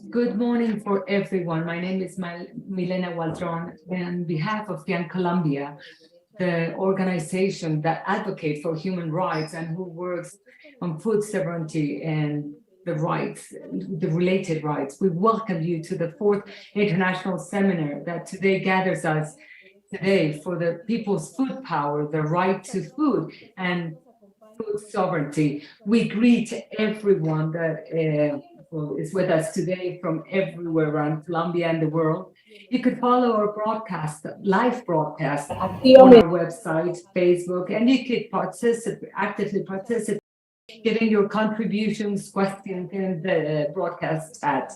Good morning for everyone. My name is Milena Waldron, and on behalf of FIAN Colombia, the organization that advocates for human rights and who works on food sovereignty and the rights, the related rights, we welcome you to the fourth international seminar that today gathers us today for the people's food power, the right to food, and food sovereignty. We greet everyone that who is with us today from everywhere around Colombia and the world. You could follow our broadcast, live broadcast on our website, Facebook, and you could actively participate, giving your contributions, questions in the broadcast chat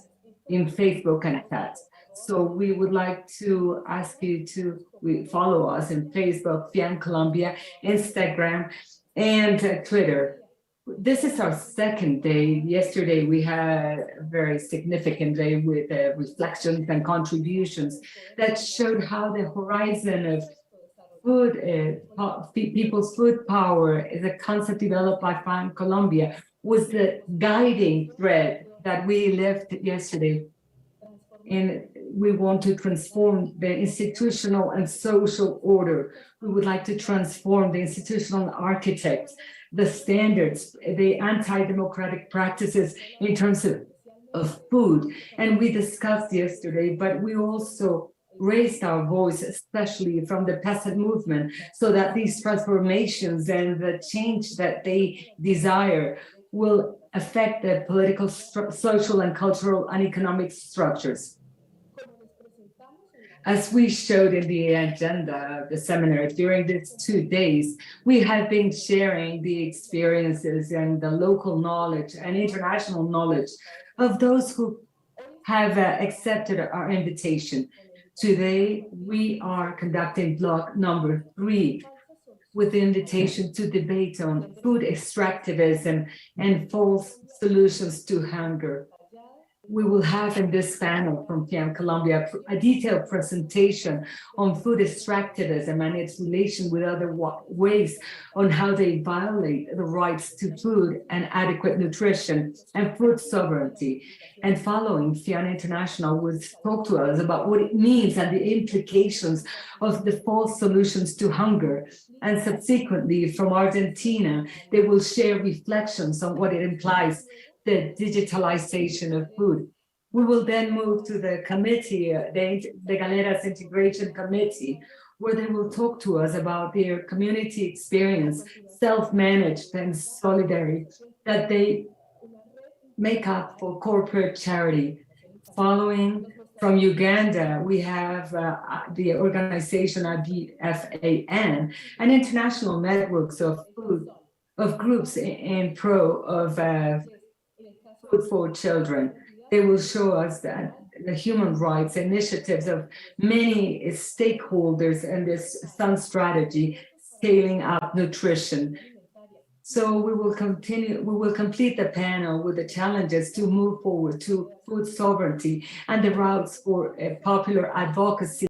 in Facebook and chat. So we would like to ask you to follow us in Facebook, FIAN Colombia, Instagram, and Twitter. This is our second day. Yesterday, we had a very significant day with reflections and contributions that showed how the horizon of food, people's food power is a concept developed by FIAN Colombia, was the guiding thread that we left yesterday. And we want to transform the institutional and social order. We would like to transform the institutional architects, the standards, the anti-democratic practices in terms of food. And we discussed yesterday, but we also raised our voice, especially from the peasant movement, so that these transformations and the change that they desire will affect the political, social, and cultural and economic structures. As we showed in the agenda of the seminar, during these 2 days, we have been sharing the experiences and the local knowledge and international knowledge of those who have accepted our invitation. Today, we are conducting block number 3 with the invitation to debate on food extractivism and false solutions to hunger. We will have in this panel from FIAN Colombia a detailed presentation on food extractivism and its relation with other ways on how they violate the rights to food and adequate nutrition and food sovereignty. And following, FIAN International will talk to us about what it means and the implications of the false solutions to hunger. And subsequently, from Argentina, they will share reflections on what it implies, the digitalization of food. We will then move to the committee, the Galeras Integration Committee, where they will talk to us about their community experience, self-managed and solidarity, that they make up for corporate charity. Following from Uganda, we have the organization FIAN, an international networks of groups in pro of food for children. They will show us that the human rights initiatives of many stakeholders in this sun strategy, scaling up nutrition. So we will complete the panel with the challenges to move forward to food sovereignty and the routes for popular advocacy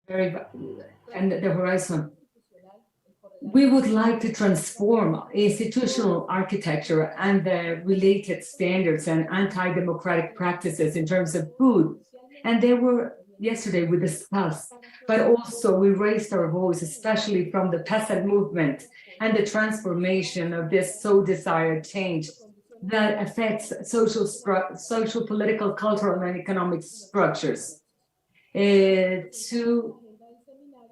very, and the horizon. We would like to transform institutional architecture and the related standards and anti-democratic practices in terms of food. And they were, yesterday we discussed, but also we raised our voice, especially from the peasant movement and the transformation of this so desired change that affects social, political, cultural, and economic structures. To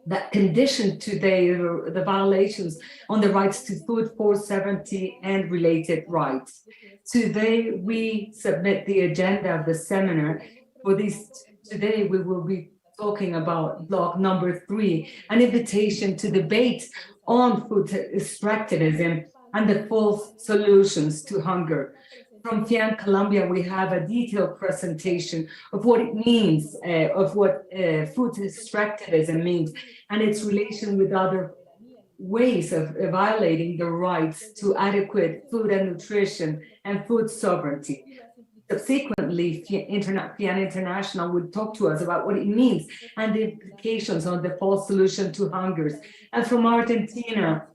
that condition today the violations on the rights to food 470 and related rights. Today we submit the agenda of the seminar for this. Today we will be talking about block number 3, an invitation to debate on food extractivism and the false solutions to hunger. From FIAN Colombia, we have a detailed presentation of what it means, of what food extractivism means, and its relation with other ways of violating the rights to adequate food and nutrition and food sovereignty. Subsequently, FIAN International would talk to us about what it means and the implications on the false solution to hungers. And from Argentina,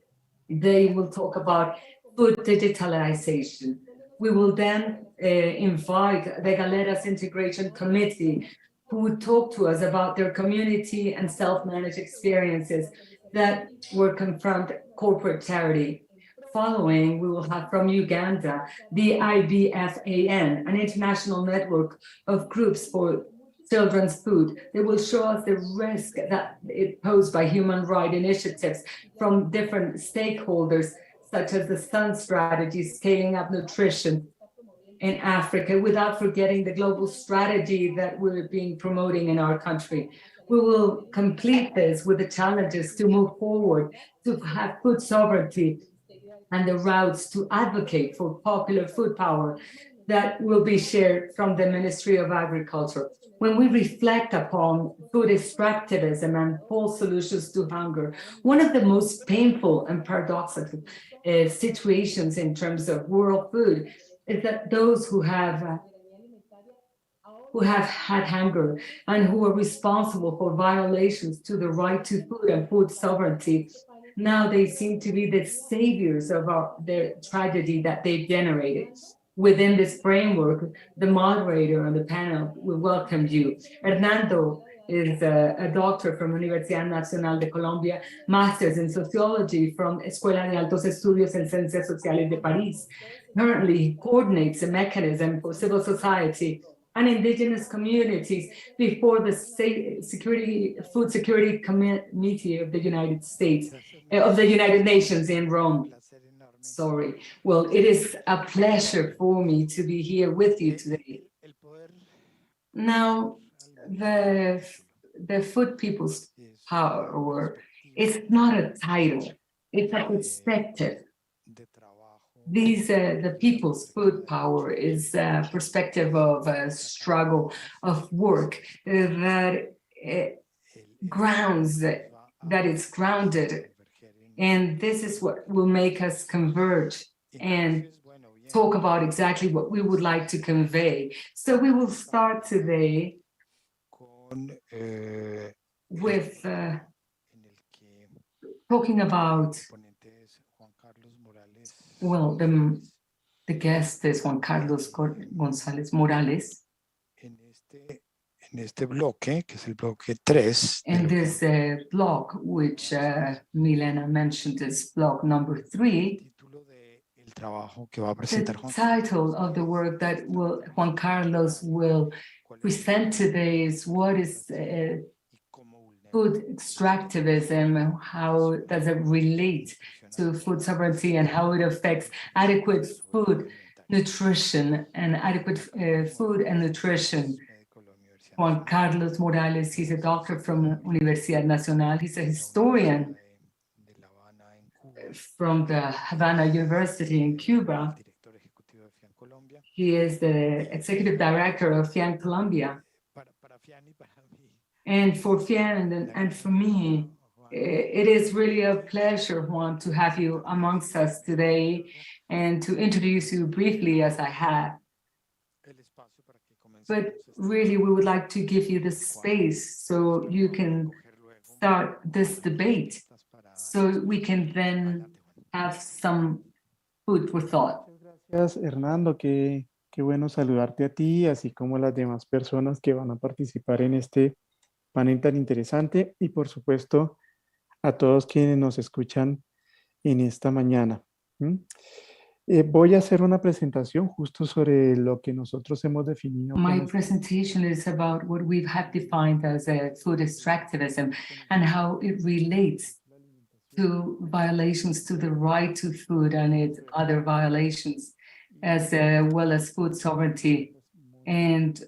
they will talk about food digitalization. We will then invite the Galeras Integration Committee, who would talk to us about their community and self-managed experiences that were confront corporate charity. Following, we will have from Uganda, the IBFAN, an international network of groups for children's food. They will show us the risk that it posed by human rights initiatives from different stakeholders, such as the Sun Strategy, scaling up nutrition in Africa, without forgetting the global strategy that we're being promoting in our country. We will complete this with the challenges to move forward, to have food sovereignty and the routes to advocate for popular food power that will be shared from the Ministry of Agriculture. When we reflect upon food extractivism and false solutions to hunger, one of the most painful and paradoxical situations in terms of world food is that those who have had hunger and who are responsible for violations to the right to food and food sovereignty, now they seem to be the saviors of their tragedy that they've generated. Within this framework, the moderator on the panel will welcome you. Hernando is a doctor from Universidad Nacional de Colombia, master's in sociology from Escuela de Altos Estudios en Ciencias Sociales de París. Currently, he coordinates a mechanism for civil society and indigenous communities before the Food Security Committee of the United States, of the United Nations in Rome. Sorry. Well, it is a pleasure for me to be here with you today. Now, the food people's power, or it's not a title, it's a perspective. These the people's food power is a perspective of a struggle of work that grounds that it's grounded, and this is what will make us converge and talk about exactly what we would like to convey. So we will start today with talking about, well, the guest is Juan Carlos González Morales. En este bloque, que es el bloque 3. In this block, which Milena mentioned is block number 3, the title of the work that Juan Carlos will present today is what is food extractivism, how does it relate to food sovereignty and how it affects adequate food nutrition and adequate food and nutrition. Juan Carlos Morales, he's a doctor from Universidad Nacional. He's a historian from the Havana University in Cuba. He is the executive director of FIAN Colombia. And for FIAN and for me, it is really a pleasure, Juan, to have you amongst us today and to introduce you briefly as I have. But really, we would like to give you the space so you can start this debate so we can then have some food for thought. Gracias, Hernando. Qué bueno saludarte a ti, así como a las demás personas que van a participar en este panel tan interesante y, por supuesto, a todos quienes nos escuchan en esta mañana. Voy a hacer una presentación justo sobre lo que nosotros hemos definido. My presentation is about what we have defined as a food extractivism and how it relates to violations to the right to food and its other violations, as well as food sovereignty. And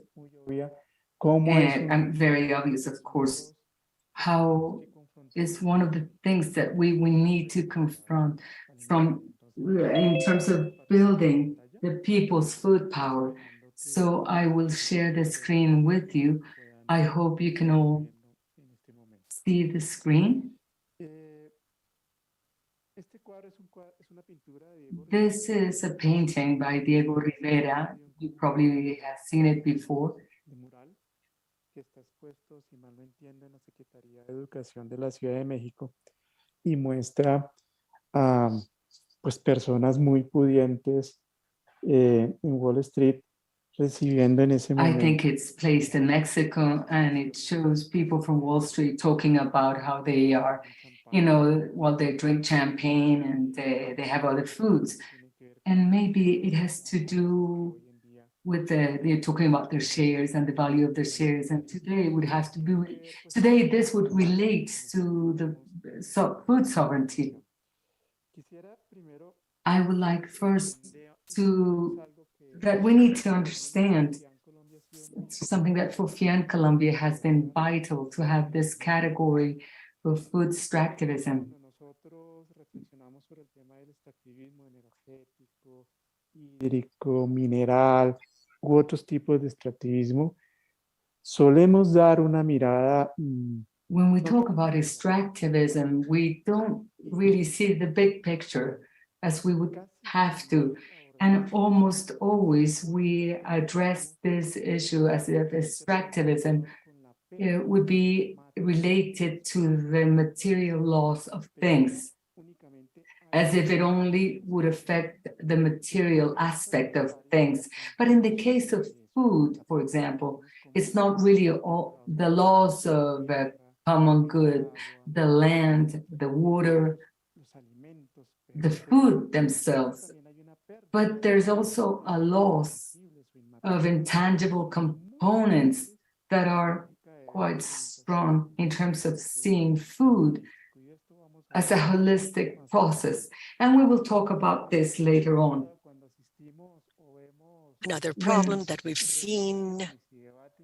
very obvious, of course, how is one of the things that we need to confront in terms of building the people's food power. So I will share the screen with you. I hope you can all see the screen. This is a painting by Diego Rivera. You probably have seen it before. Que está expuesto, si mal no entiendo, en la Secretaría de Educación de la Ciudad de México y muestra a pues personas muy pudientes en Wall Street recibiendo en ese momento. I think it's placed in Mexico, and it shows people from Wall Street talking about how they are, while they drink champagne and they have other foods. And maybe it has to do with they're talking about their shares and the value of their shares. And today this would relate to the food sovereignty. I would like first that we need to understand something that for FIAN Colombia has been vital to have this category of food extractivism. Hídrico, mineral u otros tipos de extractivismo, solemos dar una mirada. When we talk about extractivism, we don't really see the big picture as we would have to. And almost always we address this issue as if extractivism would be related to the material loss of things, as if it only would affect the material aspect of things. But in the case of food, for example, it's not really all the loss of common good, the land, the water, the food themselves. But there's also a loss of intangible components that are quite strong in terms of seeing food as a holistic process. And we will talk about this later on. Another problem that we've seen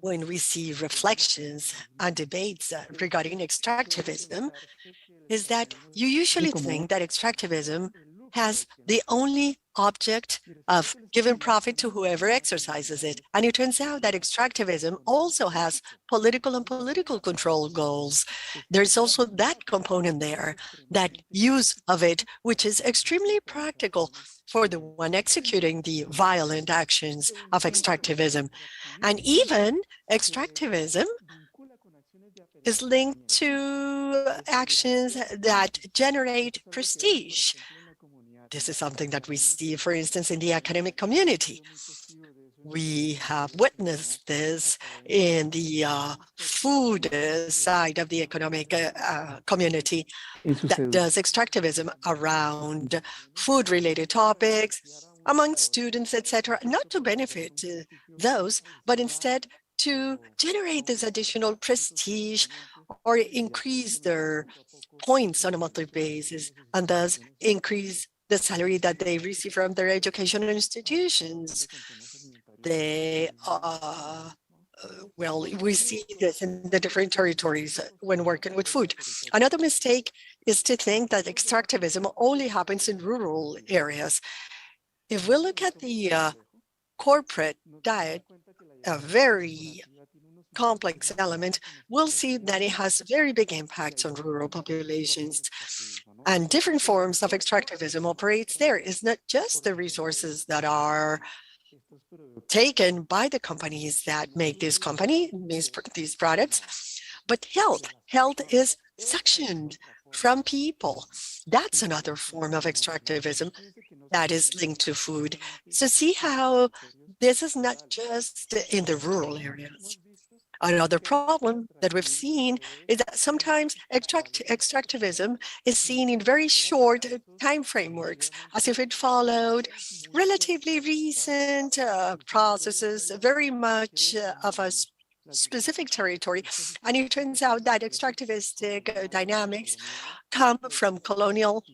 when we see reflections and debates regarding extractivism is that you usually think that extractivism has the only object of giving profit to whoever exercises it. And it turns out that extractivism also has political and political control goals. There's also that component there, that use of it, which is extremely practical for the one executing the violent actions of extractivism. And even extractivism is linked to actions that generate prestige. This is something that we see, for instance, in the academic community. We have witnessed this in the food side of the economic community that does extractivism around food-related topics among students, etc., not to benefit those, but instead to generate this additional prestige or increase their points on a monthly basis, and thus increase the salary that they receive from their educational institutions. They well, we see this in the different territories when working with food. Another mistake is to think that extractivism only happens in rural areas. If we look at the corporate diet, a very complex element, we'll see that it has very big impacts on rural populations. And different forms of extractivism operates there. It's not just the resources that are taken by the companies that make these products, but health. Health is suctioned from people. That's another form of extractivism that is linked to food. So see how this is not just in the rural areas. Another problem that we've seen is that sometimes extractivism is seen in very short time frameworks, as if it followed relatively recent processes, very much of a specific territory. And it turns out that extractivistic dynamics come from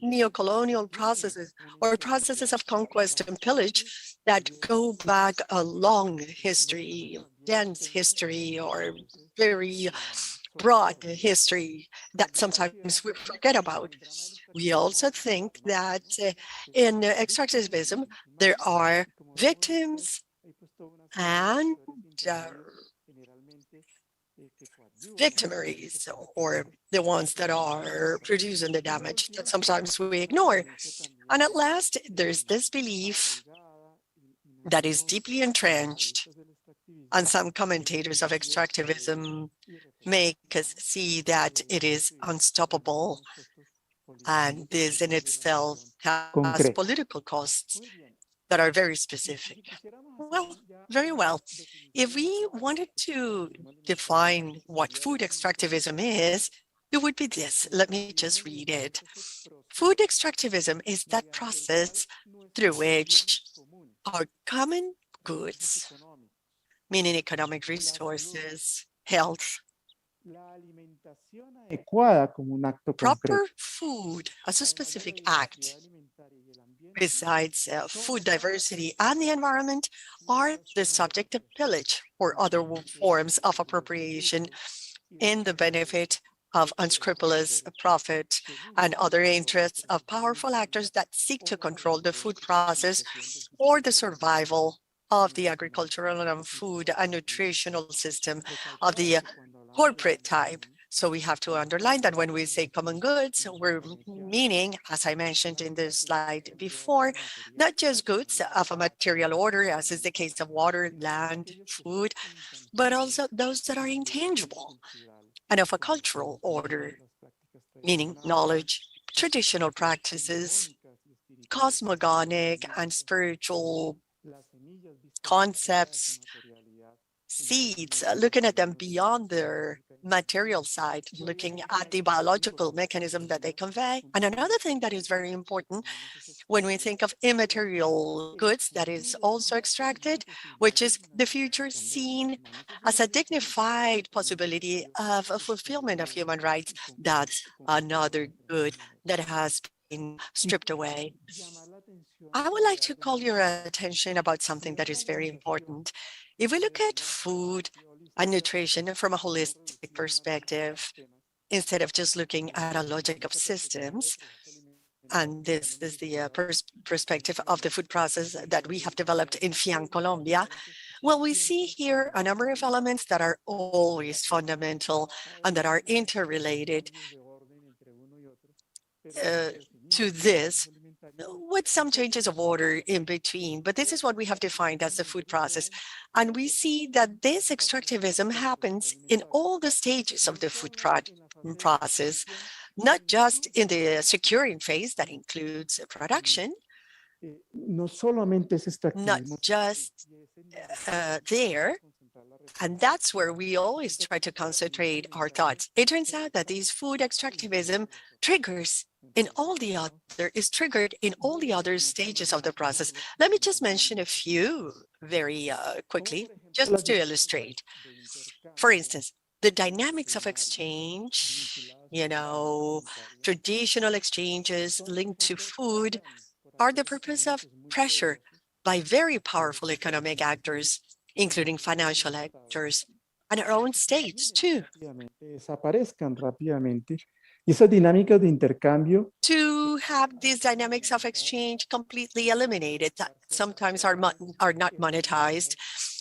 neo-colonial processes or processes of conquest and pillage that go back a long history, dense history, or very broad history that sometimes we forget about. We also think that in extractivism, there are victims and victimaries, or the ones that are producing the damage that sometimes we ignore. And at last, there's this belief that is deeply entrenched, and some commentators of extractivism make us see that it is unstoppable, and this in itself has political costs that are very specific. Well, very well. If we wanted to define what food extractivism is, it would be this. Let me just read it. Food extractivism is that process through which our common goods, meaning economic resources, health, proper food as a specific act, besides food diversity and the environment, are the subject of pillage or other forms of appropriation in the benefit of unscrupulous profit and other interests of powerful actors that seek to control the food process or the survival of the agricultural and food and nutritional system of the corporate type. So we have to underline that when we say common goods, we're meaning, as I mentioned in the slide before, not just goods of a material order, as is the case of water, land, food, but also those that are intangible and of a cultural order, meaning knowledge, traditional practices, cosmogonic and spiritual concepts, seeds, looking at them beyond their material side, looking at the biological mechanism that they convey. And another thing that is very important when we think of immaterial goods that is also extracted, which is the future seen as a dignified possibility of a fulfillment of human rights. That's another good that has been stripped away. I would like to call your attention about something that is very important. If we look at food and nutrition from a holistic perspective, instead of just looking at a logic of systems, and this is the perspective of the food process that we have developed in FIAN Colombia, well, we see here a number of elements that are always fundamental and that are interrelated to this, with some changes of order in between, but this is what we have defined as the food process. And we see that this extractivism happens in all the stages of the food process, not just in the securing phase that includes production, not just there. And that's where we always try to concentrate our thoughts. It turns out that this food extractivism is triggered in all the other stages of the process. Let me just mention a few very quickly, just to illustrate. For instance, the dynamics of exchange, traditional exchanges linked to food are the purpose of pressure by very powerful economic actors, including financial actors and our own states too. To have these dynamics of exchange completely eliminated, that sometimes are not monetized,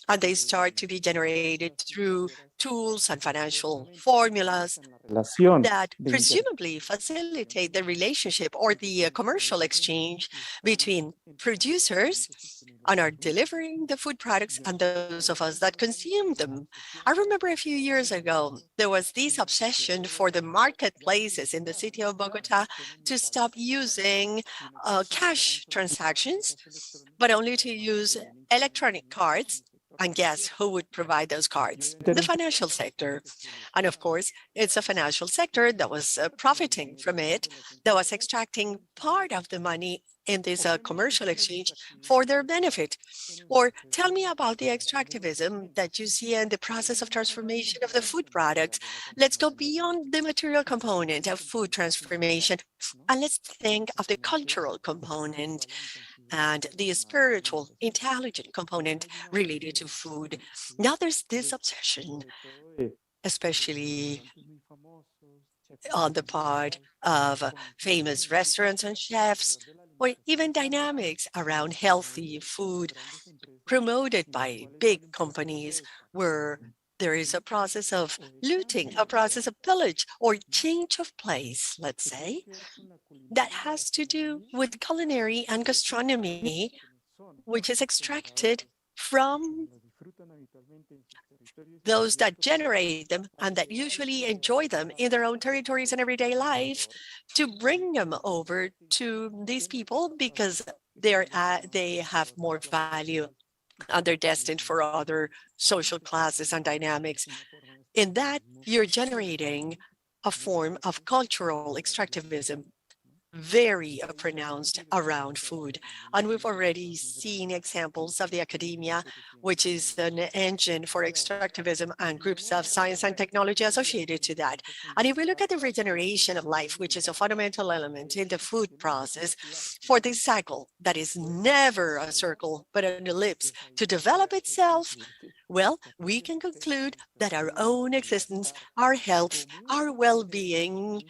and they start to be generated through tools and financial formulas that presumably facilitate the relationship or the commercial exchange between producers and are delivering the food products and those of us that consume them. I remember a few years ago, there was this obsession for the marketplaces in the city of Bogota to stop using cash transactions, but only to use electronic cards. And guess who would provide those cards? The financial sector. And of course, it's a financial sector that was profiting from it, that was extracting part of the money in this commercial exchange for their benefit. Or tell me about the extractivism that you see in the process of transformation of the food products. Let's go beyond the material component of food transformation, and let's think of the cultural component and the spiritual, intelligent component related to food. Now there's this obsession, especially on the part of famous restaurants and chefs, or even dynamics around healthy food promoted by big companies where there is a process of looting, a process of pillage or change of place, let's say, that has to do with culinary and gastronomy, which is extracted from those that generate them and that usually enjoy them in their own territories and everyday life, to bring them over to these people because they have more value and they're destined for other social classes and dynamics. In that, you're generating a form of cultural extractivism, very pronounced around food. And we've already seen examples of the academia, which is an engine for extractivism, and groups of science and technology associated to that. And if we look at the regeneration of life, which is a fundamental element in the food process for this cycle that is never a circle, but an ellipse to develop itself, well, we can conclude that our own existence, our health, our well-being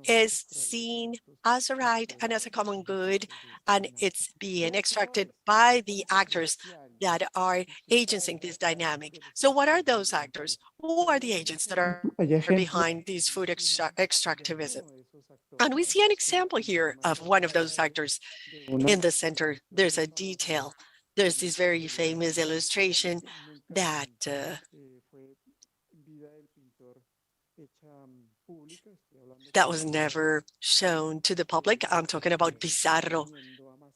is seen as a right and as a common good, and it's being extracted by the actors that are agenting this dynamic. So what are those actors? Who are the agents that are behind this food extractivism? And we see an example here of one of those actors. In the center, there's a detail. There's this very famous illustration that was never shown to the public. I'm talking about Pizarro,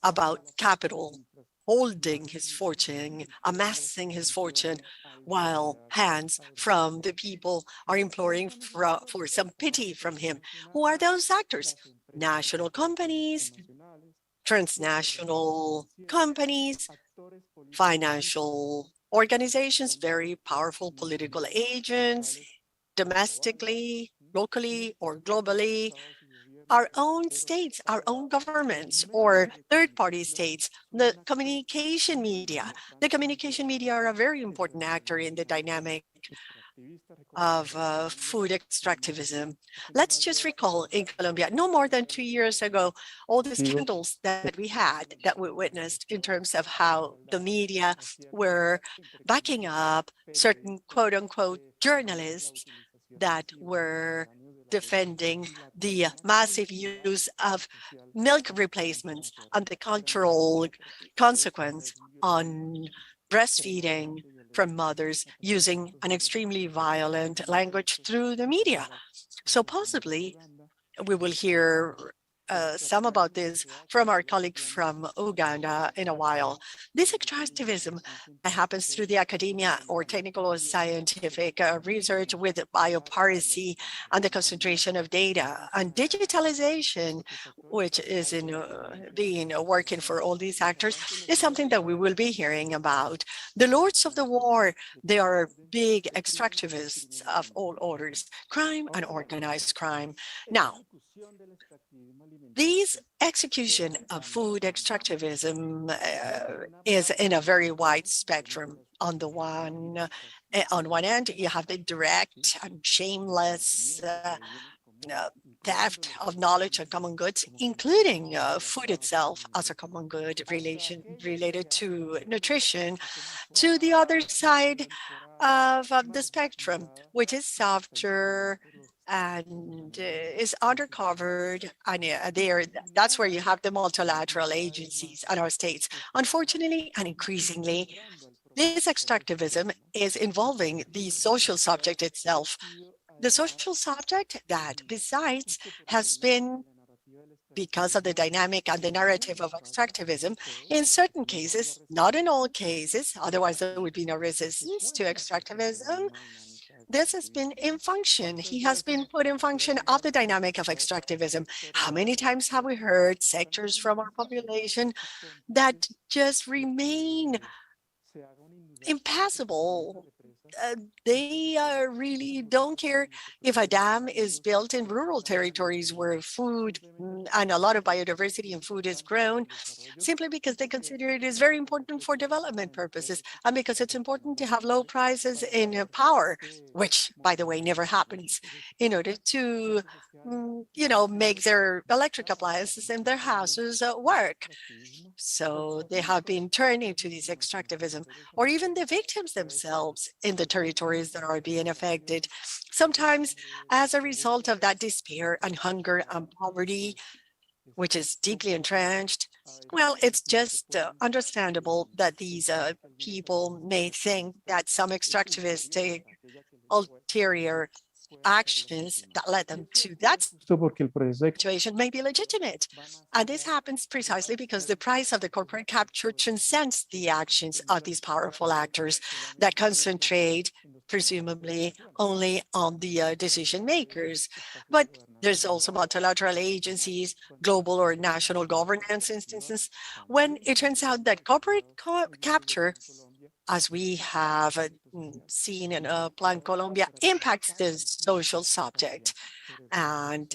about capital, holding his fortune, amassing his fortune, while hands from the people are imploring for some pity from him. Who are those actors? National companies, transnational companies, financial organizations, very powerful political agents, domestically, locally, or globally, our own states, our own governments, or third-party states, the communication media. The communication media are a very important actor in the dynamic of food extractivism. Let's just recall in Colombia, no more than 2 years ago, all the scandals that we had, that we witnessed in terms of how the media were backing up certain quote-unquote journalists that were defending the massive use of milk replacements and the cultural consequence on breastfeeding from mothers using an extremely violent language through the media. So possibly we will hear some about this from our colleague from Uganda in a while. This extractivism happens through the academia or technical or scientific research with biopiracy and the concentration of data, and digitalization, which is working for all these actors, is something that we will be hearing about. The lords of the war, they are big extractivists of all orders, crime and organized crime. Now, this execution of food extractivism is in a very wide spectrum. On one end, you have the direct and shameless theft of knowledge and common goods, including food itself as a common good related to nutrition, to the other side of the spectrum, which is softer and is undercovered, and that's where you have the multilateral agencies and our states. Unfortunately and increasingly, this extractivism is involving the social subject itself. The social subject that, besides, has been, because of the dynamic and the narrative of extractivism, in certain cases, not in all cases, otherwise there would be no resistance to extractivism, this has been in function. He has been put in function of the dynamic of extractivism. How many times have we heard sectors from our population that just remain impassable? They really don't care if a dam is built in rural territories where food and a lot of biodiversity in food is grown, simply because they consider it is very important for development purposes, and because it's important to have low prices in power, which, by the way, never happens, in order to, make their electric appliances in their houses work. So they have been turning to this extractivism, or even the victims themselves in the territories that are being affected, sometimes as a result of that despair and hunger and poverty, which is deeply entrenched. Well, it's just understandable that these people may think that some extractivistic ulterior actions that led them to that Porque el proceso de situation may be legitimate. And this happens precisely because the price of the corporate capture transcends the actions of these powerful actors that concentrate presumably only on the decision makers. But there's also multilateral agencies, global or national governance instances, when it turns out that corporate capture, as we have seen in FIAN Colombia, impacts the social subject. And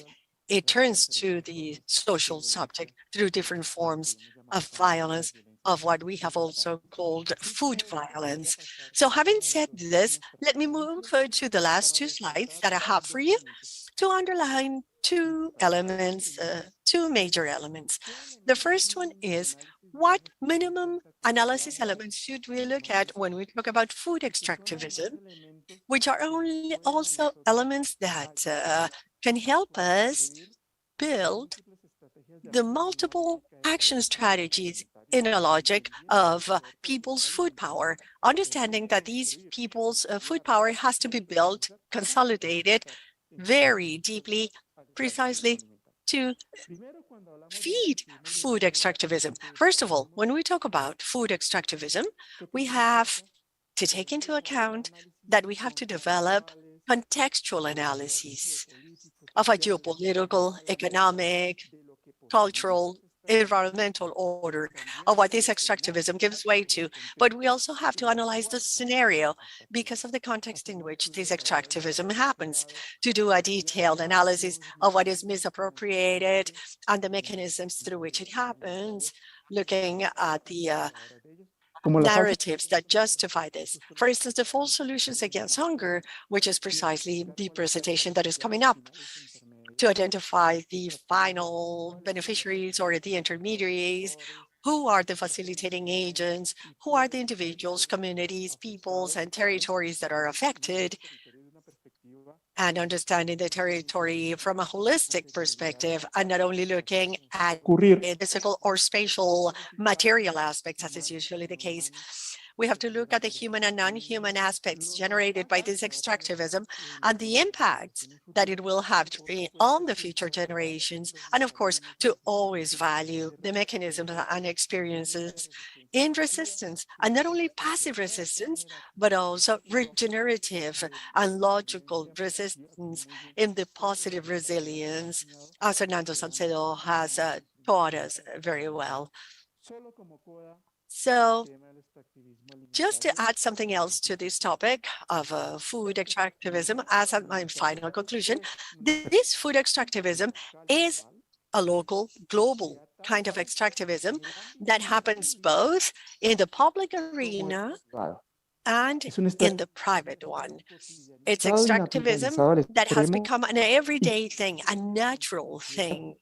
it turns to the social subject through different forms of violence, of what we have also called food violence. So having said this, let me move to the last two slides that I have for you to underline two elements, two major elements. The first one is, what minimum analysis elements should we look at when we talk about food extractivism, which are only also elements that can help us build the multiple action strategies in a logic of people's food power, understanding that these people's food power has to be built, consolidated very deeply, precisely to feed food extractivism. First of all, when we talk about food extractivism, we have to take into account that we have to develop contextual analyses of a geopolitical, economic, cultural, environmental order of what this extractivism gives way to. But we also have to analyze the scenario because of the context in which this extractivism happens, to do a detailed analysis of what is misappropriated and the mechanisms through which it happens, looking at the narratives that justify this. For instance, the false solutions against hunger, which is precisely the presentation that is coming up, to identify the final beneficiaries or the intermediaries, who are the facilitating agents, who are the individuals, communities, peoples, and territories that are affected, and understanding the territory from a holistic perspective and not only looking at physical or spatial material aspects, as is usually the case. We have to look at the human and non-human aspects generated by this extractivism and the impact that it will have on the future generations. And of course, to always value the mechanisms and experiences in resistance, and not only passive resistance, but also regenerative and logical resistance in the positive resilience, as Hernando Salcedo has taught us very well. So just to add something else to this topic of food extractivism, as my final conclusion, this food extractivism is a local, global kind of extractivism that happens both in the public arena and in the private one. It's extractivism that has become an everyday thing, a natural thing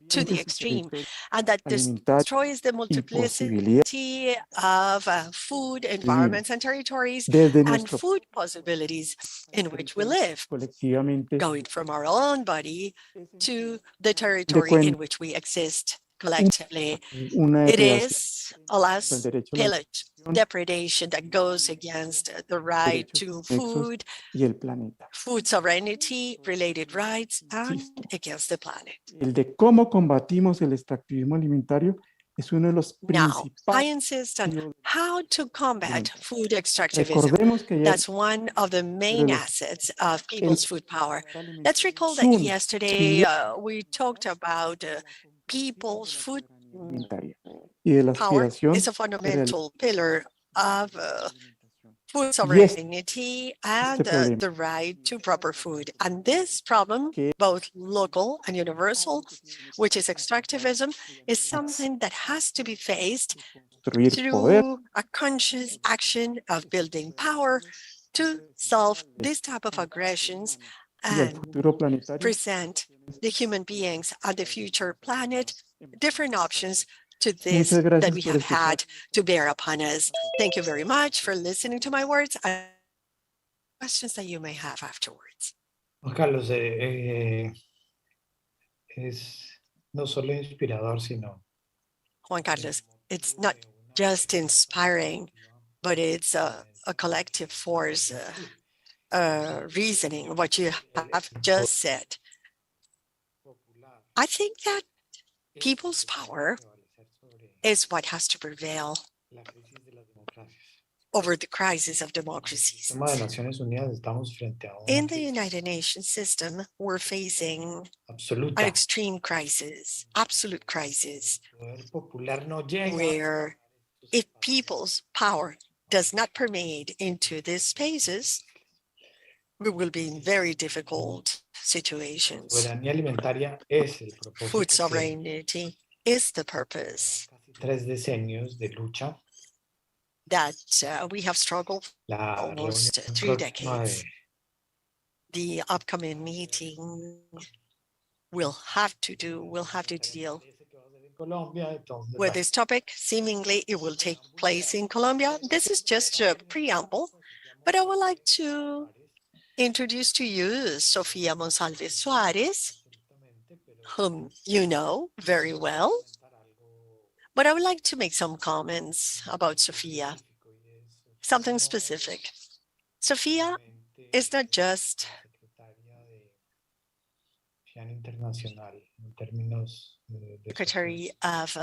to the extreme, and that alimentario, destroys the multiplicity of food, environments, and territories, desde and nuestro food possibilities in which we live, colectivamente going from our own body to the de territory in cuenta which we exist collectively. una It depredación is, del alas, derecho a la pillage, depredation that goes against the right derechos to conexos food, y el planeta. food sovereignty, related rights, and against the planet. El de cómo combatimos el extractivismo alimentario es uno de los Now, I principales. insist on how to combat alimentarios. food extractivism. Recordemos que ayer That's one of the main los- assets of people's food power. alimentario Let's recall that es un yesterday we talked about people's food alimentaria y de la power aspiración is a de fundamental pillar of food Y sovereignty and problema. the right to proper food. And this problem, Que- both local and universal, which is extractivism, is something that has to be faced construir poder through a conscious action of building power to solve this type of aggressions y el and futuro planetario present the human beings on the future planet different options to this Muchas gracias that we por have escuchar. had to bear upon us. Thank you very much for listening to my words and questions that you may have afterwards. Juan Carlos, es no solo inspirador, sino Juan Carlos, it's not just inspiring, but it's a collective force, reasoning, what you have just said. I think that people's power is what has to prevail over the crisis of democracies. tema de Naciones Unidas estamos frente a In una the United Nations system, we're facing an absoluta. extreme crisis, absolute crisis, El poder popular no llega. where if people's power does not permeate into these spaces, we will be in very difficult situations. Soberanía alimentaria es el propósito Food que sovereignty is the purpose casi 3 decenios de lucha. that we have struggled La almost reunión 3 próxima decades. The upcoming meeting will have to deal en Colombia, entonces, with this topic. Seemingly, it will take place in Colombia. This is just a preamble, but I would like to introduce to you Sofia Monsalve Suarez, whom you know very well. But I would like to make some comments about Sofia, something specific. Sofia is not just FIAN Internacional en términos de Secretary of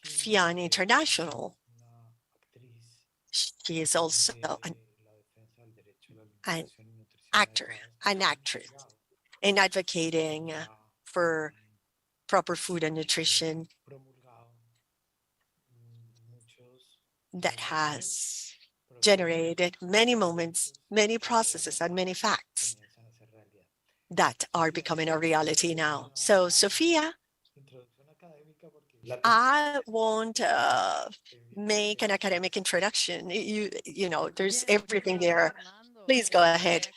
FIAN International. una actriz She is also de an la defensa del derecho a la an alimentación y nutrición actor, adecuada. an actress in advocating for proper food and nutrition Promulgado muchos that has generated many moments, many processes, and many facts comienzan a ser realidad. that are becoming a reality now. So, Sofia, Introducción académica porque la I won't make an academic introduction. You know, there's everything there. Please go ahead.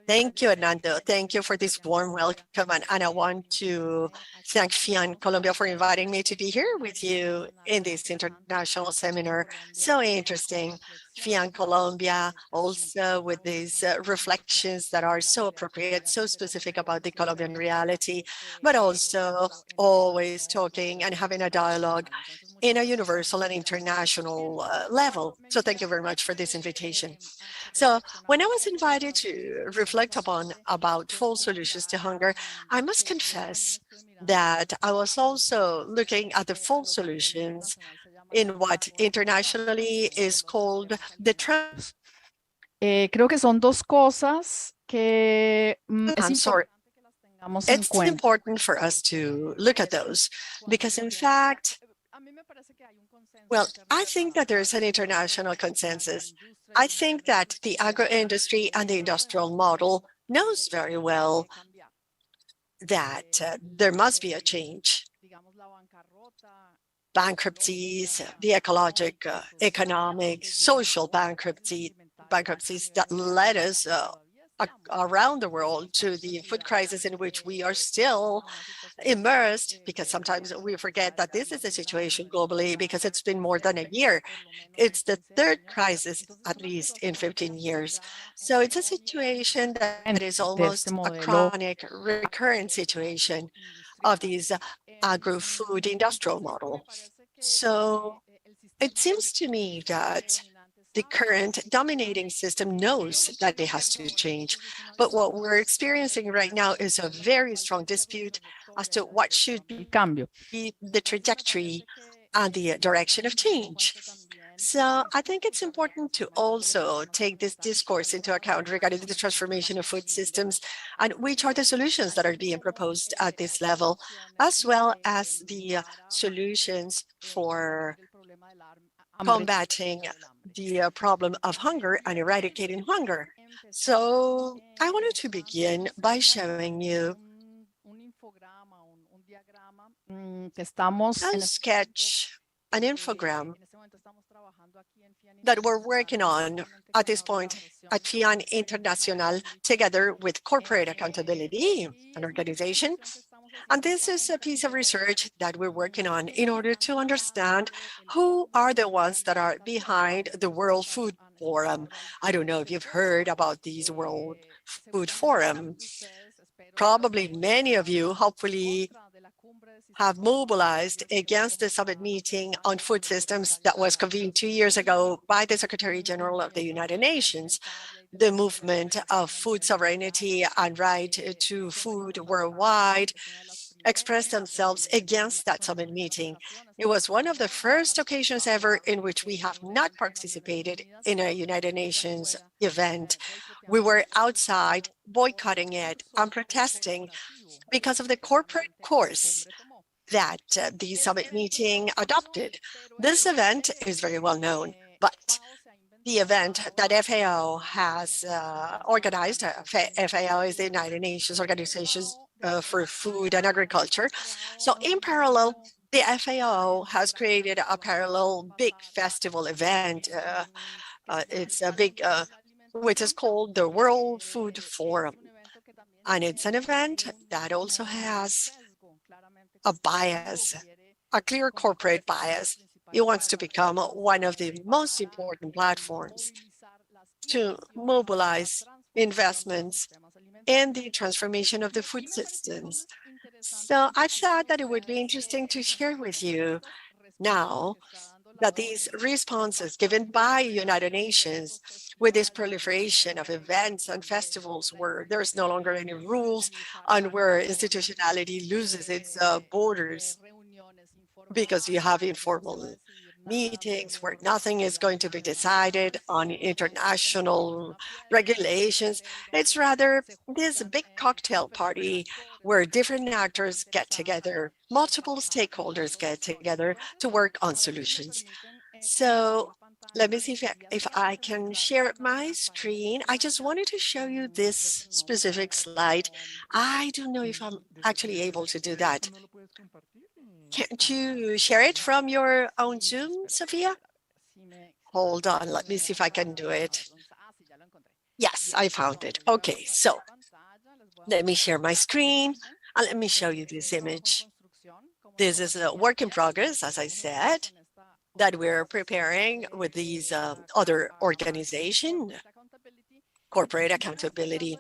Thank you, Hernando. Thank you for this warm welcome. And I want to thank FIAN Colombia for inviting me to be here with you in this international seminar. So interesting. FIAN Colombia also with these reflections that are so appropriate, so specific about the Colombian reality, but also always talking and having a dialogue in a universal and international level. So thank you very much for this invitation. So when I was invited to reflect about full solutions to hunger, I must confess that I was also looking at the full solutions in what internationally is called the Creo que son dos cosas que es I'm sorry. importante que las tengamos en It's cuenta. important for us to look at those because, in fact, A mí me parece que hay un consenso well, I internacional think that there's an international consensus. I think that the agro-industry and the industrial model knows very well that there must be a change. digamos, la bancarrota, Bankruptcies, the ecologic, economic, social bankruptcies that led us around the world to the food crisis in which we are still immersed, because sometimes we forget that this is the situation globally because it's been more than a year. It's the third crisis, at least in 15 years. So it's a situation that is almost a chronic, recurrent situation of these agro-food industrial model. So it seems to me that the current dominating system knows that it has to change. But what we're experiencing right now is a very strong dispute as to what should be the trajectory and the direction of change. So I think it's important to also take this discourse into account regarding the transformation of food systems and which are the solutions that are being proposed at this level, as well as the solutions for combating the problem of hunger and eradicating hunger. So I wanted to begin by showing you a sketch, an infogram that we're working on at this point at FIAN International together with Corporate Accountability, an organization. And this is a piece of research that we're working on in order to understand who are the ones that are behind the World Food Forum. I don't know if you've heard about these World Food Forum. Probably many of you, hopefully, have mobilized against the summit meeting on food systems that was convened 2 years ago by the Secretary General of the United Nations. The movement of food sovereignty and right to food worldwide expressed themselves against that summit meeting. It was one of the first occasions ever in which we have not participated in a United Nations event. We were outside boycotting it and protesting because of the corporate course that the summit meeting adopted. This event is very well known, but the event that FAO has organized, FAO is the United Nations Organization for Food and Agriculture. So in parallel, the FAO has created a parallel big festival event. It's a big, which is called the World Food Forum. And it's an event that also has a bias, a clear corporate bias. It wants to become one of the most important platforms to mobilize investments in the transformation of the food systems. So I thought that it would be interesting to share with you now that these responses given by United Nations with this proliferation of events and festivals where there's no longer any rules and where institutionality loses its borders because you have informal meetings where nothing is going to be decided on international regulations. It's rather this big cocktail party where different actors get together, multiple stakeholders get together to work on solutions. So let me see if I can share my screen. I just wanted to show you this specific slide. I don't know if I'm actually able to do that. Can't you share it from your own Zoom, Sophia? Hold on, let me see if I can do it. Yes, I found it. Okay, so let me share my screen and let me show you this image. This is a work in progress, as I said, that we're preparing with these other organization, corporate accountability.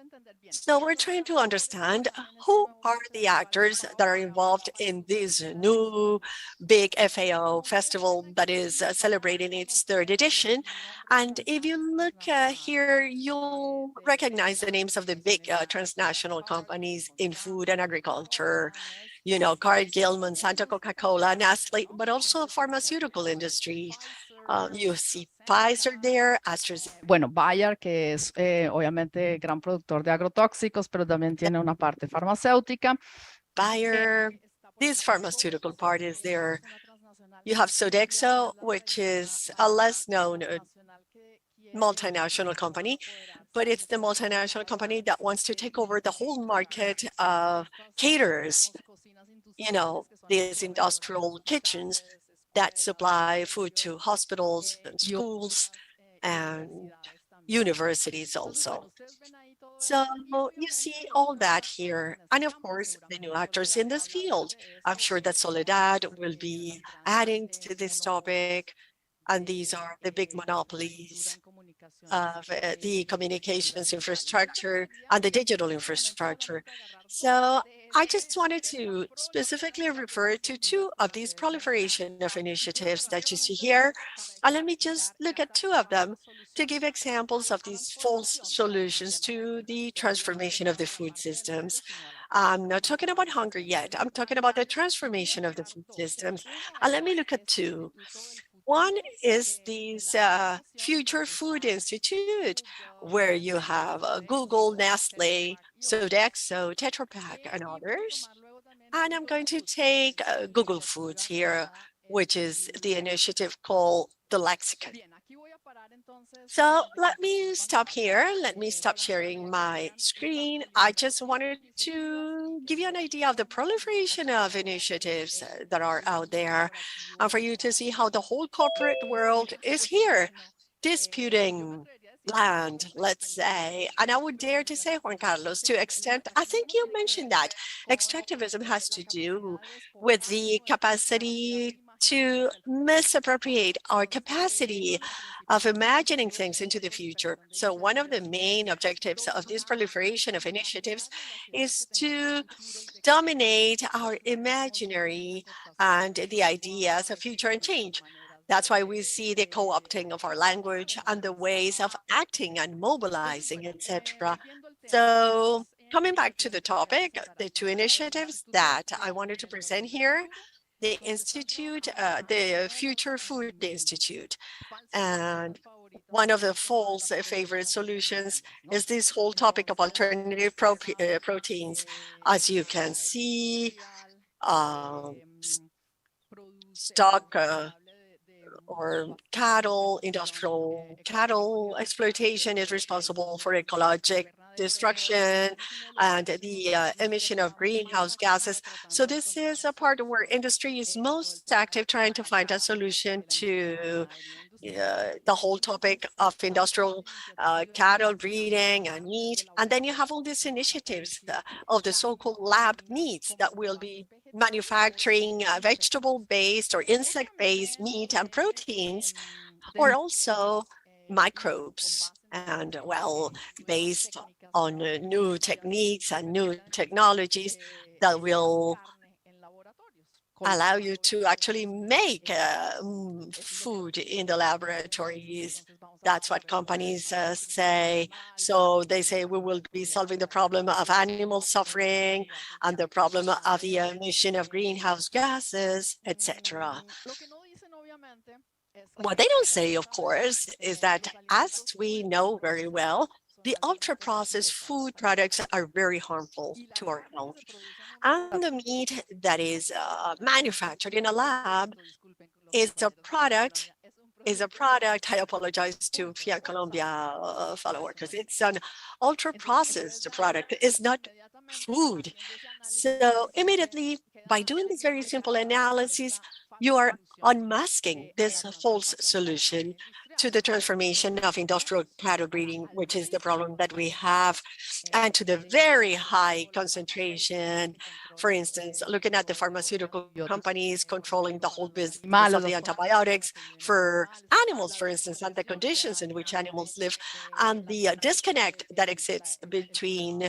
So we're trying to understand who are the actors that are involved in this new big FAO festival that is celebrating its third edition. And if you look here, you'll recognize the names of the big transnational companies in food and agriculture, you know, Cargill, Monsanto, Coca-Cola, Nestle, but also pharmaceutical industry. You see Pfizer there, AstraZeneca. Bueno, Bayer, que es obviamente gran productor de agrotóxicos, pero también tiene una parte farmacéutica. Bayer, this pharmaceutical part is there. You have Sodexo, which is a less known multinational company, but it's the multinational company that wants to take over the whole market of caterers, you know, these industrial kitchens that supply food to hospitals and schools and universities also. So you see all that here. And of course, the new actors in this field. I'm sure that Soledad will be adding to this topic. And these are the big monopolies of the communications infrastructure and the digital infrastructure. So I just wanted to specifically refer to two of these proliferation of initiatives that you see here. And let me just look at two of them to give examples of these false solutions to the transformation of the food systems. I'm not talking about hunger yet. I'm talking about the transformation of the food systems. And let me look at two. One is this Future Food Institute, where you have Google, Nestle, Sodexo, Tetra Pak, and others. And I'm going to take Google Foods here, which is the initiative called the Lexicon. So let me stop here. Let me stop sharing my screen. I just wanted to give you an idea of the proliferation of initiatives that are out there, and for you to see how the whole corporate world is here disputing land, let's say. And I would dare to say, Juan Carlos, to extent, I think you mentioned that extractivism has to do with the capacity to misappropriate our capacity of imagining things into the future. So one of the main objectives of this proliferation of initiatives is to dominate our imaginary and the ideas of future and change. That's why we see the co-opting of our language and the ways of acting and mobilizing, etc. So coming back to the topic, the two initiatives that I wanted to present here, the Institute, the Future Food Institute. And one of the false favorite solutions is this whole topic of alternative proteins. As you can see, stock or cattle, industrial cattle exploitation is responsible for ecologic destruction and the emission of greenhouse gases. So this is a part where industry is most active trying to find a solution to the whole topic of industrial cattle breeding and meat. And then you have all these initiatives of the so-called lab meats that will be manufacturing vegetable-based or insect-based meat and proteins, or also microbes. And well, based on new techniques and new technologies that will allow you to actually make food in the laboratories. That's what companies say. So they say we will be solving the problem of animal suffering and the problem of the emission of greenhouse gases, etc. What they don't say, of course, is that as we know very well, the ultra-processed food products are very harmful to our health. And the meat that is manufactured in a lab is a product, I apologize to FIAN Colombia fellow workers, it's an ultra-processed product, it's not food. So immediately, by doing this very simple analysis, you are unmasking this false solution to the transformation of industrial cattle breeding, which is the problem that we have, and to the very high concentration. For instance, looking at the pharmaceutical companies controlling the whole business of the antibiotics for animals, for instance, and the conditions in which animals live, and the disconnect that exists between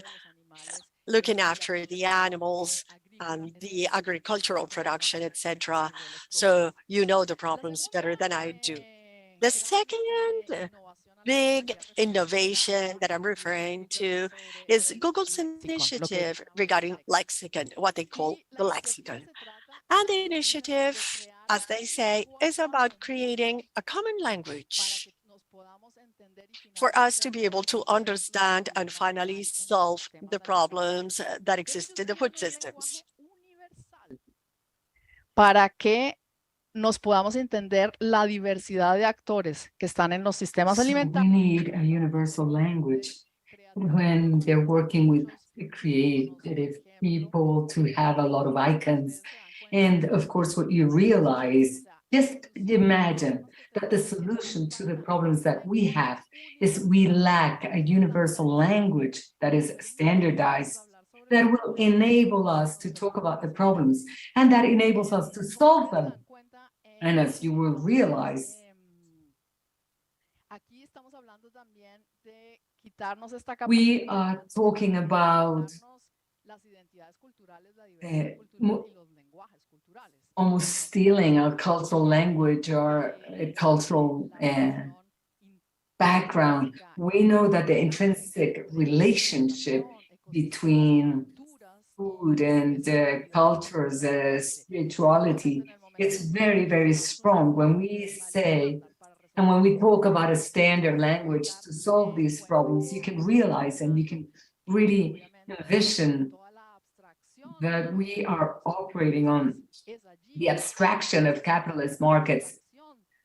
looking after the animals and the agricultural production, etc. So you know the problems better than I do. The second big innovation that I'm referring to is Google's initiative regarding lexicon, what they call the lexicon. And the initiative, as they say, is about creating a common language for us to be able to understand and finally solve the problems that exist in the food systems. Para que nos podamos entender la diversidad de actores que están en los sistemas So we alimentarios. need a universal language when they're working with creative people to have a lot of icons. And of course, what you realize, just imagine that the solution to the problems that we have is we lack a universal language that is standardized, that will enable us to talk about the problems and that enables us to solve them. And as you will realize, we are talking about almost stealing a cultural language or a cultural background. We know that the intrinsic relationship between food and cultures, spirituality, it's very, very strong. When we say, and when we talk about a standard language to solve these problems, you can realize and you can really envision that we are operating on the abstraction of capitalist markets.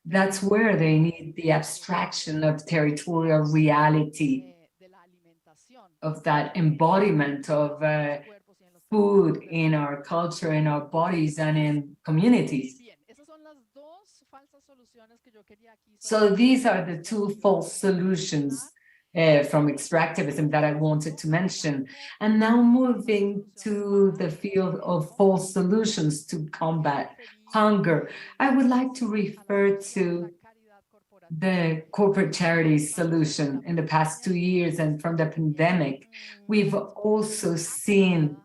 That's where they need the abstraction of territorial reality, of that embodiment of food in our culture, in our bodies, and in communities. So these are the two false solutions from extractivism that I wanted to mention. And now moving to the field of false solutions to combat hunger, I would like to refer to the corporate charities solution in the past 2 years. And from the pandemic, we've also seen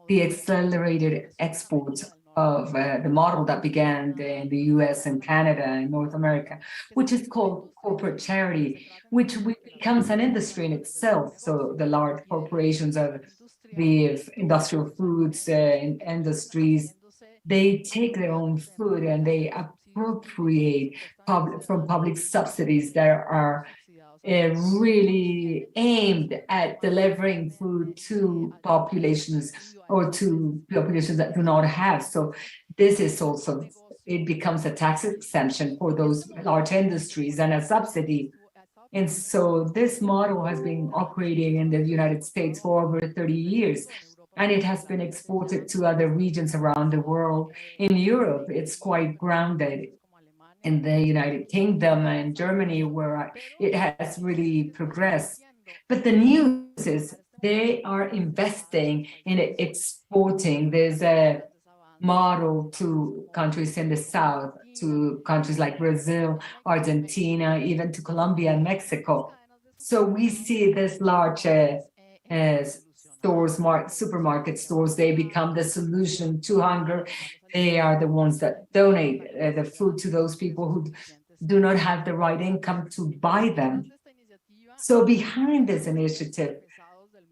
the accelerated exports of the model that began in the US and Canada and North America, which is called corporate charity, which becomes an industry in itself. So the large corporations of the industrial foods industries, they take their own food and they appropriate from public subsidies that are really aimed at delivering food to populations or to populations that do not have. So this is also, it becomes a tax exemption for those large industries and a subsidy. And so this model has been operating in the United States for over 30 years, and it has been exported to other regions around the world. In Europe, it's quite grounded. In the United Kingdom and Germany, where it has really progressed. But the news is they are investing in exporting. There's a model to countries in the South, to countries like Brazil, Argentina, even to Colombia and Mexico. So we see this large stores, supermarket stores, they become the solution to hunger. They are the ones that donate the food to those people who do not have the right income to buy them. So behind this initiative,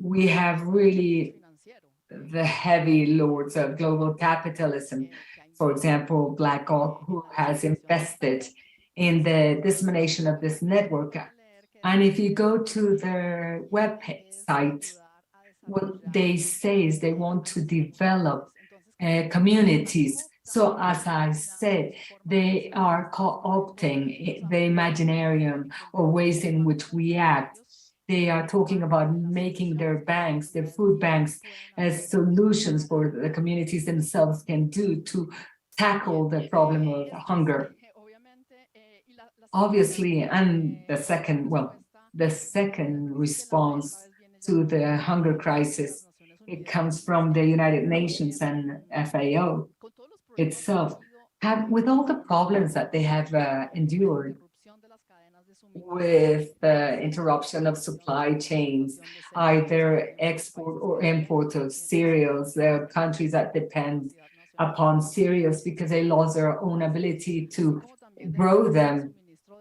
we have really the heavy lords of global capitalism. For example, BlackRock, who has invested in the dissemination of this network. And if you go to their website, what they say is they want to develop communities. So as I said, they are co-opting the imaginarium or ways in which we act. They are talking about making their banks, their food banks, as solutions for the communities themselves can do to tackle the problem of hunger. Obviously, and the second response to the hunger crisis, it comes from the United Nations and FAO itself. With all the problems that they have endured, with the interruption of supply chains, either export or import of cereals, there are countries that depend upon cereals because they lost their own ability to grow them.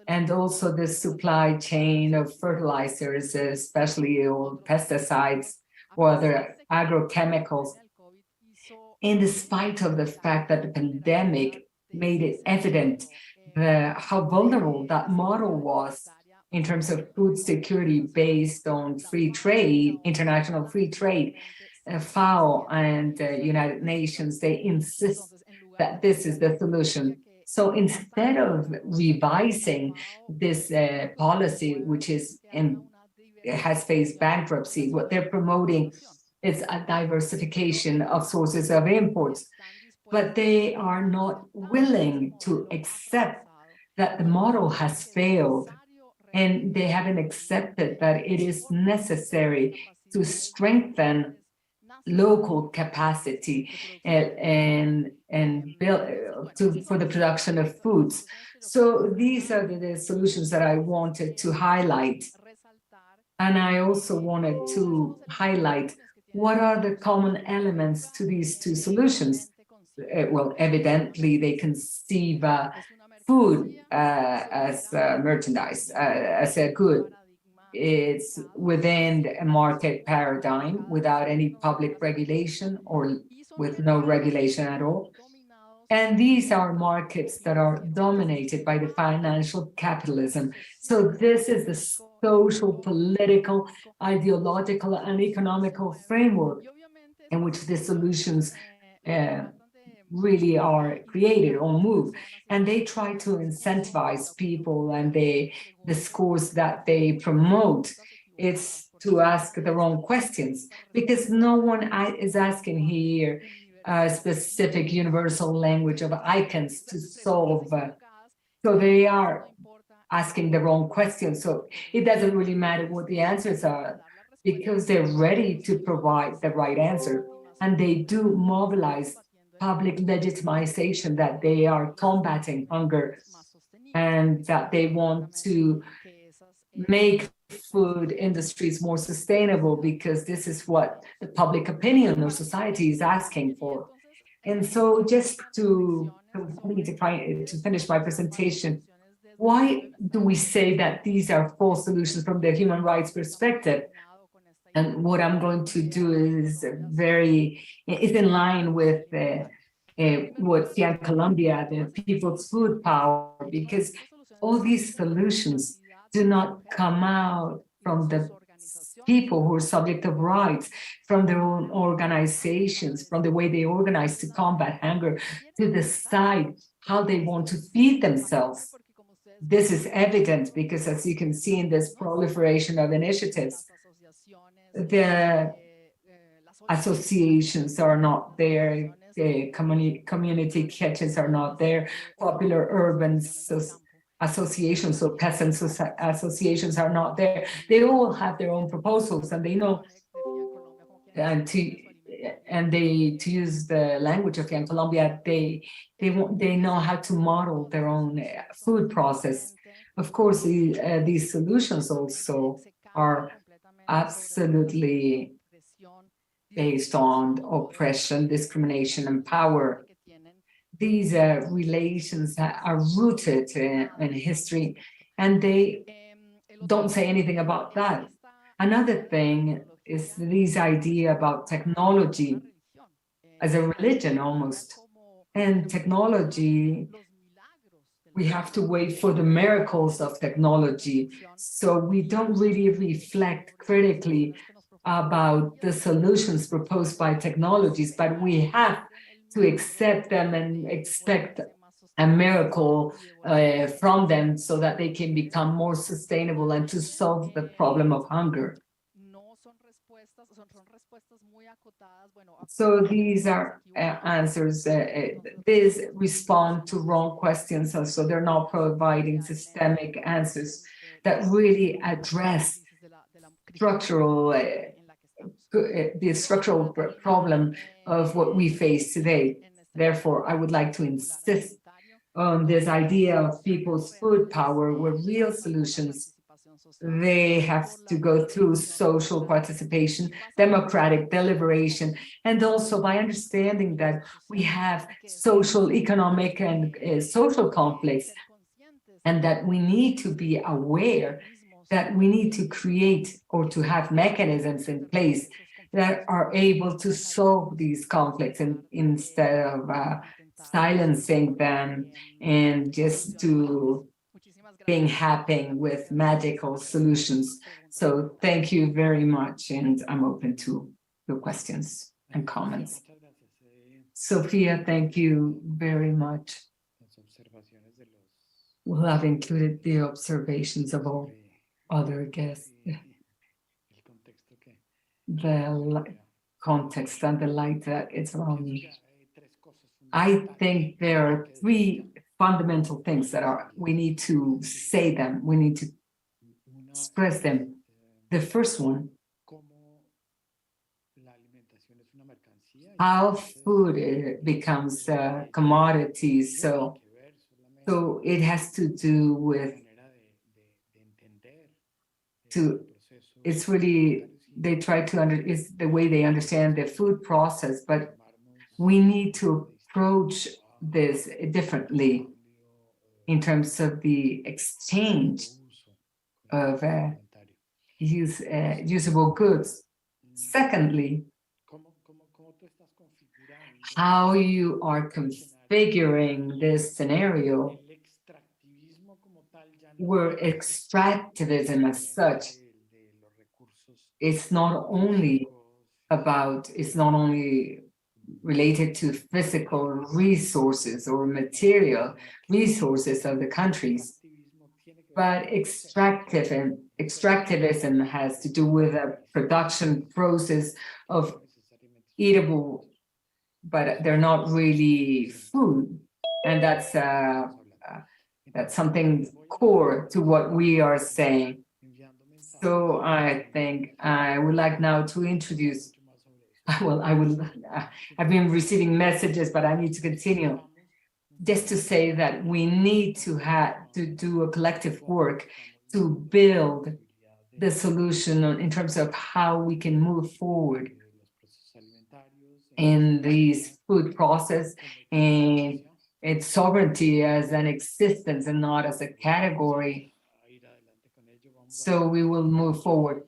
And also the supply chain of fertilizers, especially or pesticides or other agrochemicals. In spite of the fact that the pandemic made it evident how vulnerable that model was in terms of food security based on free trade, international free trade, FAO and United Nations, they insist that this is the solution. So instead of revising this policy, which has faced bankruptcy, what they're promoting is a diversification of sources of imports. But they are not willing to accept that the model has failed and they haven't accepted that it is necessary to strengthen local capacity and build for the production of foods. So these are the solutions that I wanted to highlight. And I also wanted to highlight what are the common elements to these two solutions. Well, evidently they conceive food as merchandise, as a good. It's within a market paradigm without any public regulation or with no regulation at all. And these are markets that are dominated by the financial capitalism. So this is the social, political, ideological, and economical framework in which the solutions really are created or move. And they try to incentivize people, and the discourse that they promote, it's to ask the wrong questions, because no one is asking here a specific universal language of icons to solve. So they are asking the wrong questions. So it doesn't really matter what the answers are, because they're ready to provide the right answer. And they do mobilize public legitimization that they are combating hunger and that they want to make food industries more sustainable, because this is what the public opinion or society is asking for. And so just to finish my presentation, why do we say that these are false solutions from the human rights perspective? And what I'm going to do is in line with what FIAN Colombia, the people's food power, because all these solutions do not come out from the people who are subject of rights, from their own organizations, from the way they organize to combat hunger, to decide how they want to feed themselves. This is evident because, as you can see in this proliferation of initiatives, the associations are not there, the community kitchens are not there, popular urban associations or peasant associations are not there. They all have their own proposals, and they know, and to use the language of FIAN Colombia, they know how to model their own food process. Of course, these solutions also are absolutely based on oppression, discrimination, and power. These relations are rooted in history, and they don't say anything about that. Another thing is this idea about technology as a religion almost. And technology, we have to wait for the miracles of technology. So we don't really reflect critically about the solutions proposed by technologies, but we have to accept them and expect a miracle from them so that they can become more sustainable and to solve the problem of hunger. So these are answers. These respond to wrong questions, and so they're not providing systemic answers that really address the structural problem of what we face today. Therefore, I would like to insist on this idea of people's food power, where real solutions, they have to go through social participation, democratic deliberation, and also by understanding that we have social, economic, and social conflicts, and that we need to be aware that we need to create or to have mechanisms in place that are able to solve these conflicts, and instead of silencing them and just to being happy with magical solutions. So thank you very much, and I'm open to your questions and comments. Sophia, thank you very much. We'll have included the observations of all other guests, the context and the light that it's around me. I think there are three fundamental things that we need to say them, we need to express them. The first one, how food becomes a commodity. So it has to do with, it's really, they try to it's the way they understand the food process, but we need to approach this differently in terms of the exchange of usable goods. Secondly, how you are configuring this scenario where extractivism as such, it's not only related to physical resources or material resources of the countries, but extractivism has to do with a production process of eatable, but they're not really food. And that's something core to what we are saying. So I think I would like now to introduce, well, I've been receiving messages, but I need to continue. Just to say that we need to do a collective work to build the solution in terms of how we can move forward in these food process and its sovereignty as an existence and not as a category. So we will move forward.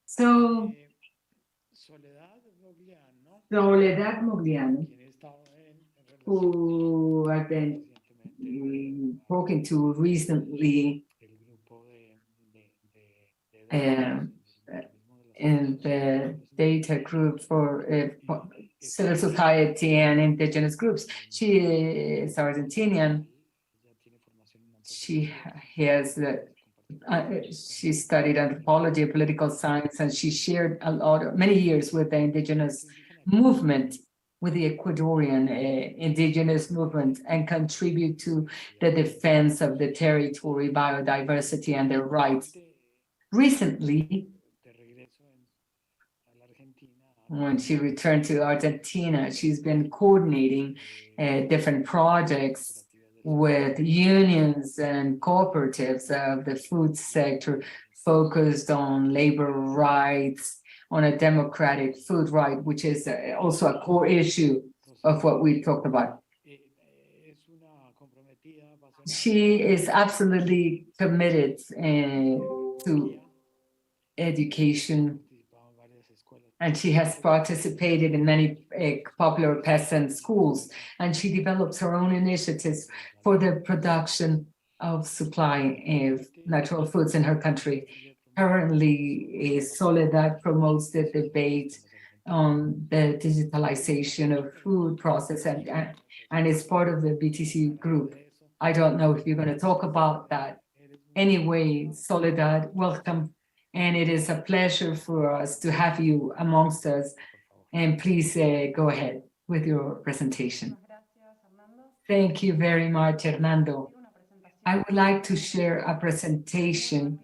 So Soledad Mogliano, who I've been talking to recently in the data group for civil society and indigenous groups. She is Argentinian. She studied anthropology and political science, and she shared many years with the indigenous movement, with the Ecuadorian indigenous movement, and contribute to the defense of the territory, biodiversity, and their rights. Recently, when she returned to Argentina, she's been coordinating different projects with unions and cooperatives of the food sector focused on labor rights, on a democratic food right, which is also a core issue of what we talked about. She is absolutely committed to education, and she has participated in many popular peasant schools, and she develops her own initiatives for the production of supply of natural foods in her country. Currently, Soledad promotes the debate on the digitalization of food process and is part of the BTC group. I don't know if you're going to talk about that. Anyway, Soledad, welcome. And it is a pleasure for us to have you amongst us. And please go ahead with your presentation. Thank you very much, Hernando. I would like to share a presentation,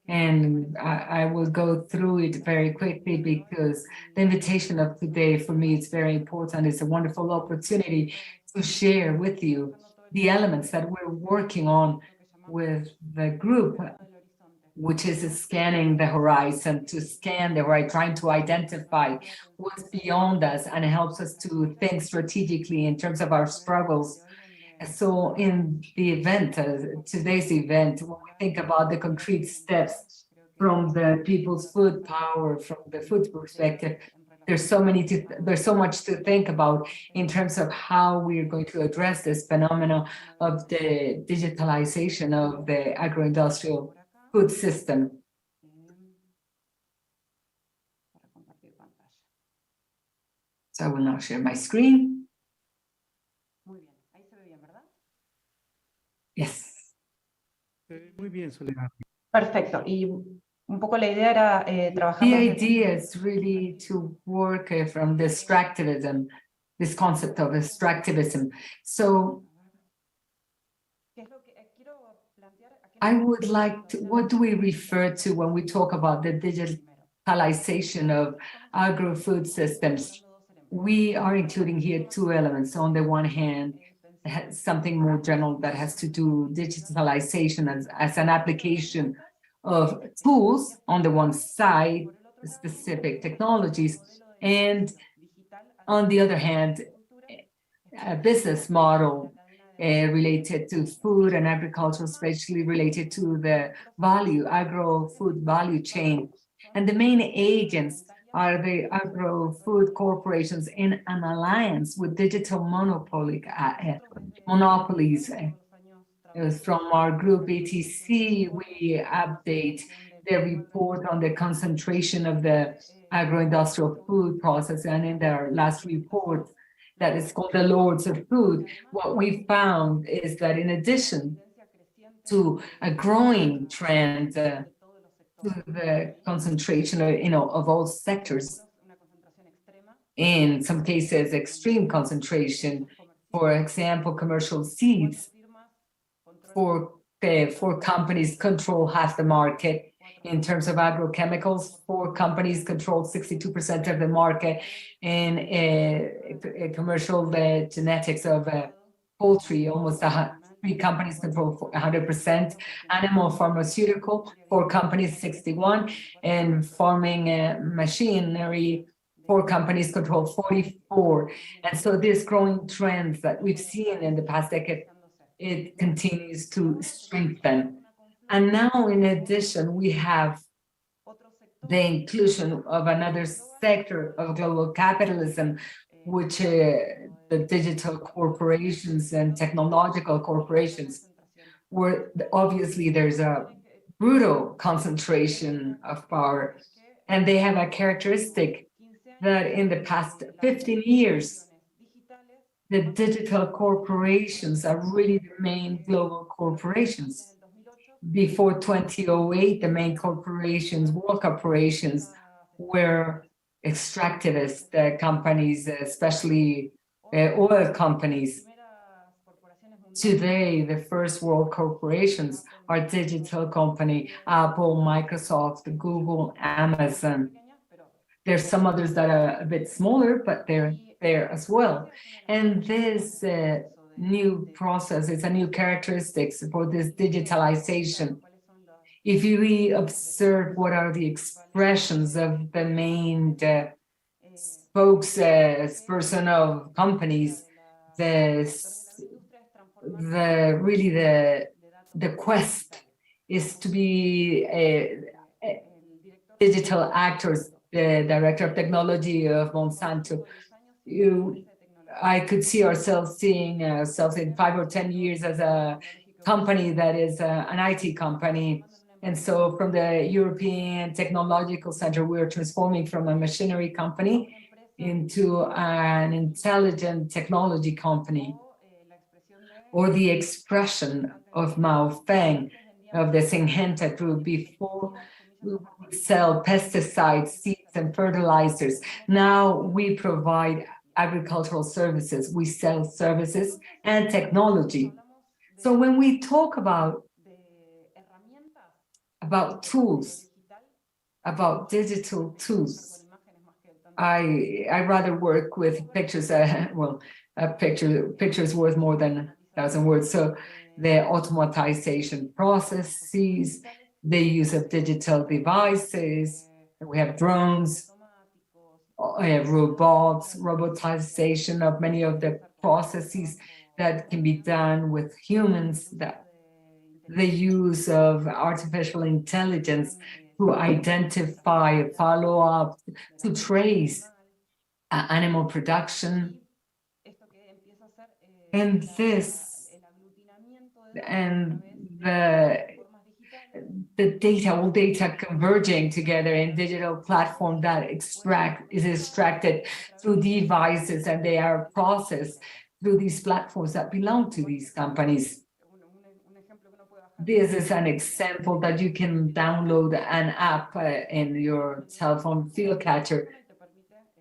and I will go through it very quickly because the invitation of today for me is very important. It's a wonderful opportunity to share with you the elements that we're working on with the group, which is scanning the horizon, to scan the horizon, trying to identify what's beyond us, and it helps us to think strategically in terms of our struggles. So in the event, today's event, when we think about the concrete steps from the people's food power, from the food perspective, there's so much to think about in terms of how we are going to address this phenomenon of the digitalization of the agro-industrial food system. So I will now share my screen. Yes. Muy bien, Soledad. Perfecto. Y un poco la idea era trabajar. The idea is really to work from the extractivism, this concept of extractivism. So I would like to, what do we refer to when we talk about the digitalization of agro-food systems? We are including here two elements. On the one hand, something more general that has to do digitalization as an application of tools on the one side, specific technologies, and on the other hand, a business model related to food and agriculture, especially related to the agro-food value chain. And the main agents are the agro-food corporations in an alliance with digital monopolies. From our group ETC, we update the report on the concentration of the agro-industrial food process, and in their last report, that is called the Lords of Food, what we found is that in addition to a growing trend to the concentration of all sectors, in some cases extreme concentration, for example, commercial seeds, four companies control half the market. In terms of agrochemicals, 4 companies control 62% of the market. In commercial genetics of poultry, almost 3 companies control 100%. Animal pharmaceutical, 4 companies, 61%. And farming machinery, 4 companies control 44%. And so this growing trends that we've seen in the past decade, it continues to strengthen. And now, in addition, we have the inclusion of another sector of global capitalism, which the digital corporations and technological corporations, where obviously there's a brutal concentration of power. And they have a characteristic that in the past 15 years, the digital corporations are really the main global corporations. Before 2008, the main corporations, world corporations, were extractivist companies, especially oil companies. Today, the first world corporations are digital company, Apple, Microsoft, Google, Amazon. There's some others that are a bit smaller, but they're there as well. And this new process, it's a new characteristics for this digitalization. If we observe what are the expressions of the main spokesperson of companies, the quest is to be digital actors. The director of technology of Monsanto, I could see seeing ourselves in 5 or 10 years as a company that is an IT company. And so from the European Technological Center, we're transforming from a machinery company into an intelligent technology company. Or the expression of Mao Feng of the Syngenta group. Before we would sell pesticides, seeds, and fertilizers. Now we provide agricultural services. We sell services and technology. So when we talk about tools, about digital tools, I rather work with pictures. A picture is worth more than 1,000 words. So the automatization processes, the use of digital devices, we have drones, robots, robotization of many of the processes that can be done with humans, that the use of artificial intelligence to identify, follow up, to trace animal production. And this, and the data, all data converging together in digital platform that is extracted through devices, and they are processed through these platforms that belong to these companies. This is an example that you can download an app in your cell phone field catcher,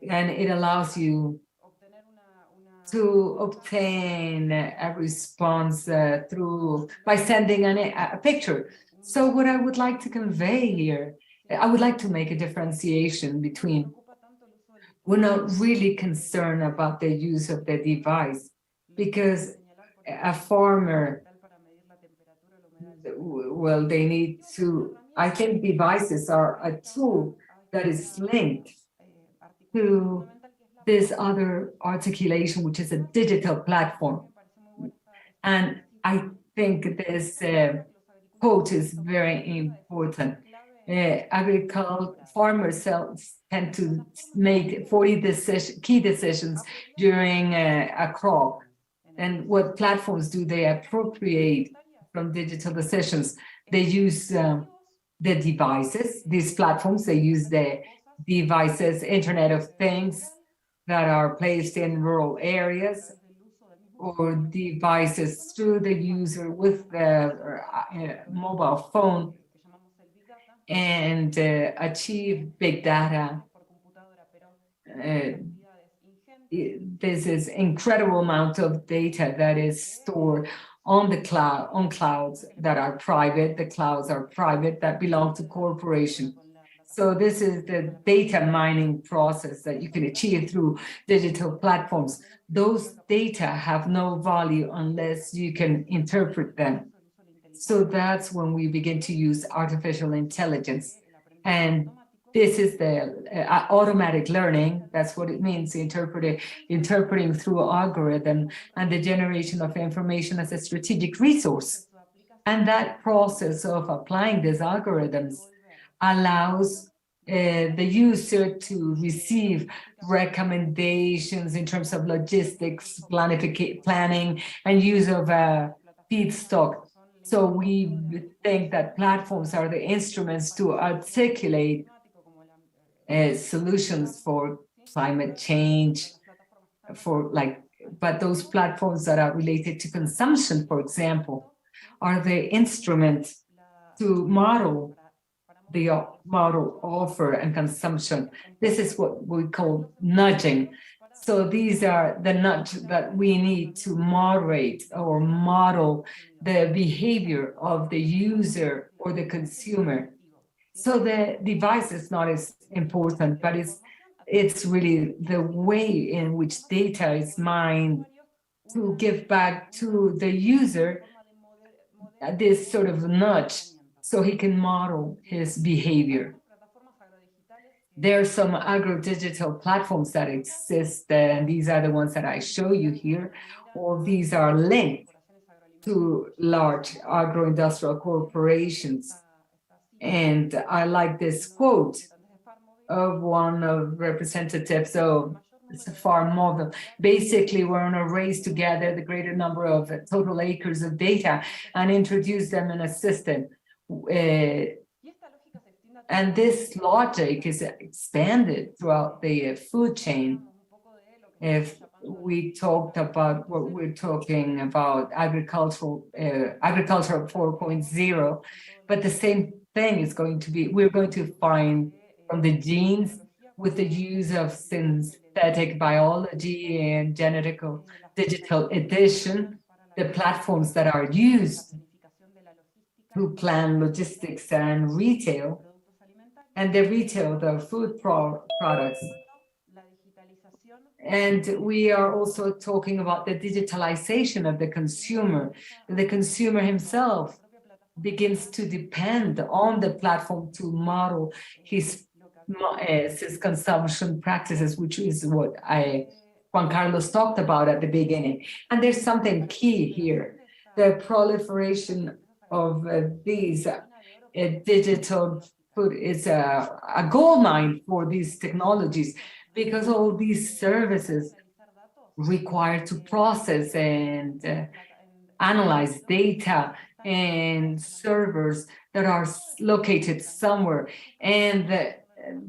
and it allows you to obtain a response by sending a picture. So what I would like to convey here, I would like to make a differentiation between, we're not really concerned about the use of the device, because a farmer, well, they need to, I think devices are a tool that is linked to this other articulation, which is a digital platform. And I think this quote is very important. Farmers tend to make 40 key decisions during a crop. And what platforms do they appropriate from digital decisions? They use the devices, these platforms, they use the devices, Internet of Things that are placed in rural areas, or devices through the user with the mobile phone, and achieve big data. This is incredible amount of data that is stored on the cloud, on clouds that are private. The clouds are private, that belong to corporations. So this is the data mining process that you can achieve through digital platforms. Those data have no value unless you can interpret them. So that's when we begin to use artificial intelligence. And this is the automatic learning. That's what it means, interpreting through algorithm, and the generation of information as a strategic resource. And that process of applying these algorithms allows the user to receive recommendations in terms of logistics, planning, and use of feedstock. So we think that platforms are the instruments to articulate solutions for climate change, but those platforms that are related to consumption, for example, are the instrument to model offer and consumption. This is what we call nudging. So these are the nudge that we need to moderate or model the behavior of the user or the consumer. So the device is not as important, but it's really the way in which data is mined to give back to the user this sort of nudge, so he can model his behavior. There are some agro-digital platforms that exist, and these are the ones that I show you here. All these are linked to large agro-industrial corporations. And I like this quote of one of representatives of the farm model. Basically, we're on a race to gather the greater number of total acres of data and introduce them in a system. And this logic is expanded throughout the food chain. If we talked about what we're talking about, agriculture 4.0, but the same thing is going to be, we're going to find from the genes with the use of synthetic biology and digital addition, the platforms that are used to plan logistics and retail, and the retail, the food products. And we are also talking about the digitalization of the consumer. The consumer himself begins to depend on the platform to model his consumption practices, which is what Juan Carlos talked about at the beginning. And there's something key here. The proliferation of these digital food is a gold mine for these technologies, because all these services require to process and analyze data and servers that are located somewhere. And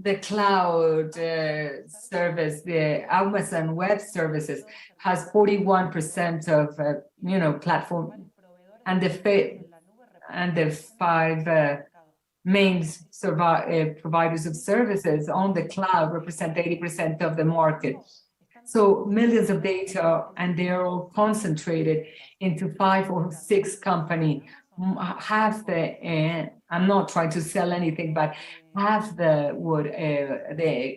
the cloud service, the Amazon Web Services, has 41% of platform, and the five main providers of services on the cloud represent 80% of the market. So millions of data, and they're all concentrated into 5 or 6 companies. Half the, I'm not trying to sell anything, but half the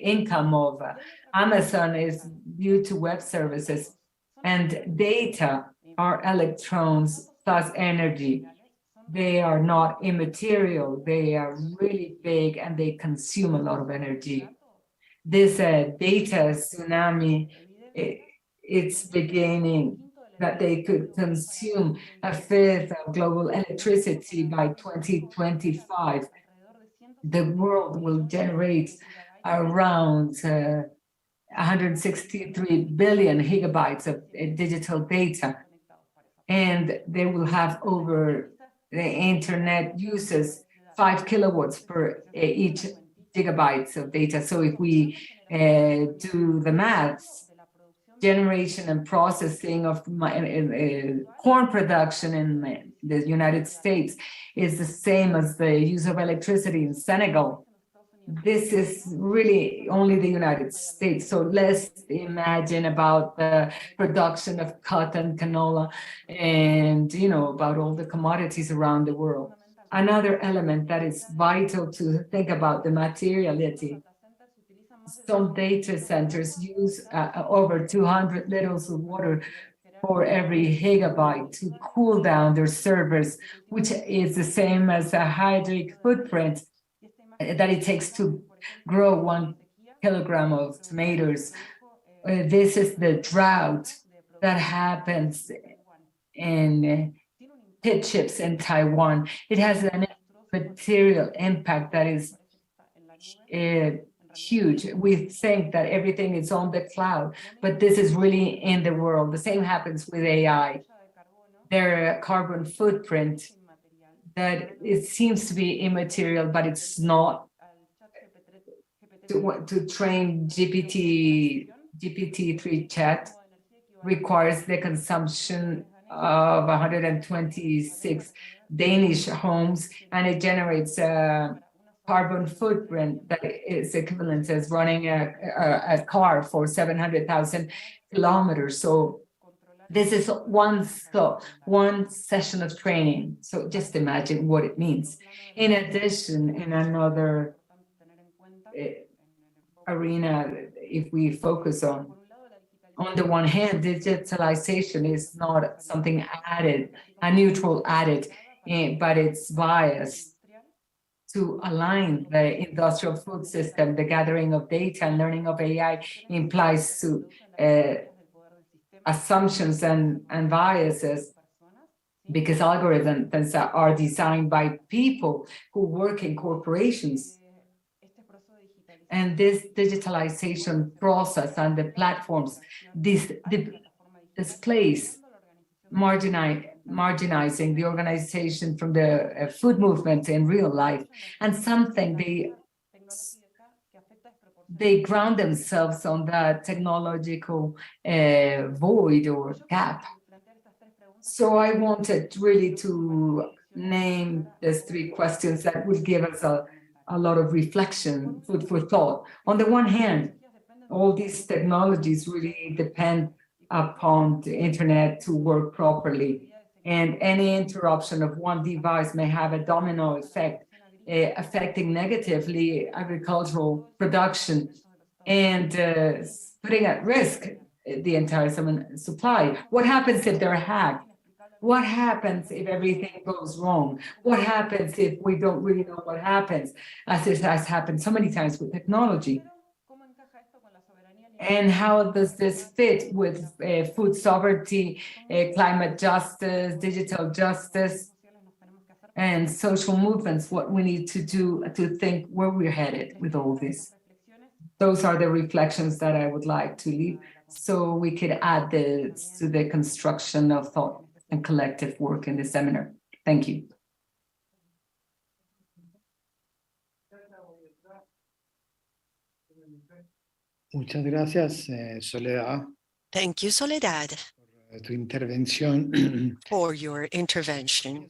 income of Amazon is due to web services, and data are electrons plus energy. They are not immaterial. They are really big and they consume a lot of energy. This data tsunami, it's beginning that they could consume a fifth of global electricity by 2025. The world will generate around 163 billion gigabytes of digital data, and they will have over the internet uses 5 kilowatts per each gigabytes of data. So if we do the maths, generation and processing of corn production in the United States is the same as the use of electricity in Senegal. This is really only the United States. So let's imagine about the production of cotton, canola, and about all the commodities around the world. Another element that is vital to think about the materiality. Some data centers use over 200 liters of water for every gigabyte to cool down their servers, which is the same as a hydric footprint that it takes to grow 1 kilogram of tomatoes. This is the drought that happens in pit chips in Taiwan. It has a material impact that is huge. We think that everything is on the cloud, but this is really in the world. The same happens with AI. Their carbon footprint, that it seems to be immaterial, but it's not. To train GPT-3 chat requires the consumption of 126 Danish homes, and it generates a carbon footprint that is equivalent as running a car for 700,000 kilometers. So this is one session of training. So just imagine what it means. In addition, in another arena, if we focus on the one hand, digitalization is not something added, a neutral added, but it's biased to align the industrial food system. The gathering of data and learning of AI implies to assumptions and biases, because algorithms are designed by people who work in corporations. And this digitalization process and the platforms displace marginalizing the organization from the food movement in real life, and something they ground themselves on the technological void or gap. So I wanted really to name these 3 questions that would give us a lot of reflection, food for thought. On the one hand, all these technologies really depend upon the internet to work properly, and any interruption of one device may have a domino effect, affecting negatively agricultural production and putting at risk the entire supply. What happens if they're hacked? What happens if everything goes wrong? What happens if we don't really know what happens, as it has happened so many times with technology? And how does this fit with food sovereignty, climate justice, digital justice, and social movements? What we need to do to think where we're headed with all this. Those are the reflections that I would like to leave, so we could add this to the construction of thought and collective work in the seminar. Thank you. Muchas gracias, Soledad. Thank you, Soledad, Por tu intervención. for your intervention.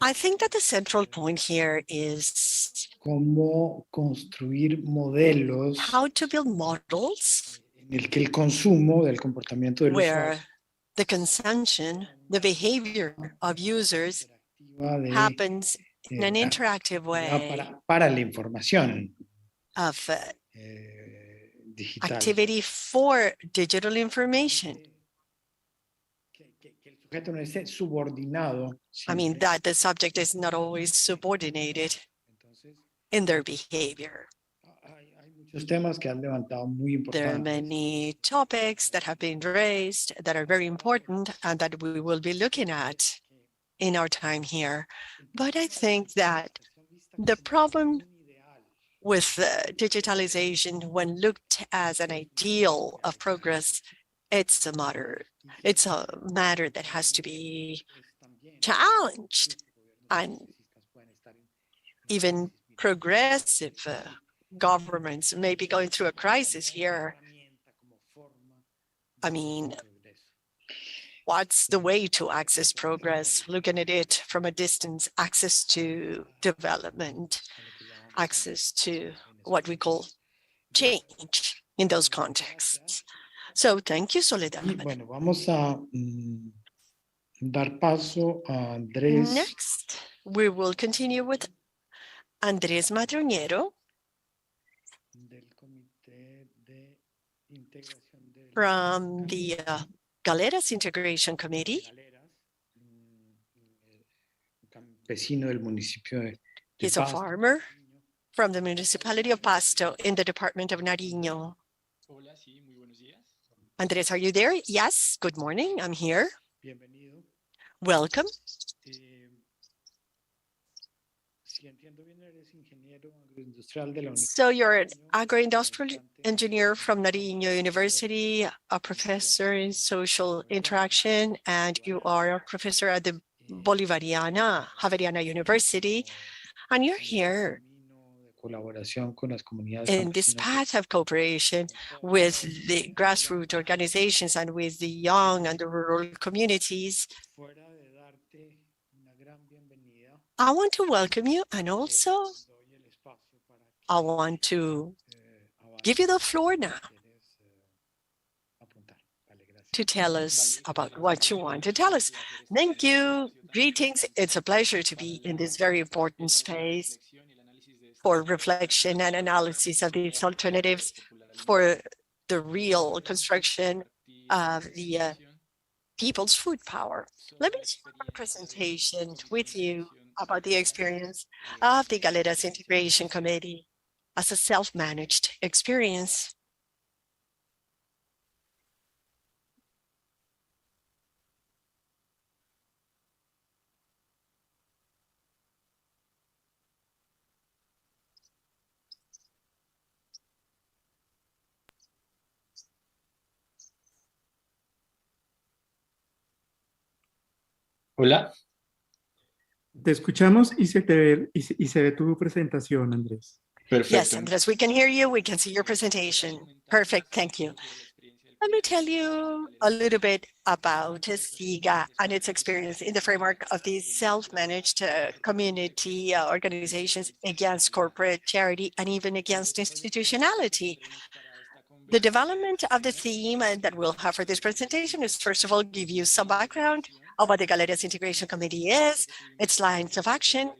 I think that the central point here is cómo construir modelos how to build models en el que el consumo del comportamiento del where usuario the consumption, the behavior of users interactiva de, happens in an interactive way para la información of digital. activity for digital information. Que el sujeto no esté subordinado. I mean, siempre. that the subject is not always subordinated Entonces, in their behavior. hay muchos temas que han levantado muy There are importantes. many topics that have been raised that are very important and that we will be looking at in our time here. But I think that the problem with digitalization, when looked as an ideal of progress, it's a matter that has to be challenged, and even progressive governments may be going through a crisis here. I mean, what's the way to access progress? Looking at it from a distance, access to development, access to what we call change in those contexts. So thank you, Soledad. Y bueno, vamos a dar paso a Andrés. Next, we will continue with Andrés Madroñero Del Comité de Integración del from the Galeras Integration Committee. Campesino del municipio de He's a Pasto. farmer from the municipality of Pasto in the department of Nariño. Andrés, are you there? Yes, good morning, I'm here. Bienvenido. Welcome. Si entiendo bien, eres ingeniero agroindustrial de la So you're an agroindustrial engineer from Nariño University, a professor in social interaction, and you are a professor at the Javeriana University, and you're here colaboración con las comunidades in this campesinas. path of cooperation with the grassroots organizations and with the young and the rural communities. Fuera de darte una gran bienvenida, I want to welcome you, and also doy el espacio para que, I want to avance give you the floor now si quieres, apuntar. Vale, gracias. to tell us about what you want to tell us. Thank you. Greetings. It's a pleasure to be in this very important space for reflection and analysis of these alternatives for the real construction of the people's food power. Let me share my presentation with you about the experience of the Galeras Integration Committee as a self-managed experience. Hola. Te escuchamos y se te ve, y se ve tu presentación, Andrés. Perfecto. Yes, Andres, we can hear you. We can see your presentation. Perfect. Thank you. Let me tell you a little bit about SIGA and its experience in the framework of these self-managed community organizations against corporate charity and even against institutionality. The development of the theme that we'll have for this presentation is, first of all, give you some background of what the Galeras Integration Committee is, its lines of action,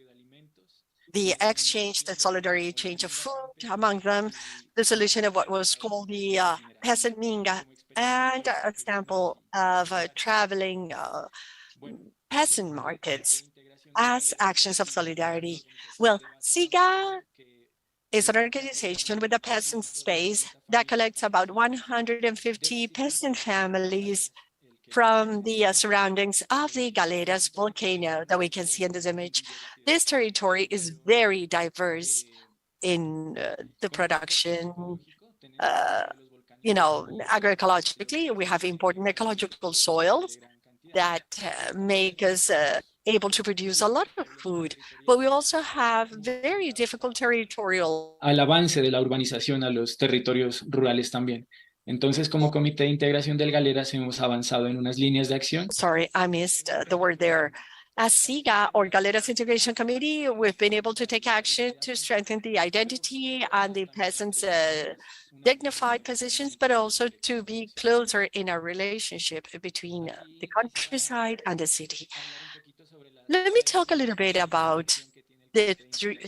the exchange, the solidarity exchange of food among them, the solution of what was called the peasant minga, and a sample of traveling peasant markets as actions of solidarity. Well, SIGA is an organization with a peasant space that collects about 150 peasant families from the surroundings of the Galeras volcano that we can see in this image. This territory is very diverse in the production. Agroecologically, we have important ecological soils that make us able to produce a lot of food, but we also have very difficult territorial. Al avance de la urbanización a los territorios rurales también. Entonces, como Comité de Integración del Galeras hemos avanzado en unas líneas de acción. Sorry, I missed the word there. As SIGA, or Galeras Integration Committee, we've been able to take action to strengthen the identity and the peasants' dignified positions, but also to be closer in our relationship between the countryside and the city. Let me talk a little bit about the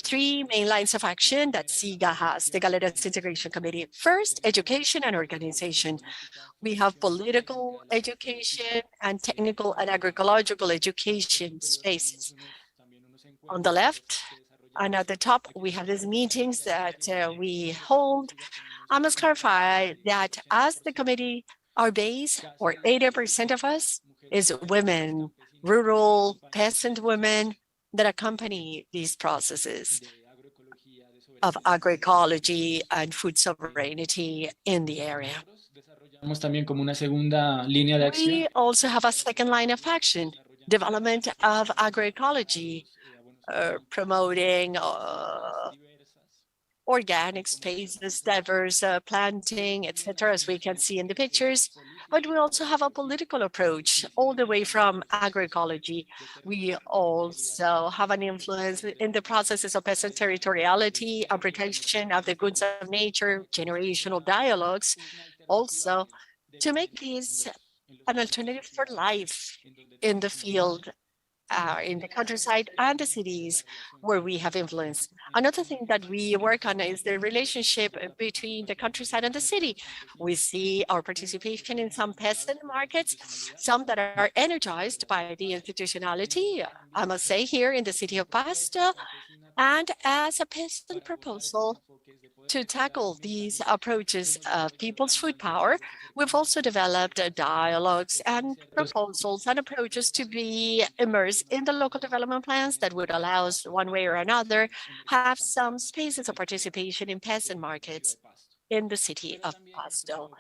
three main lines of action that SIGA has, the Galeras Integration Committee. First, education and organization. We have political education and technical and agroecological education spaces. On the left and at the top, we have these meetings that we hold. I must clarify that as the committee, our base, or 80% of us, is women, rural peasant women that accompany these processes of agroecology and food sovereignty in the area. También como una segunda línea de acción. We also have a second line of action, development of agroecology, promoting organic spaces, diverse planting, etc., as we can see in the pictures. But we also have a political approach all the way from agroecology. We also have an influence in the processes of peasant territoriality and protection of the goods of nature, generational dialogues, also to make these an alternative for life in the field, in the countryside and the cities where we have influence. Another thing that we work on is the relationship between the countryside and the city. We see our participation in some peasant markets, some that are energized by the institutionality, I must say, here in the city of Pasto, and as a peasant proposal to tackle these approaches of people's food power, we've also developed dialogues and proposals and approaches to be immersed in the local development plans that would allow us, one way or another, have some spaces of participation in peasant markets in the city of Pasto.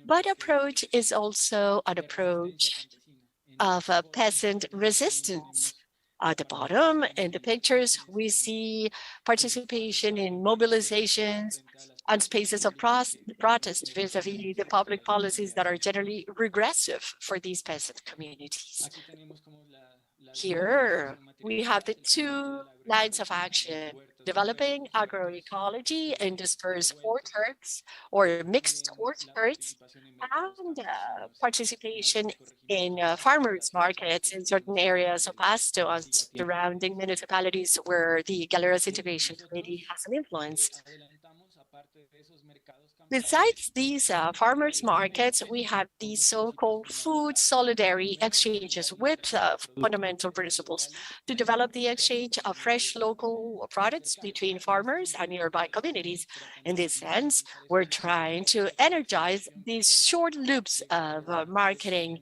But approach is also an approach of peasant resistance. At the bottom, in the pictures, we see participation in mobilizations and spaces of protest vis-a-vis the public policies that are generally regressive for these peasant communities. Here, we have the two lines of action, developing agroecology in dispersed orchards or mixed orchards, and participation in farmers markets in certain areas of Pasto and surrounding municipalities where the Galeras Integration Committee has an influence. Besides these farmers markets, we have these so-called food solidarity exchanges with fundamental principles to develop the exchange of fresh local products between farmers and nearby communities. In this sense, we're trying to energize these short loops of marketing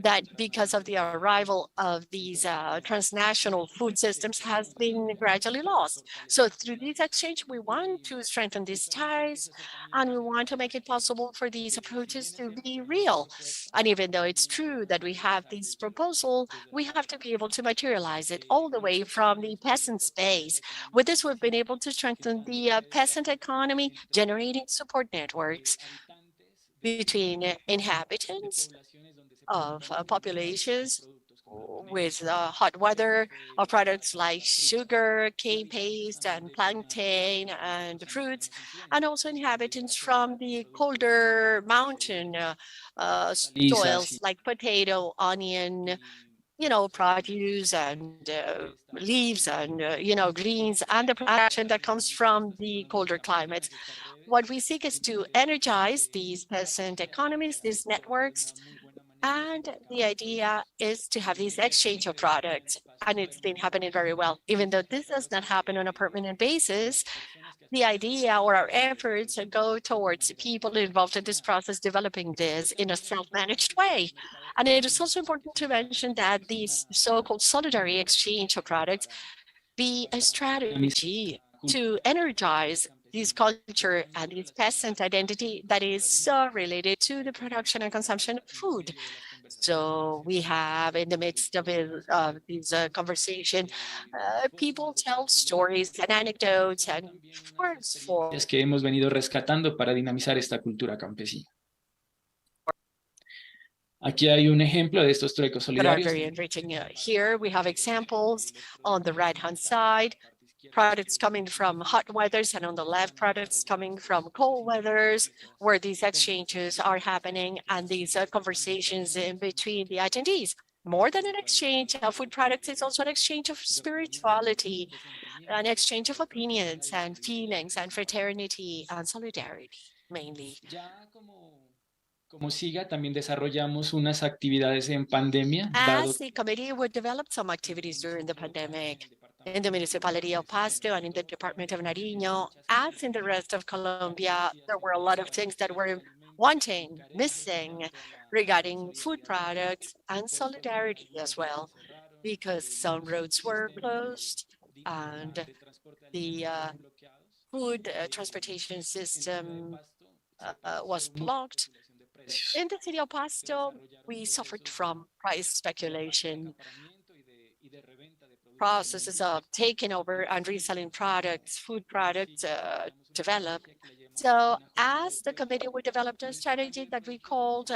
that, because of the arrival of these transnational food systems, has been gradually lost. So through this exchange, we want to strengthen these ties, and we want to make it possible for these approaches to be real. And even though it's true that we have this proposal, we have to be able to materialize it all the way from the peasant space. With this, we've been able to strengthen the peasant economy, generating support networks between inhabitants of populations with hot weather, of products like sugar, cane paste, and plantain and fruits, and also inhabitants from the colder mountain soils like potato, onion, produce and leaves and, greens, and the production that comes from the colder climates. What we seek is to energize these peasant economies, these networks, and the idea is to have this exchange of products, and it's been happening very well. Even though this does not happen on a permanent basis, the idea or our efforts go towards people involved in this process, developing this in a self-managed way. And it is also important to mention that these so-called solidarity exchange of products be a strategy to energize this culture and this peasant identity that is so related to the production and consumption of food. So we have, in the midst of this conversation, people tell stories and anecdotes and words for Es que hemos venido rescatando para dinamizar esta cultura campesina. Aquí hay un ejemplo de estos truecos that are solidarios. very enriching. Here we have examples on the right-hand side, products coming from hot weathers, and on the left, products coming from cold weathers, where these exchanges are happening and these conversations in between the attendees. More than an exchange of food products, it's also an exchange of spirituality, an exchange of opinions and feelings and fraternity and solidarity, mainly. Ya como siga, también desarrollamos unas actividades en pandemia, dado As the committee would develop some activities during the pandemic in the municipality of Pasto and in the department of Nariño, as in the rest of Colombia, there were a lot of things that were wanting, missing regarding food products and solidarity as well, because some roads were closed and the food transportation system was blocked. In the city of Pasto, we suffered from price speculation, processes of taking over and reselling products, food products developed. So as the committee, we developed a strategy that we called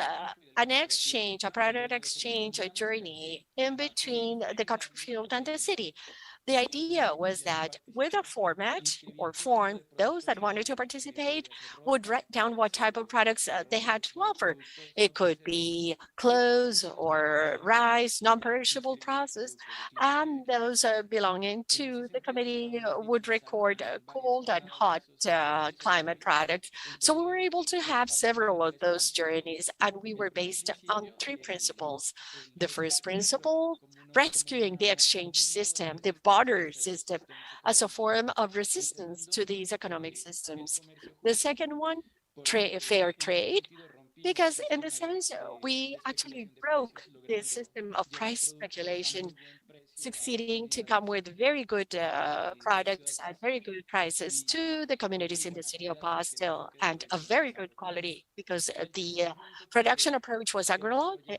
an exchange, a product exchange, a journey in between the country field and the city. The idea was that with a format or form, those that wanted to participate would write down what type of products they had to offer. It could be clothes or rice, non-perishable process, and those belonging to the committee would record cold and hot climate products. So we were able to have several of those journeys, and we were based on 3 principles. The first principle, rescuing the exchange system, the barter system, as a form of resistance to these economic systems. The second one, fair trade, because in the sense we actually broke the system of price speculation, succeeding to come with very good products at very good prices to the communities in the city of Pasto, and a very good quality, because the production approach was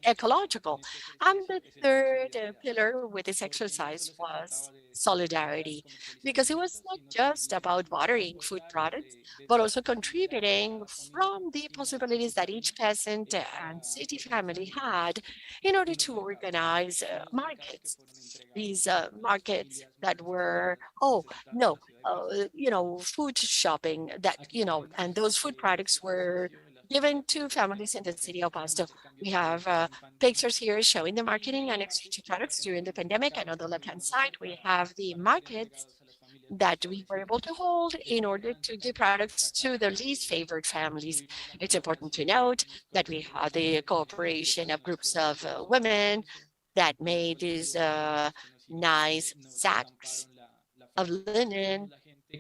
ecological. And the third pillar with this exercise was solidarity, because it was not just about bartering food products, but also contributing from the possibilities that each peasant and city family had in order to organize markets. These markets that were, food shopping that, and those food products were given to families in the city of Pasto. We have pictures here showing the marketing and exchange of products during the pandemic. And on the left-hand side, we have the markets that we were able to hold in order to give products to the least favored families. It's important to note that we had the cooperation of groups of women that made these nice sacks of linen,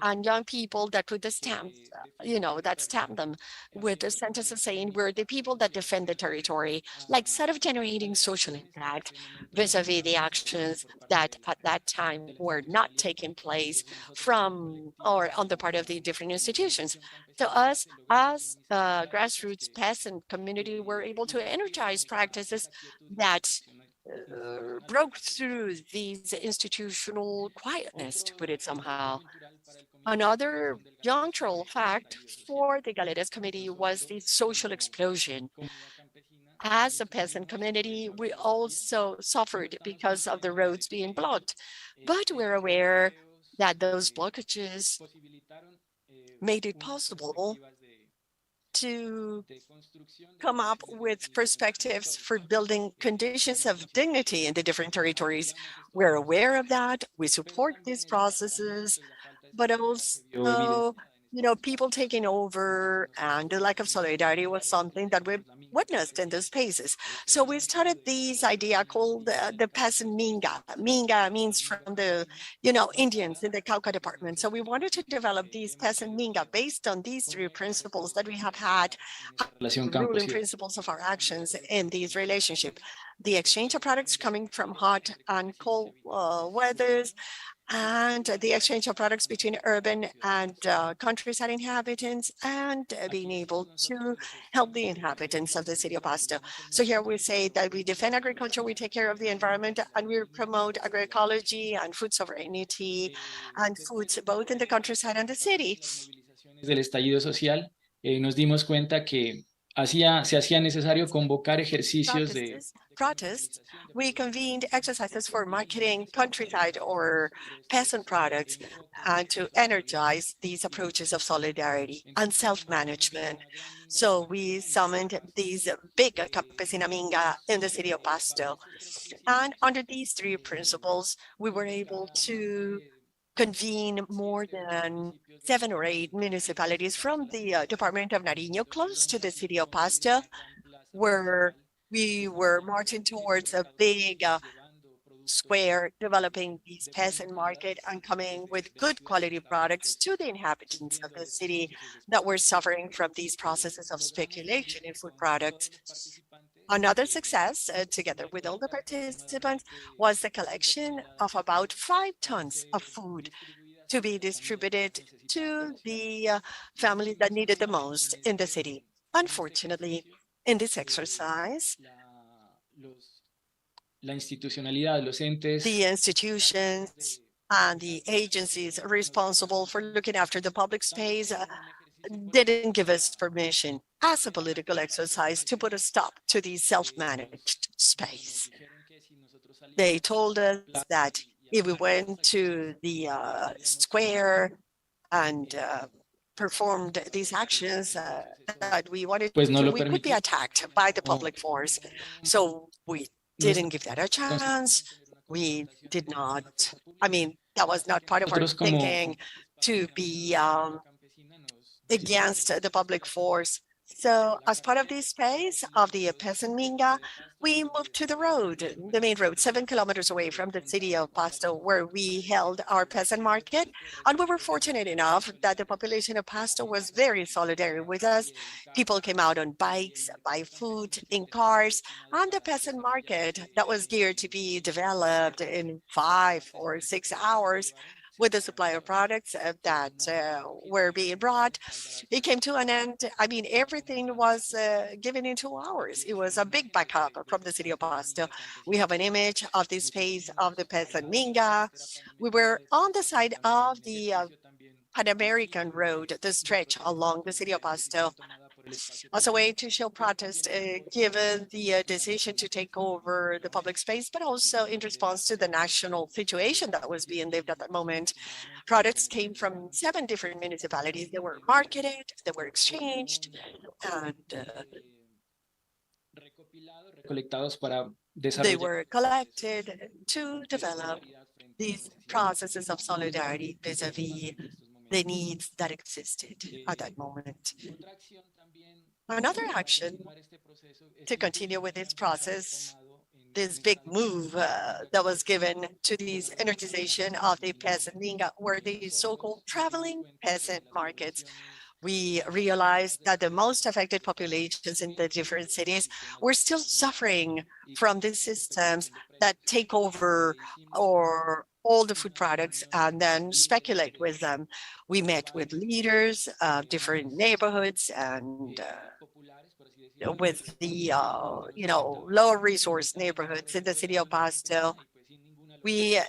and young people that put the stamps, that stamp them with the sentences saying, we're the people that defend the territory, like sort of generating social impact vis-a-vis the actions that at that time were not taking place from or on the part of the different institutions. So us, as grassroots peasant community, were able to energize practices that broke through these institutional quietness, to put it somehow. Another junctural fact for the Galeras Committee was the social explosion. As a peasant community, we also suffered because of the roads being blocked, but we're aware that those blockages made it possible to come up with perspectives for building conditions of dignity in the different territories. We're aware of that. We support these processes, but also, people taking over and the lack of solidarity was something that we witnessed in those spaces. So we started this idea called the peasant Minga. Minga means from the, Indians in the Cauca department. So we wanted to develop these peasant Minga based on these 3 principles that we have had, ruling principles of our actions in these relationships. The exchange of products coming from hot and cold weathers, and the exchange of products between urban and countryside inhabitants, and being able to help the inhabitants of the city of Pasto. So here we say that we defend agriculture, we take care of the environment, and we promote agroecology and food sovereignty and foods both in the countryside and the city. Del estallido social, nos dimos cuenta que se hacía necesario convocar ejercicios de protests, we convened exercises for marketing countryside or peasant products and to energize these approaches of solidarity and self-management. So we summoned these big campesina minga in the city of Pasto. And under these three principles, we were able to convene more than 7 or 8 municipalities from the Department of Nariño, close to the city of Pasto, where we were marching towards a big square, developing these peasant market and coming with good quality products to the inhabitants of the city that were suffering from these processes of speculation in food products. Another success, together with all the participants, was the collection of about 5 tons of food to be distributed to the families that needed the most in the city. Unfortunately, in this exercise, la institucionalidad, los entes the institutions and the agencies responsible for looking after the public space didn't give us permission as a political exercise to put a stop to the self-managed space. They told us that if we went to the square and performed these actions that we wanted Pues no to, lo we could be attacked by the public force. So we didn't give that a chance. We did not, I mean, that was not part of our thinking to be against the public force. So as part of this space of the peasant minga, we moved to the road, the main road, 7 kilometers away from the city of Pasto, where we held our peasant market. And we were fortunate enough that the population of Pasto was very solidary with us. People came out on bikes, buy food in cars, and the peasant market that was geared to be developed in 5 or 6 hours with the supply of products that were being brought. It came to an end. I mean, everything was given in 2 hours. It was a big backup from the city of Pasto. We have an image of this space of the peasant minga. We were on the side of the Pan American Road, the stretch along the city of Pasto, as a way to show protest given the decision to take over the public space, but also in response to the national situation that was being lived at that moment. Products came from 7 different municipalities. They were marketed, they were exchanged, and they were collected to develop these processes of solidarity vis-a-vis the needs that existed at that moment. Another action to continue with this process, this big move that was given to this energization of the peasant minga were the so-called traveling peasant markets. We realized that the most affected populations in the different cities were still suffering from these systems that take over or all the food products and then speculate with them. We met with leaders of different neighborhoods and with the lower resource neighborhoods in the city of Pasto. We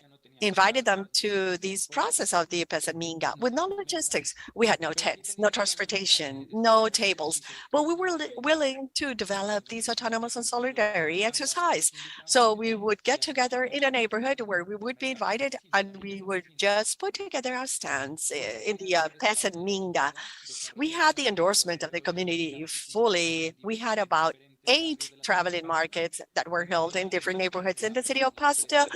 invited them to this process of the peasant minga with no logistics. We had no tents, no transportation, no tables, but we were willing to develop this autonomous and solidarity exercise. So we would get together in a neighborhood where we would be invited and we would just put together our stands in the peasant minga. We had the endorsement of the community fully. We had about 8 traveling markets that were held in different neighborhoods in the city of Pasto,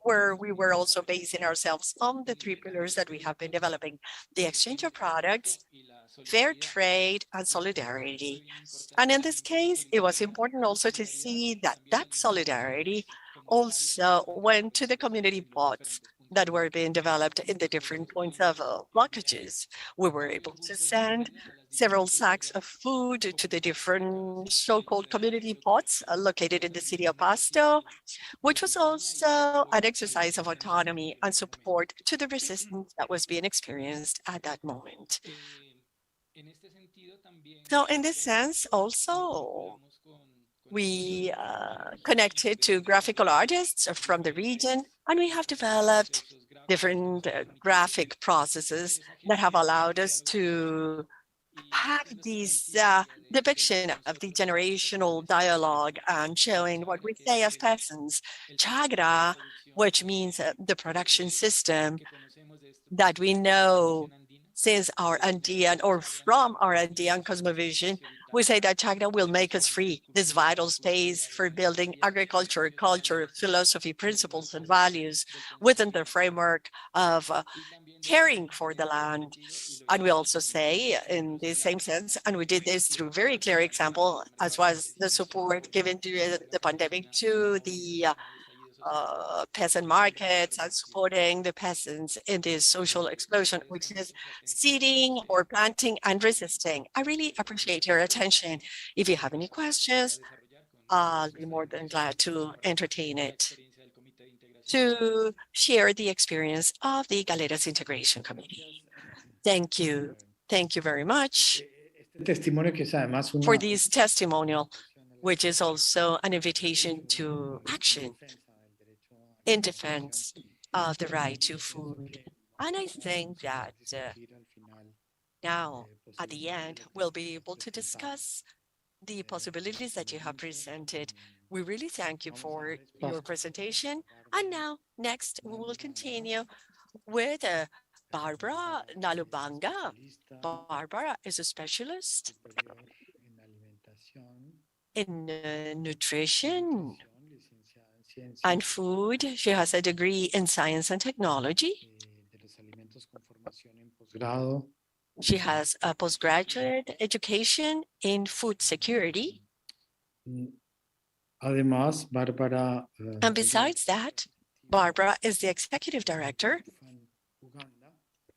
where we were also basing ourselves on the 3 pillars that we have been developing: the exchange of products, fair trade, and solidarity. And in this case, it was important also to see that that solidarity also went to the community pots that were being developed in the different points of blockages. We were able to send several sacks of food to the different so-called community pots located in the city of Pasto, which was also an exercise of autonomy and support to the resistance that was being experienced at that moment. So in this sense, also, we connected to graphical artists from the region, and we have developed different graphic processes that have allowed us to have this depiction of the generational dialogue and showing what we say as peasants. Chagra, which means the production system that we know since our Andean or from our Andean cosmovision, we say that Chagra will make us free, this vital space for building agriculture, culture, philosophy, principles, and values within the framework of caring for the land. And we also say in the same sense, and we did this through very clear example, as was the support given to the pandemic to the peasant markets and supporting the peasants in this social explosion, which is seeding or planting and resisting. I really appreciate your attention. If you have any questions, I'll be more than glad to entertain it, to share the experience of the Galeras Integration Committee. Thank you. Thank you very much for this testimonial, which is also an invitation to action in defense of the right to food. And I think that now, at the end, we'll be able to discuss the possibilities that you have presented. We really thank you for your presentation. And now, next, we will continue with Barbara Nalubanga. Barbara is a specialist in nutrition and food. She has a degree in science and technology. She has a postgraduate education in food security. And besides that, Barbara is the executive director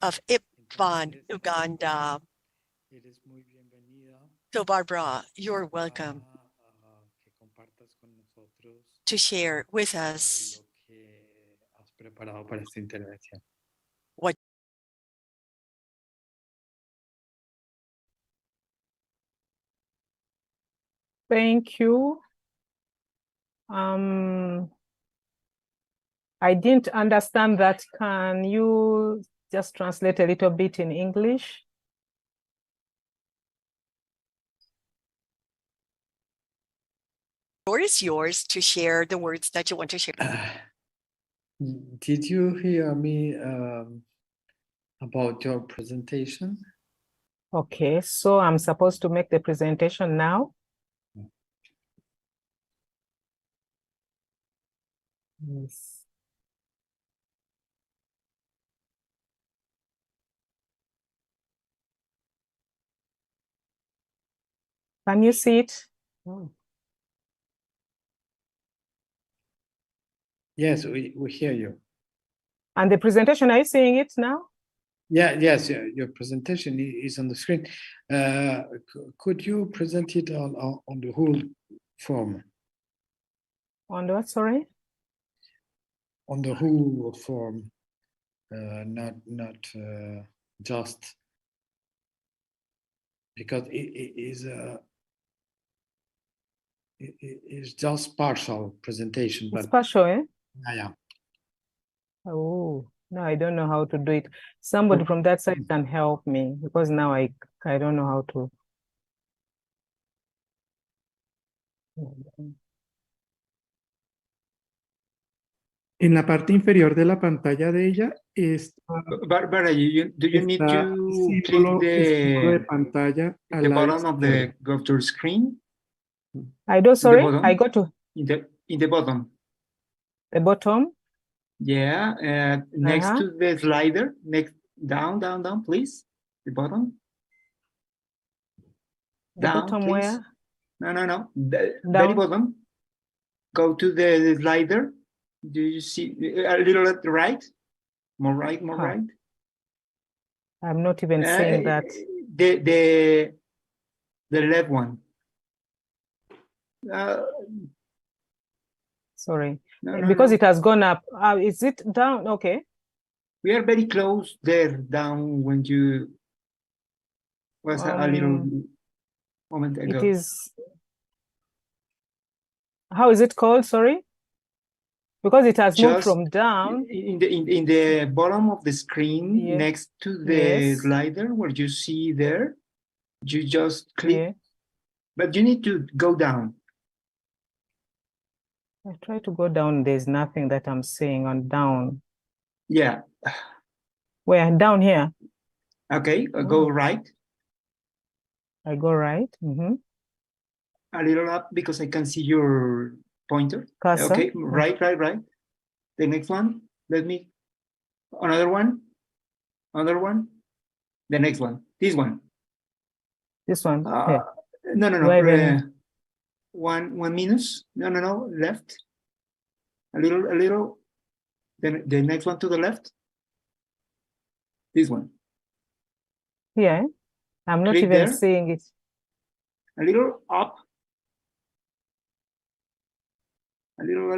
of FIAN Uganda. So Barbara, you're welcome to share with us what. Thank you. I didn't understand that. Can you just translate a little bit in English? The floor is yours to share the words that you want to share. Did you hear me about your presentation? Okay, so I'm supposed to make the presentation now? Yes. Can you see it? Oh. Yes, we hear you. And the presentation, are you seeing it now? Yeah, yes, your presentation is on the screen. Could you present it on the whole form? On what, sorry? On the whole form, not just because it is just partial presentation. It's but partial, eh? Yeah. Oh, no, I don't know how to do it. Somebody from that side can help me because now I don't know how to. En la parte inferior de la pantalla de ella está, Barbara, do you need está to símbolo, click símbolo de pantalla the al lado bottom of the go to screen? I do, sorry, bottom? I go to In the bottom. the bottom. Yeah, next to the slider, next down, please. The bottom. The Down, bottom please. where? No. The very bottom. Go to the slider. Do you see a little at the right? More right, more right. I'm not even seeing that. The left one. Sorry, No, because it has gone up. Is it down? Okay. We are very close there, down when you was a little moment ago. It is. How is it called? Sorry. Because it has moved from down. In the bottom of the screen, next to the slider, where you see there. You just click, Yeah. but you need to go down. I try to go down. There's nothing that I'm seeing on down. Yeah. Where? Down here? Okay, go right. I go right. A little up because I can see your pointer. Cursor. Okay, right. The next one, another one. The next one, this one. This one. No. One minus. No, left. A little. Then the next one to the left. This one. Yeah, I'm not Click even there. seeing it. A little up. A little.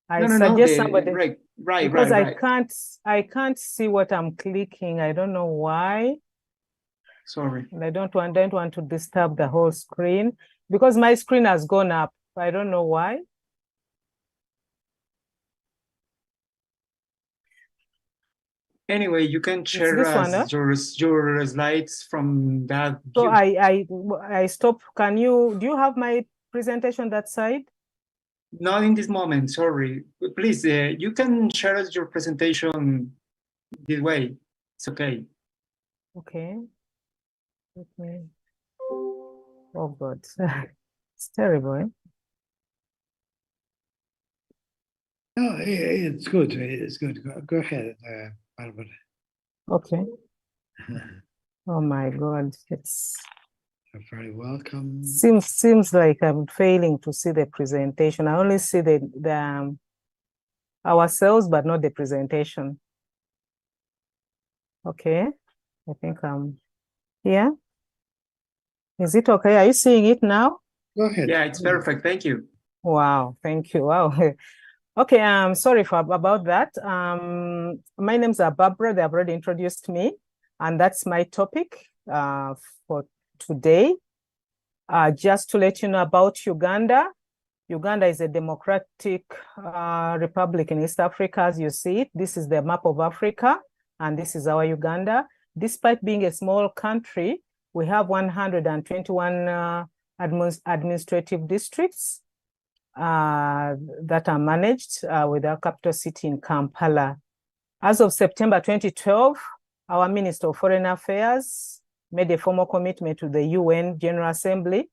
I suggest no, somebody. right. Because I can't see what I'm clicking. I don't know why. Sorry. And I don't want to disturb the whole screen because my screen has gone up. I don't know why. Anyway, you can share your slides from that. So I stop. Do you have my presentation that side? Not in this moment, sorry. Please, you can share us your presentation this way. It's okay. Okay. Okay. Oh God, it's terrible. Eh? No, it's good. It's good. Go ahead, Barbara. Okay. Oh my God, You're very welcome. Seems like I'm failing to see the presentation. I only see the ourselves, but not the presentation. Okay, I think I'm here. Is it okay? Are you seeing it now? Go ahead. Yeah, it's perfect. Thank you. Wow, thank you. Wow. Okay, I'm sorry about that. My name's Barbara. They have already introduced me, and that's my topic for today. Just to let you know about Uganda. Uganda is a democratic republic in East Africa, as you see it. This is the map of Africa, and this is our Uganda. Despite being a small country, we have 121 administrative districts that are managed with our capital city in Kampala. As of September 2012, our Minister of Foreign Affairs made a formal commitment to the UN General Assembly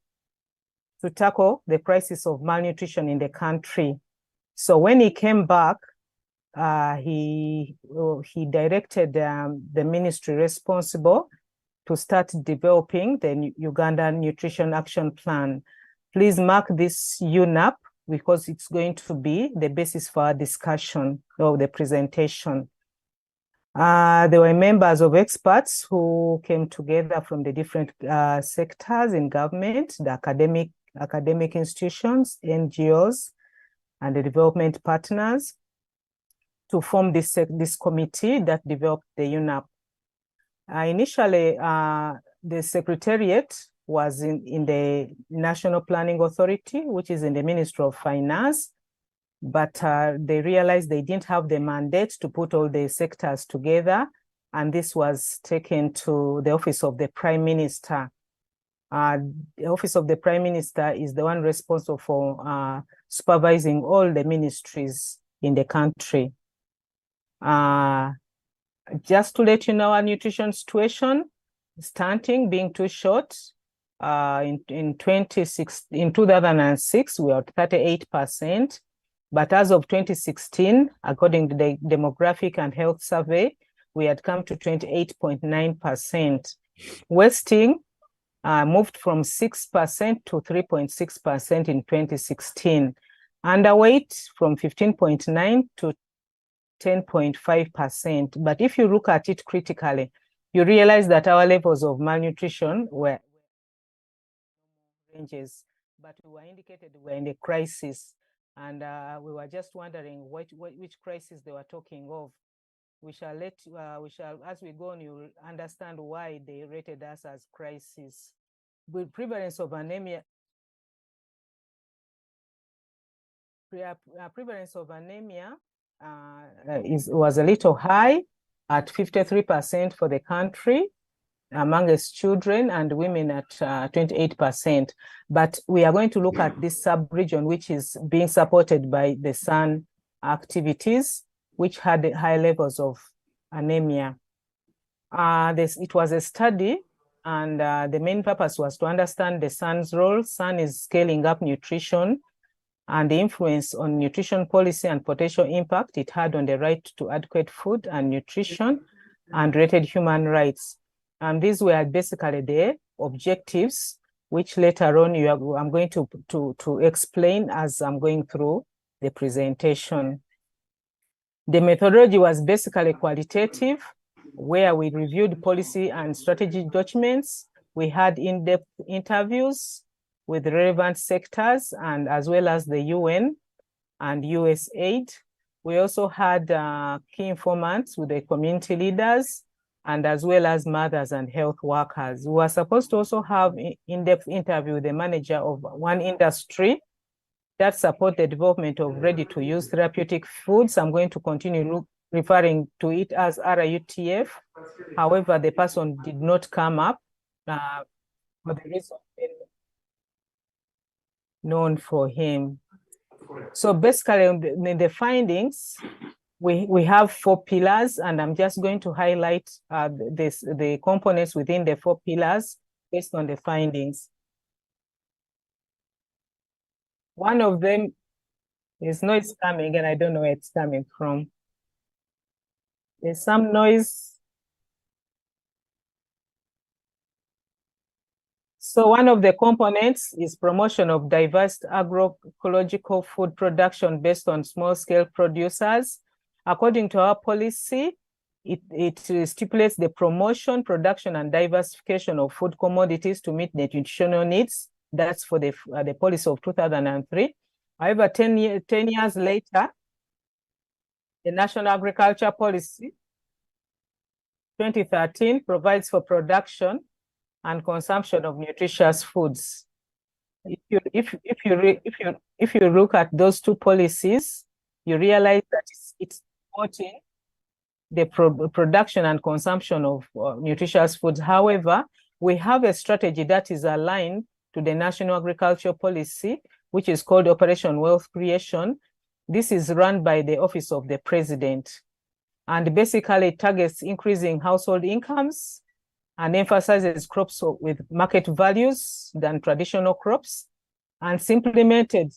to tackle the crisis of malnutrition in the country. So when he came back, he directed the ministry responsible to start developing the Uganda Nutrition Action Plan. Please mark this UNAP because it's going to be the basis for our discussion of the presentation. There were members of experts who came together from the different sectors in government, the academic institutions, NGOs, and the development partners to form this committee that developed the UNAP. Initially, the secretariat was in the National Planning Authority, which is in the Ministry of Finance, but they realized they didn't have the mandate to put all the sectors together, and this was taken to the Office of the Prime Minister. The Office of the Prime Minister is the one responsible for supervising all the ministries in the country. Just to let you know our nutrition situation, stunting being too short, in 2006, we were at 38%, but as of 2016, according to the Demographic and Health Survey, we had come to 28.9%. Wasting moved from 6% to 3.6% in 2016. Underweight from 15.9 to 10.5%. But if you look at it critically, you realize that our levels of malnutrition were ranges, but we were indicated we were in a crisis, and we were just wondering which crisis they were talking of. We shall as we go on, you'll understand why they rated us as crisis. With prevalence of anemia, was a little high, at 53% for the country, amongst children, and women at 28%. But we are going to look at this sub-region, which is being supported by the SUN activities, which had high levels of anemia. It was a study, and the main purpose was to understand the SUN's role. SUN is scaling up nutrition and the influence on nutrition policy and potential impact it had on the right to adequate food and nutrition and related human rights. And these were basically the objectives, which later on I'm going to explain as I'm going through the presentation. The methodology was basically qualitative, where we reviewed policy and strategy documents. We had in-depth interviews with relevant sectors and as well as the UN and USAID. We also had key informants with the community leaders and as well as mothers and health workers. We were supposed to also have in-depth interview with the manager of one industry that support the development of ready-to-use therapeutic foods. I'm going to continue referring to it as RUTF. However, the person did not come up for the reason known for him. So basically, in the findings, we have 4 pillars, and I'm just going to highlight the components within the 4 pillars based on the findings. One of them is noise coming, and I don't know where it's coming from. There's some noise. So one of the components is promotion of diverse agroecological food production based on small-scale producers. According to our policy, it stipulates the promotion, production, and diversification of food commodities to meet the nutritional needs. That's for the policy of 2003. However, 10 years later, the National Agriculture Policy 2013 provides for production and consumption of nutritious foods. If you look at those 2 policies, you realize that it's supporting the production and consumption of nutritious foods. However, we have a strategy that is aligned to the National Agriculture Policy, which is called Operation Wealth Creation. This is run by the Office of the President, and basically it targets increasing household incomes and emphasizes crops with market values than traditional crops, and it's implemented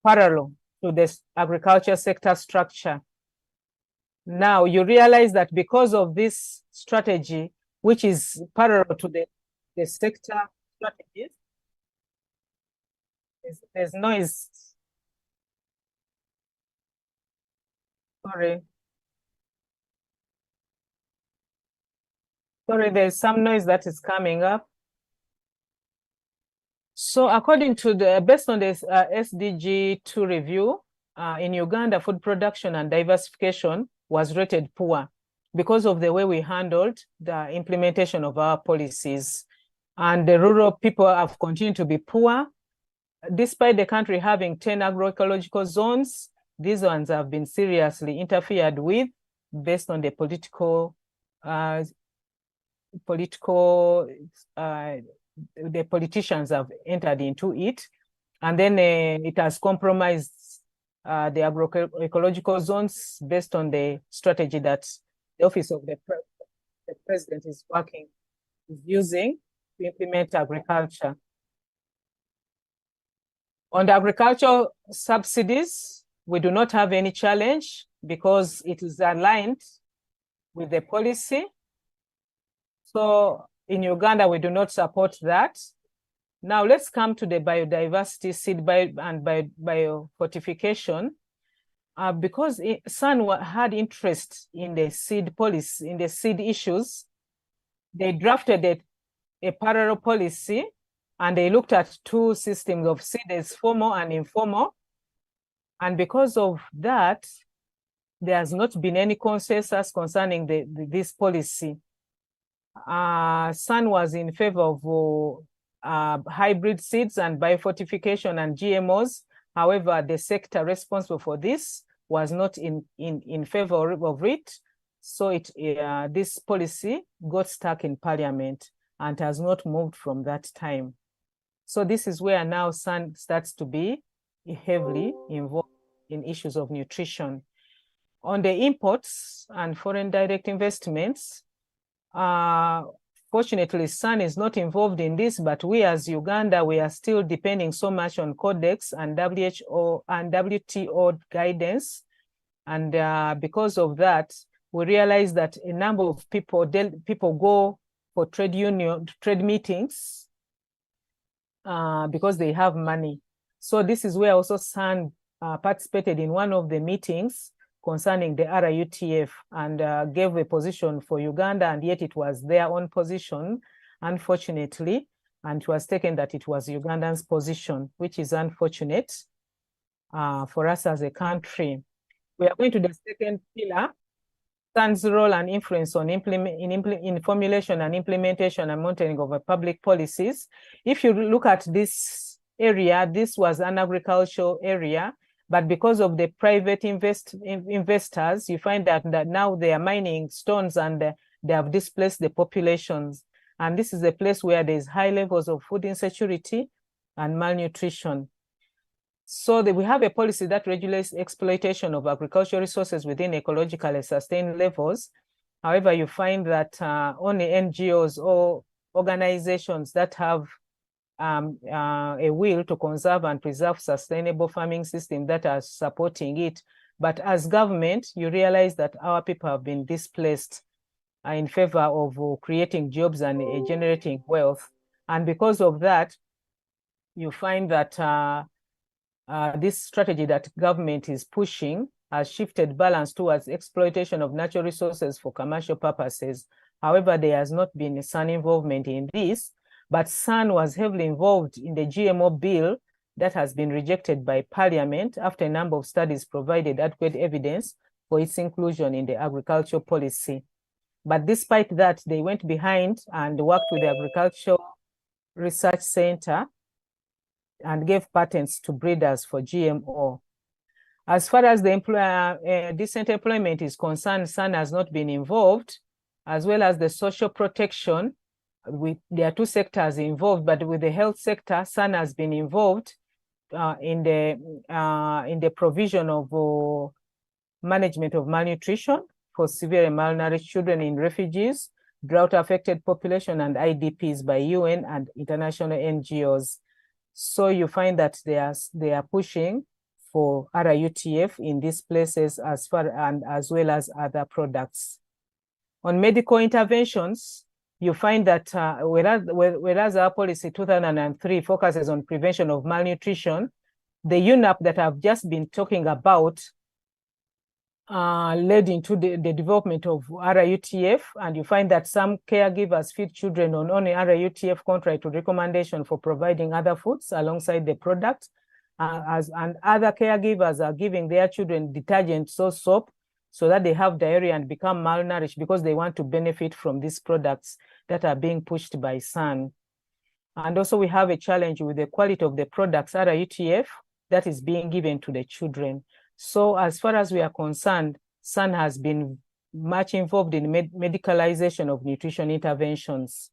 parallel to the agriculture sector structure. Now you realize that because of this strategy, which is parallel to the sector strategies, there's noise. Sorry, there's some noise that is coming up. So according to based on this SDG 2 review, in Uganda, food production and diversification was rated poor because of the way we handled the implementation of our policies. And the rural people have continued to be poor. Despite the country having 10 agroecological zones, these ones have been seriously interfered with based on the the politicians have entered into it, and then it has compromised the agroecological zones based on the strategy that the Office of the President is using to implement agriculture. On the agricultural subsidies, we do not have any challenge because it is aligned with the policy. So in Uganda, we do not support that. Now let's come to the biodiversity, seed and biofortification. Because SUN had interest in the seed policy, in the seed issues, they drafted a parallel policy, and they looked at 2 systems of seed, as formal and informal. And because of that, there has not been any consensus concerning this policy. SUN was in favor of hybrid seeds and biofortification and GMOs. However, the sector responsible for this was not in favor of it. So this policy got stuck in Parliament and has not moved from that time. So this is where now SAN starts to be heavily involved in issues of nutrition. On the imports and foreign direct investments, fortunately, SAN is not involved in this, but we as Uganda, we are still depending so much on Codex and WHO and WTO guidance. And because of that, we realize that a number of people go for trade meetings because they have money. So this is where also SAN participated in one of the meetings concerning the RUTF and gave a position for Uganda, and yet it was their own position, unfortunately, and it was taken that it was Ugandan's position, which is unfortunate for us as a country. We are going to the second pillar, SAN's role and influence on in formulation and implementation and monitoring of public policies. If you look at this area, this was an agricultural area, but because of the private investors, you find that now they are mining stones and they have displaced the populations. And this is a place where there's high levels of food insecurity and malnutrition. So we have a policy that regulates exploitation of agricultural resources within ecologically sustained levels. However, you find that only NGOs or organizations that have a will to conserve and preserve sustainable farming system that are supporting it. But as government, you realize that our people have been displaced in favor of creating jobs and generating wealth. And because of that, you find that this strategy that government is pushing has shifted balance towards exploitation of natural resources for commercial purposes. However, there has not been SAN involvement in this, but SAN was heavily involved in the GMO bill that has been rejected by Parliament after a number of studies provided adequate evidence for its inclusion in the agricultural policy. But despite that, they went behind and worked with the Agricultural Research Center and gave patents to breeders for GMO. As far as the decent employment is concerned, SAN has not been involved, as well as the social protection. There are two sectors involved, but with the health sector, SAN has been involved in the provision of management of malnutrition for severely malnourished children in refugees, drought-affected population, and IDPs by UN and international NGOs. So you find that they are pushing for RUTF in these places as well as other products. On medical interventions, you find that whereas our policy 2003 focuses on prevention of malnutrition, the UNAP that I've just been talking about led into the development of RUTF, and you find that some caregivers feed children on only RUTF contrary to recommendation for providing other foods alongside the product, and other caregivers are giving their children detergent soap so that they have diarrhea and become malnourished because they want to benefit from these products that are being pushed by SAN. And also we have a challenge with the quality of the products, RUTF, that is being given to the children. So as far as we are concerned, SAN has been much involved in medicalization of nutrition interventions.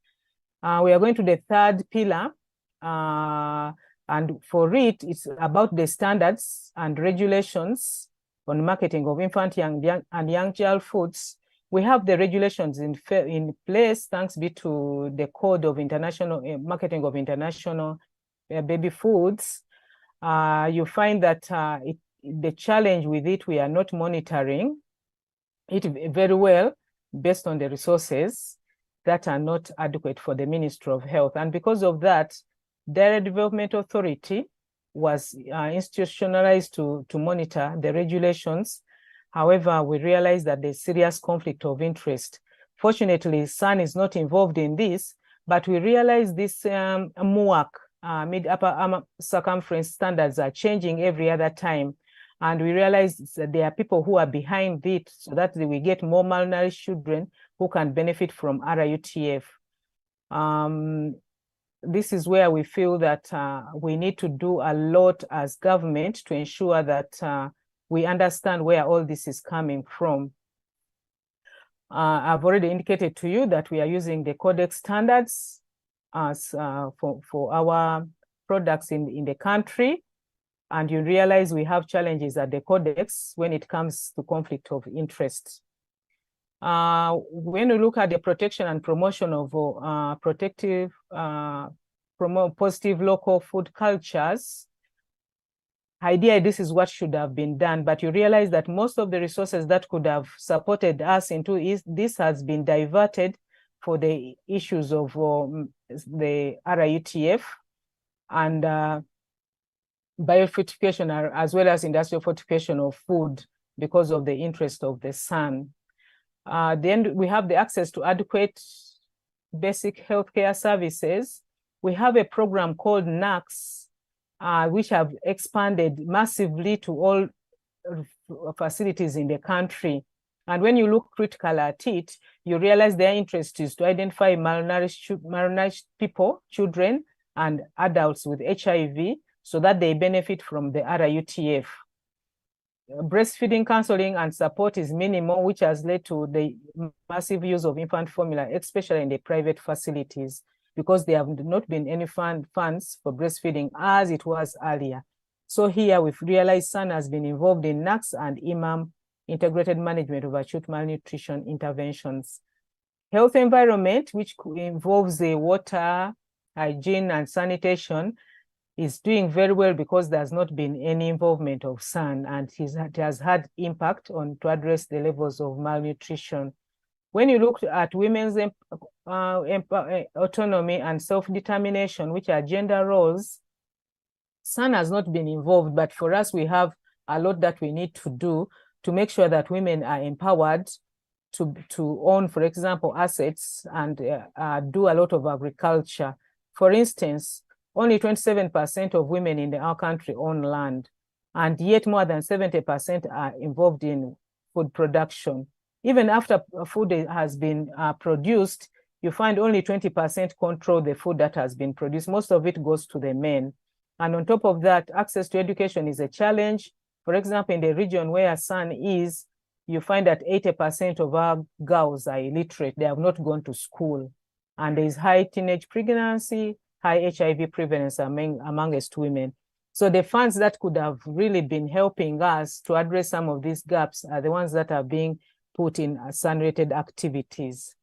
We are going to the third pillar, and for it, it's about the standards and regulations on marketing of infant and young child foods. We have the regulations in place, thanks be to the Code of International Marketing of International Baby Foods. You find that the challenge with it, we are not monitoring it very well based on the resources that are not adequate for the Ministry of Health. And because of that, the Development Authority was institutionalized to monitor the regulations. However, we realized that there's serious conflict of interest. Fortunately, SAN is not involved in this, but we realize this MUAC, mid-upper arm circumference standards are changing every other time. And we realize that there are people who are behind it so that we get more malnourished children who can benefit from RUTF. This is where we feel that we need to do a lot as government to ensure that we understand where all this is coming from. I've already indicated to you that we are using the Codex standards as for our products in the country. And you realize we have challenges at the Codex when it comes to conflict of interest. When you look at the protection and promotion of positive local food cultures, idea this is what should have been done, but you realize that most of the resources that could have supported us into this has been diverted for the issues of the RIUTF and biofortification as well as industrial fortification of food because of the interest of the sun. Then we have the access to adequate basic healthcare services. We have a program called NACS, which have expanded massively to all facilities in the country. And when you look critical at it, you realize their interest is to identify malnourished people, children, and adults with HIV so that they benefit from the RIUTF. Breastfeeding counseling and support is minimal, which has led to the massive use of infant formula, especially in the private facilities, because there have not been any funds for breastfeeding as it was earlier. So here we've realized SAN has been involved in NACS and IMAM, integrated management of acute malnutrition interventions. Health environment, which involves the water, hygiene, and sanitation, is doing very well because there's not been any involvement of SAN, and it has had impact on to address the levels of malnutrition. When you look at women's autonomy and self-determination, which are gender roles, SAN has not been involved, but for us, we have a lot that we need to do to make sure that women are empowered to own, for example, assets and do a lot of agriculture. For instance, only 27% of women in our country own land, and yet more than 70% are involved in food production. Even after food has been produced, you find only 20% control the food that has been produced. Most of it goes to the men. And on top of that, access to education is a challenge. For example, in the region where SAN is, you find that 80% of our girls are illiterate. They have not gone to school. And there is high teenage pregnancy, high HIV prevalence amongst women. So the funds that could have really been helping us to address some of these gaps are the ones that are being put in SAN-rated activities.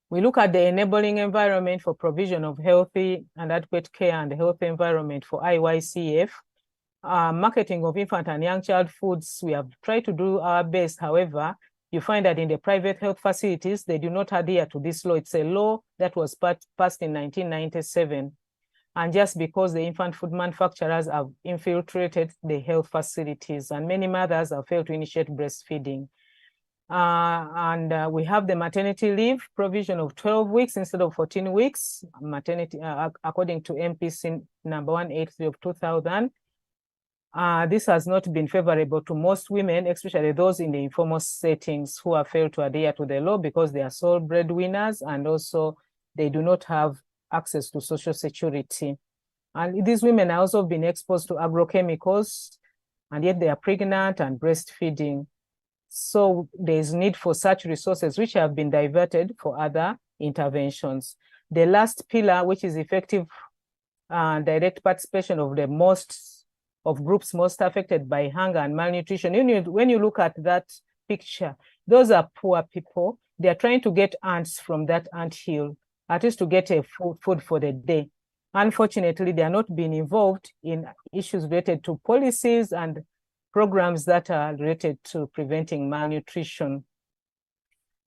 We look at the enabling environment for provision of healthy and adequate care and healthy environment for IYCF. Marketing of infant and young child foods, we have tried to do our best. However, you find that in the private health facilities, they do not adhere to this law. It's a law that was passed in 1997. And just because the infant food manufacturers have infiltrated the health facilities and many mothers have failed to initiate breastfeeding. We have the maternity leave provision of 12 weeks instead of 14 weeks, maternity, according to MPC number 183 of 2000. This has not been favorable to most women, especially those in the informal settings who have failed to adhere to the law because they are sole breadwinners and also they do not have access to social security. And these women have also been exposed to agrochemicals, and yet they are pregnant and breastfeeding. So there is need for such resources which have been diverted for other interventions. The last pillar, which is effective direct participation of groups most affected by hunger and malnutrition. When you look at that picture, those are poor people. They are trying to get ants from that ant hill, at least to get a food for the day. Unfortunately, they are not being involved in issues related to policies and programs that are related to preventing malnutrition.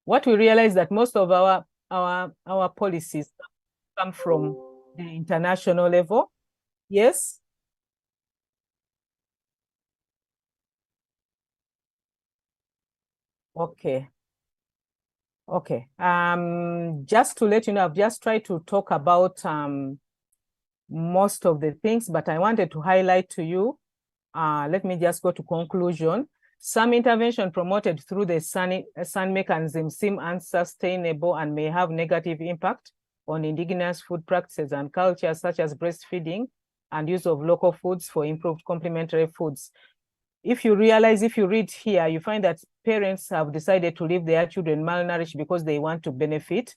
What we realize that most of our policies come from the international level. Yes? Okay. Okay. Just to let you know, I've just tried to talk about most of the things, but I wanted to highlight to you. Let me just go to conclusion. Some intervention promoted through the SAN mechanism seem unsustainable and may have negative impact on indigenous food practices and cultures such as breastfeeding and use of local foods for improved complementary foods. if you read here, you find that parents have decided to leave their children malnourished because they want to benefit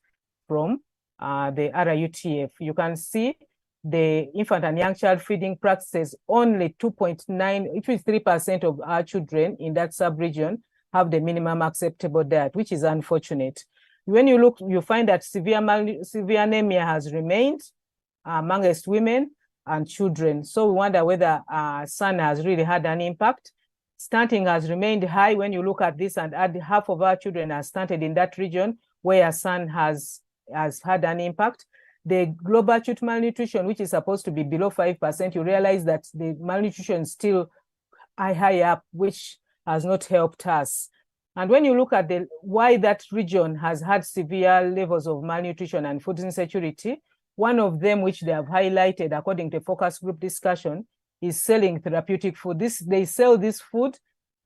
from the RUTF. You can see the infant and young child feeding practices, only 2.9, which is 3% of our children in that sub-region have the minimum acceptable diet, which is unfortunate. When you look, you find that severe anemia has remained amongst women and children. So we wonder whether SAN has really had an impact. Stunting has remained high. When you look at this, and half of our children are stunted in that region where SAN has had an impact. The global acute malnutrition, which is supposed to be below 5%, you realize that the malnutrition is still high up, which has not helped us. And when you look at why that region has had severe levels of malnutrition and food insecurity, one of them which they have highlighted according to focus group discussion is selling therapeutic food. They sell this food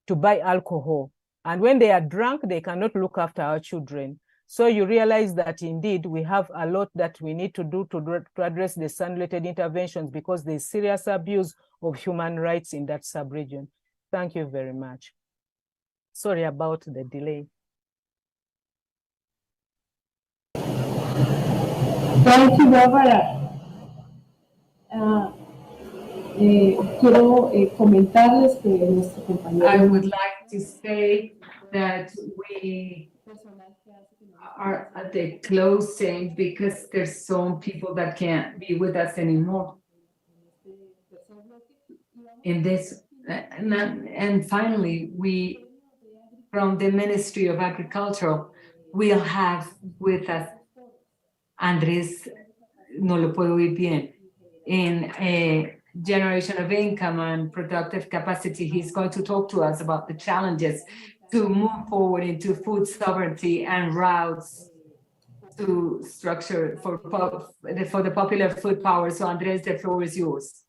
to buy alcohol. And when they are drunk, they cannot look after our children. So you realize that indeed we have a lot that we need to do to address the SAN-related interventions, because there's serious abuse of human rights in that sub-region. Thank you very much. Sorry about the delay. Thank you, Barbara. Quiero comentarles que nuestro compañero. I would like to say that we are at the closing because there's some people that can't be with us anymore in this. And finally, we, from the Ministry of Agriculture, we'll have with us Andrés, no lo puedo oír bien, in a generation of income and productive capacity. He's going to talk to us about the challenges to move forward into food sovereignty and routes to structure for the popular food power. So Andrés, the floor is yours.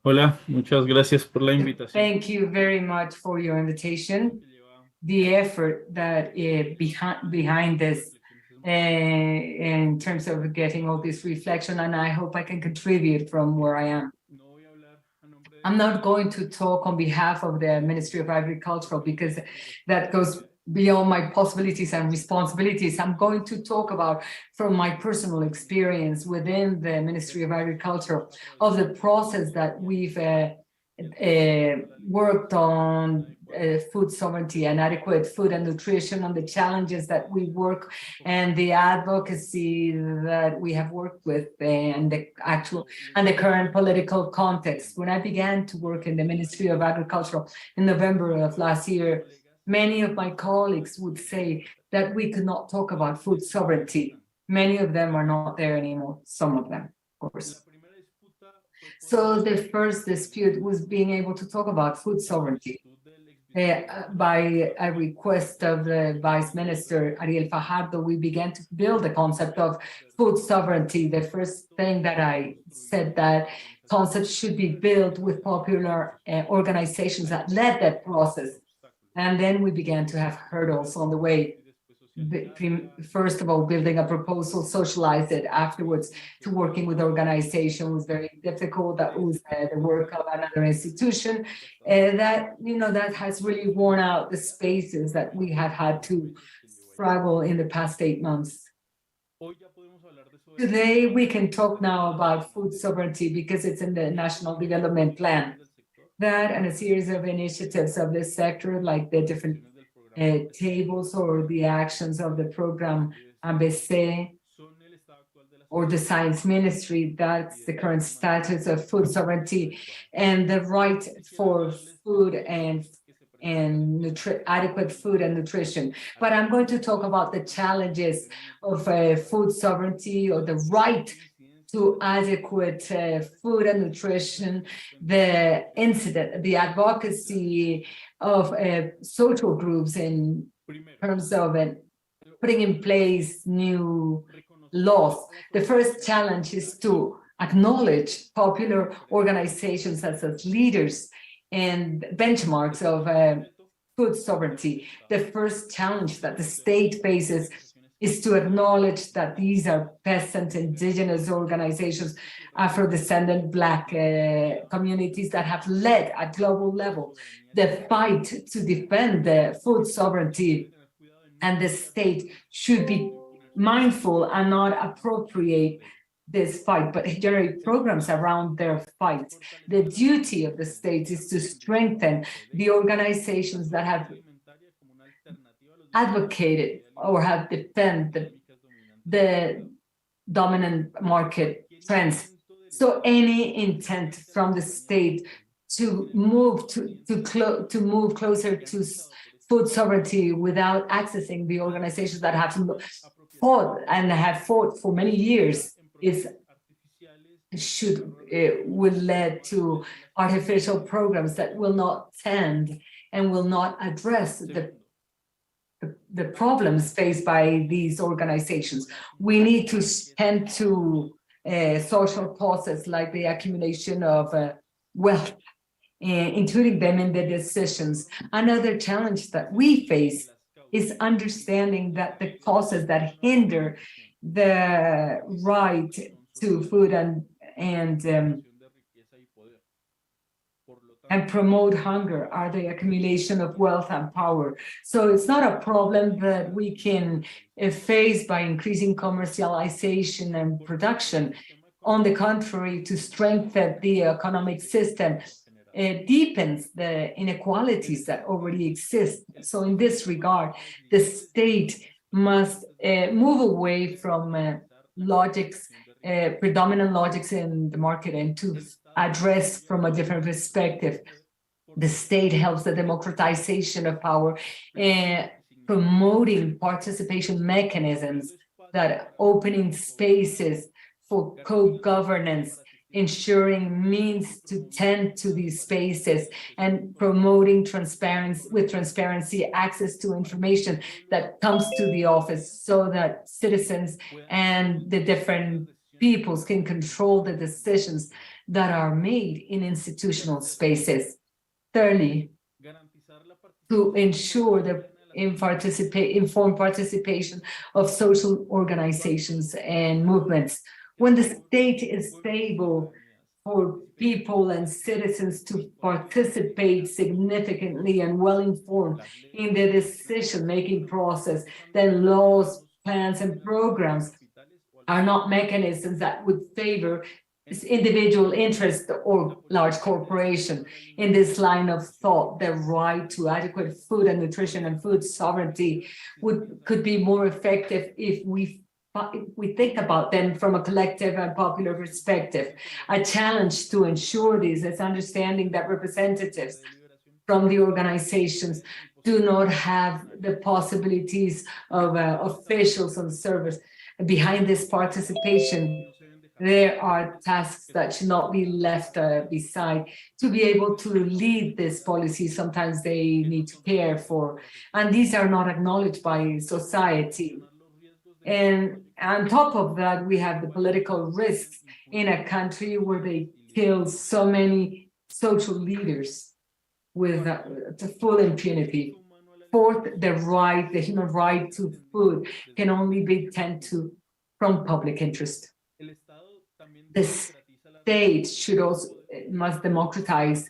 Hola, muchas gracias por la invitación. Thank you very much for your invitation. The effort that behind this in terms of getting all this reflection, and I hope I can contribute from where I am. I'm not going to talk on behalf of the Ministry of Agriculture because that goes beyond my possibilities and responsibilities. I'm going to talk about from my personal experience within the Ministry of Agriculture of the process that we've worked on food sovereignty and adequate food and nutrition, on the challenges that we work and the advocacy that we have worked with and the actual and the current political context. When I began to work in the Ministry of Agriculture in November of last year, many of my colleagues would say that we could not talk about food sovereignty. Many of them are not there anymore, some of them, of course. So the first dispute was being able to talk about food sovereignty. By a request of the Vice Minister Ariel Fajardo, we began to build the concept of food sovereignty. The first thing that I said, that concept should be built with popular organizations that led that process. And then we began to have hurdles on the way. First of all, building a proposal, socialize it. Afterwards, to working with organizations was very difficult. That was the work of another institution. That has really worn out the spaces that we have had to struggle in the past 8 months. Today, we can talk now about food sovereignty because it's in the National Development Plan. That and a series of initiatives of this sector, like the different tables or the actions of the program ABC or the Science Ministry, that's the current status of food sovereignty and the right for food and adequate food and nutrition. But I'm going to talk about the challenges of food sovereignty or the right to adequate food and nutrition, the advocacy of social groups in terms of putting in place new laws. The first challenge is to acknowledge popular organizations as leaders and benchmarks of food sovereignty. The first challenge that the state faces is to acknowledge that these are peasant, indigenous organizations, Afro-descendant Black communities that have led at global level the fight to defend the food sovereignty, and the state should be mindful and not appropriate this fight, but generate programs around their fight. The duty of the state is to strengthen the organizations that have advocated or have defended the dominant market trends. So any intent from the state to move closer to food sovereignty without accessing the organizations that have fought for many years will lead to artificial programs that will not tend and will not address the problems faced by these organizations. We need to tend to social causes like the accumulation of wealth, including them in the decisions. Another challenge that we face is understanding that the causes that hinder the right to food and promote hunger are the accumulation of wealth and power. So it's not a problem that we can face by increasing commercialization and production. On the contrary, to strengthen the economic system, it deepens the inequalities that already exist. So in this regard, the state must move away from predominant logics in the market and to address from a different perspective. The state helps the democratization of power, promoting participation mechanisms that opening spaces for co-governance, ensuring means to tend to these spaces, and promoting transparency access to information that comes to the office so that citizens and the different peoples can control the decisions that are made in institutional spaces. Thirdly, to ensure the informed participation of social organizations and movements. When the state is stable for people and citizens to participate significantly and well-informed in the decision-making process, then laws, plans, and programs are not mechanisms that would favor individual interest or large corporation. In this line of thought, the right to adequate food and nutrition and food sovereignty could be more effective if we think about them from a collective and popular perspective. A challenge to ensure this is understanding that representatives from the organizations do not have the possibilities of officials on service. Behind this participation, there are tasks that should not be left beside. To be able to lead this policy, sometimes they need to care for, and these are not acknowledged by society. And on top of that, we have the political risks in a country where they kill so many social leaders with full impunity. Fourth, the human right to food can only be tended to from public interest. The state must democratize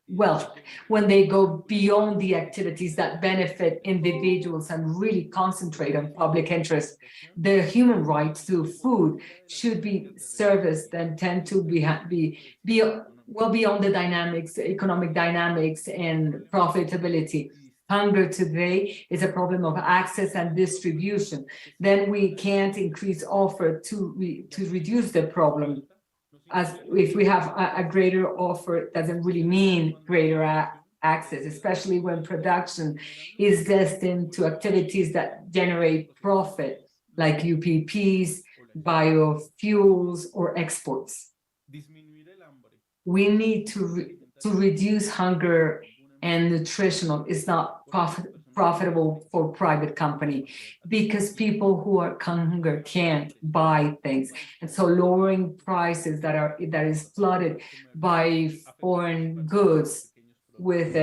wealth when they go beyond the activities that benefit individuals and really concentrate on public interest. The human right to food should be serviced and tend to be well beyond the dynamics, economic dynamics and profitability. Hunger today is a problem of access and distribution. Then we can't increase offer to reduce the problem. As if we have a greater offer, it doesn't really mean greater access, especially when production is destined to activities that generate profit, like UPPs, biofuels, or exports. We need to reduce hunger, and nutritional is not profitable for private company because people who are hunger can't buy things. And so lowering prices that is flooded by foreign goods with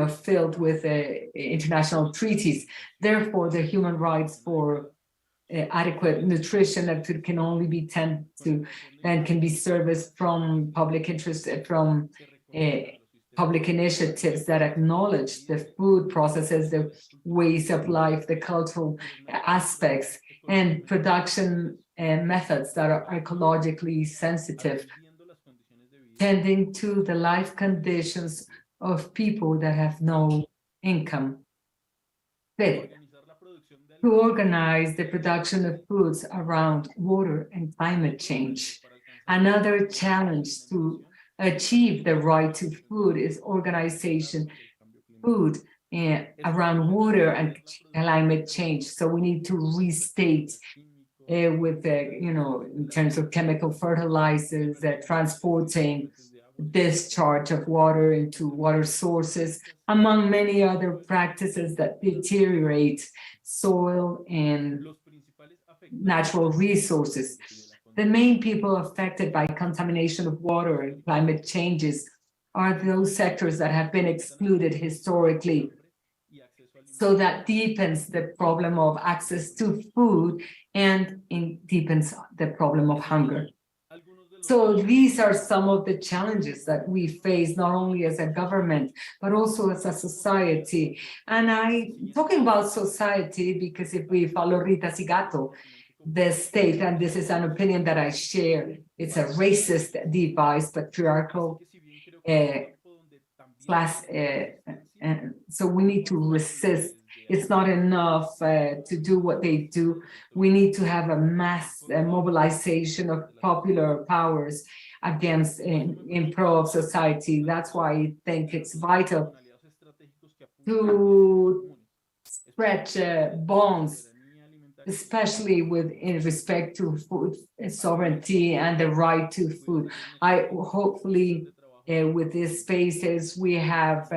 filled with international treaties. Therefore, the human rights for adequate nutrition that food can only be tended to and can be serviced from public interest, from public initiatives that acknowledge the food processes, the ways of life, the cultural aspects, and production methods that are ecologically sensitive, tending to the life conditions of people that have no income. Fifth, to organize the production of foods around water and climate change. Another challenge to achieve the right to food is organization food around water and climate change. So we need to restate with in terms of chemical fertilizers, transporting discharge of water into water sources, among many other practices that deteriorate soil and natural resources. The main people affected by contamination of water and climate changes are those sectors that have been excluded historically. So that deepens the problem of access to food and deepens the problem of hunger. So these are some of the challenges that we face, not only as a government, but also as a society. And I'm talking about society because if we follow Rita Segato, the state, and this is an opinion that I share, it's a racist device, patriarchal class. So we need to resist. It's not enough to do what they do. We need to have a mass mobilization of popular powers against in pro of society. That's why I think it's vital to stretch bonds, especially in respect to food sovereignty and the right to food. I hopefully with these spaces we have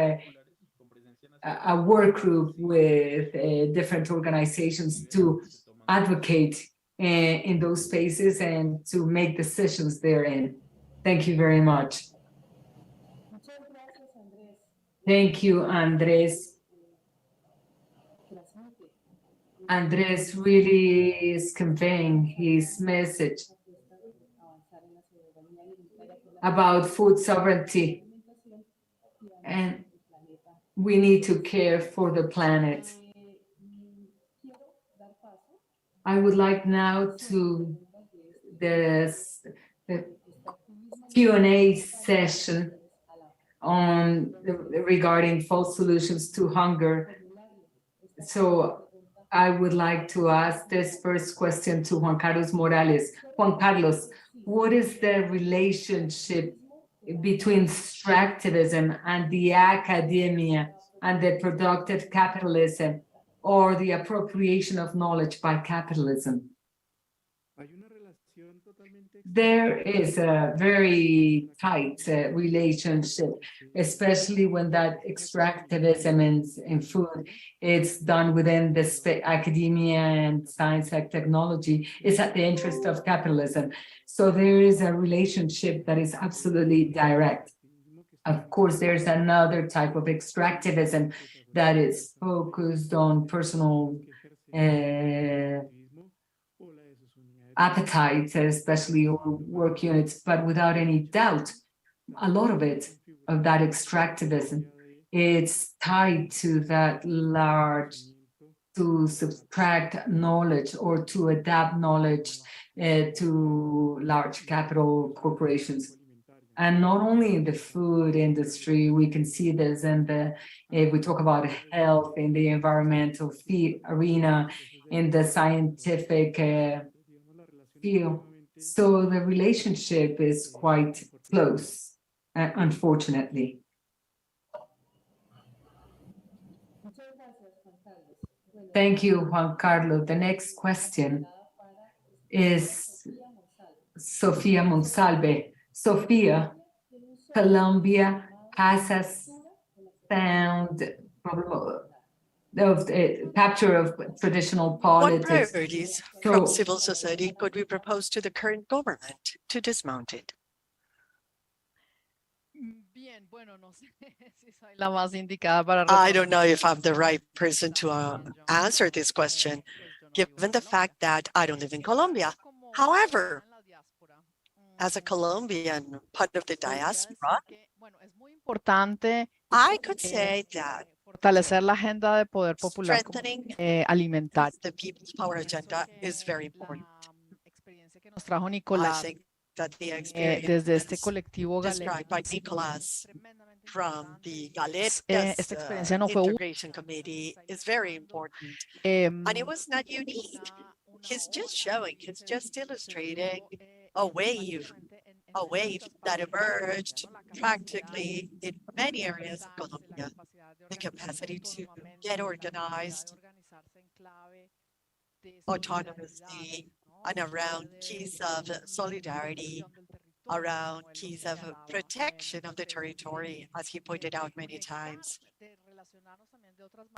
a work group with different organizations to advocate in those spaces and to make decisions therein. Thank you very much. Thank you, Andres. Andres really is conveying his message about food sovereignty, and we need to care for the planet. I would like now to the Q&A session on regarding false solutions to hunger. So I would like to ask this first question to Juan Carlos Morales. Juan Carlos, what is the relationship between extractivism and the academia and the productive capitalism, or the appropriation of knowledge by capitalism? There is a very tight relationship, especially when that extractivism in food, it's done within the academia and science and technology. It's at the interest of capitalism. So there is a relationship that is absolutely direct. Of course, there's another type of extractivism that is focused on personal appetites, especially work units, but without any doubt, a lot of it, of that extractivism, it's tied to that large, to subtract knowledge or to adapt knowledge to large capital corporations. And not only in the food industry, we can see this in the, if we talk about health, in the environmental arena, in the scientific field. So the relationship is quite close, unfortunately. Thank you, Juan Carlos. The next question is Sofia Monsalve. Sofia, Colombia has a sound of capture of traditional politics. What priorities from civil society could we propose to the current government to dismount it? Bien, bueno, no sé si soy la más indicada para I don't know responder. if I'm the right person to answer this question, given the fact that I don't live in Colombia. However, as a Colombian part of the diaspora, Importante I could say that fortalecer la agenda de poder popular strengthening alimentario. the people's power agenda is very important. Experiencia que nos trajo I Nicolás think that the desde este experience colectivo described by Galet Nicolas from the Galetas esta experiencia no fue Integration Committee is very important. And it was not unique. He's just showing, he's just illustrating a wave that emerged practically in many areas of Colombia. The capacity to get organized autonomously and around keys of solidarity, around keys of protection of the territory, as he pointed out many times.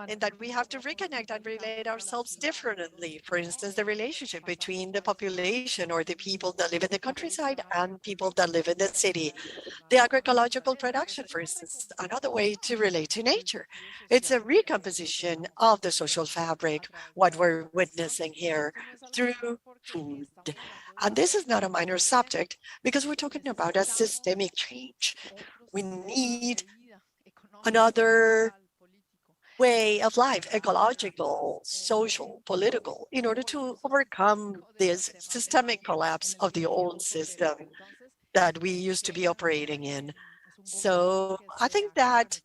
And that we have to reconnect and relate ourselves differently. For instance, the relationship between the population or the people that live in the countryside and people that live in the city. The agroecological production, for instance, another way to relate to nature. It's a recomposition of the social fabric, what we're witnessing here through food. And this is not a minor subject because we're talking about a systemic change. We need another way of life, ecological, social, political, in order to overcome this systemic collapse of the old system that we used to be operating in. So I think that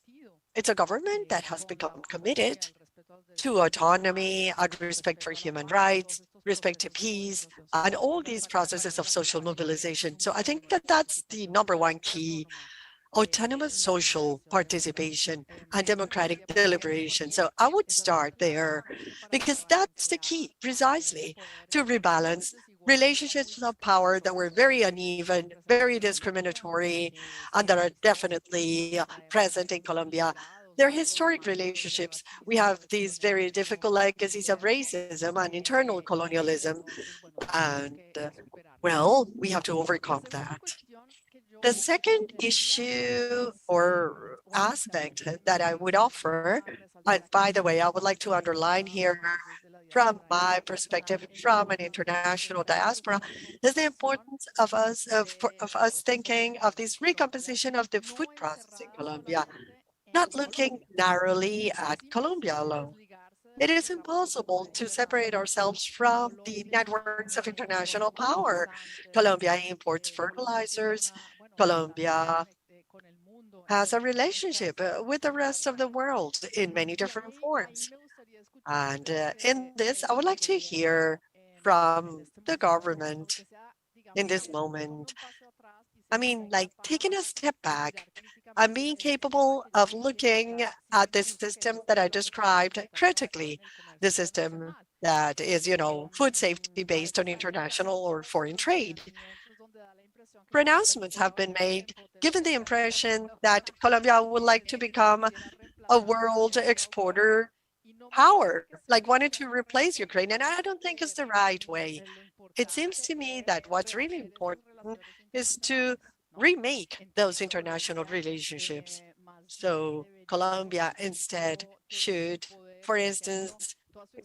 it's a government that has become committed to autonomy and respect for human rights, respect to peace, and all these processes of social mobilization. So I think that that's the number one key: autonomous social participation and democratic deliberation. So I would start there because that's the key precisely to rebalance relationships of power that were very uneven, very discriminatory, and that are definitely present in Colombia. They're historic relationships. We have these very difficult legacies of racism and internal colonialism. And well, we have to overcome that. The second issue or aspect that I would offer, and by the way, I would like to underline here from my perspective, from an international diaspora, is the importance of us thinking of this recomposition of the food process in Colombia, not looking narrowly at Colombia alone. It is impossible to separate ourselves from the networks of international power. Colombia imports fertilizers. Colombia has a relationship with the rest of the world in many different forms. And in this, I would like to hear from the government in this moment. I mean, like taking a step back and being capable of looking at this system that I described critically, the system that is, food safety based on international or foreign trade. Pronouncements have been made, given the impression that Colombia would like to become a world exporter power, like wanted to replace Ukraine. And I don't think it's the right way. It seems to me that what's really important is to remake those international relationships. So Colombia instead should, for instance,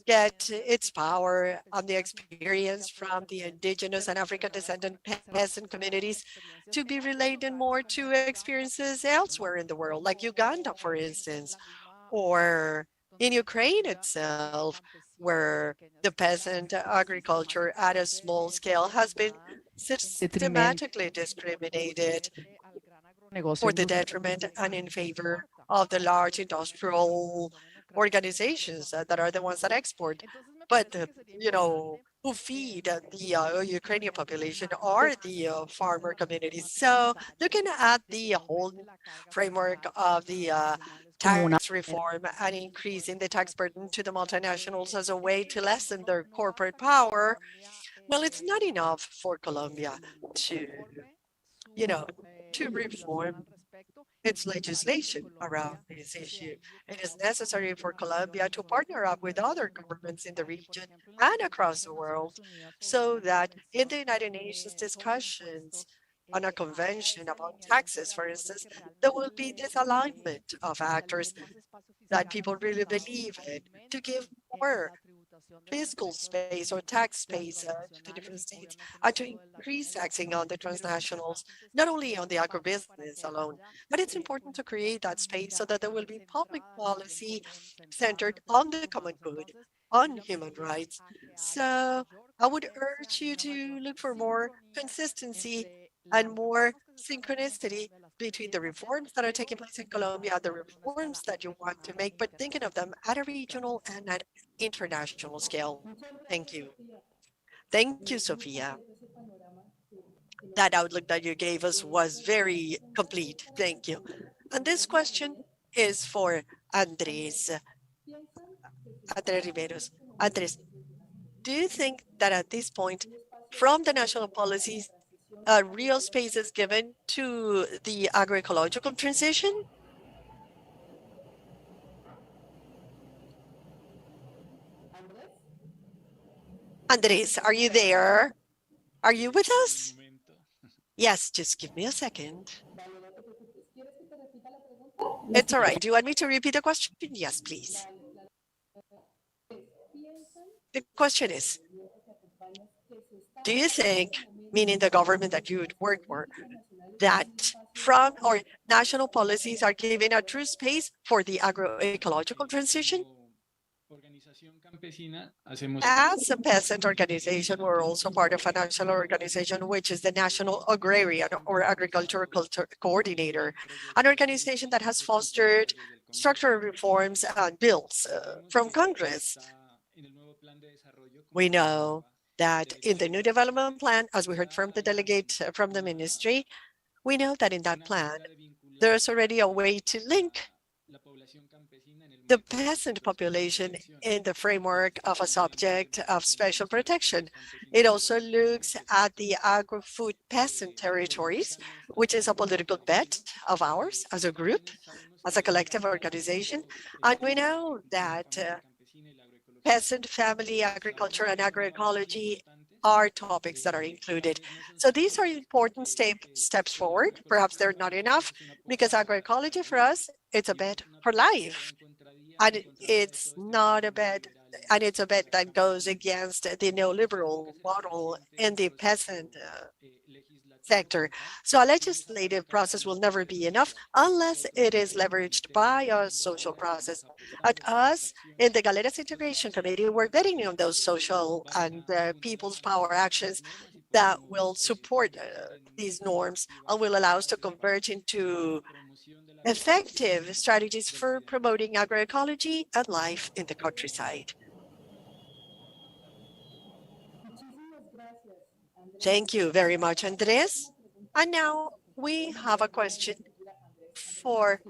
get its power on the experience from the indigenous and African descendant peasant communities to be related more to experiences elsewhere in the world, like Uganda, for instance, or in Ukraine itself, where the peasant agriculture at a small scale has been systematically discriminated for the detriment and in favor of the large industrial organizations that are the ones that export. But, who feed the Ukrainian population are the farmer communities. So looking at the whole framework of the tax reform and increasing the tax burden to the multinationals as a way to lessen their corporate power, well, it's not enough for Colombia to, to reform its legislation around this issue. It is necessary for Colombia to partner up with other governments in the region and across the world so that in the United Nations discussions on a convention about taxes, for instance, there will be this alignment of actors that people really believe in to give more fiscal space or tax space to the different states and to increase taxing on the transnationals, not only on the agribusiness alone, but it's important to create that space so that there will be public policy centered on the common good, on human rights. So I would urge you to look for more consistency and more synchronicity between the reforms that are taking place in Colombia and the reforms that you want to make, but thinking of them at a regional and at international scale. Thank you. Thank you, Sophia. That outlook that you gave us was very complete. Thank you. And this question is for Andres. Andres Riveros. Andres, do you think that at this point, from the national policies, real space is given to the agroecological transition? Andres, are you there? Are you with us? Yes, just give me a second. It's all right. Do you want me to repeat the question? Yes, please. The question is, do you think, meaning the government that you would work for, that from or national policies are giving a true space for the agroecological transition? As a peasant organization, we're also part of a national organization, which is the National Agrarian or Agricultural Coordinator, an organization that has fostered structural reforms and bills from Congress. We know that in the new development plan, as we heard from the delegate from the ministry, we know that in that plan, there's already a way to link the peasant population in the framework of a subject of special protection. It also looks at the agro-food peasant territories, which is a political bet of ours as a group, as a collective organization. And we know that peasant, family, agriculture, and agroecology are topics that are included. So these are important steps forward. Perhaps they're not enough because agroecology for us, it's a bet for life. And it's not a bet, and it's a bet that goes against the neoliberal model in the peasant sector. So a legislative process will never be enough unless it is leveraged by a social process. At us, in the Galeras Integration Committee, we're betting on those social and people's power actions that will support these norms and will allow us to converge into effective strategies for promoting agroecology and life in the countryside. Thank you very much, Andres. And now we have a question for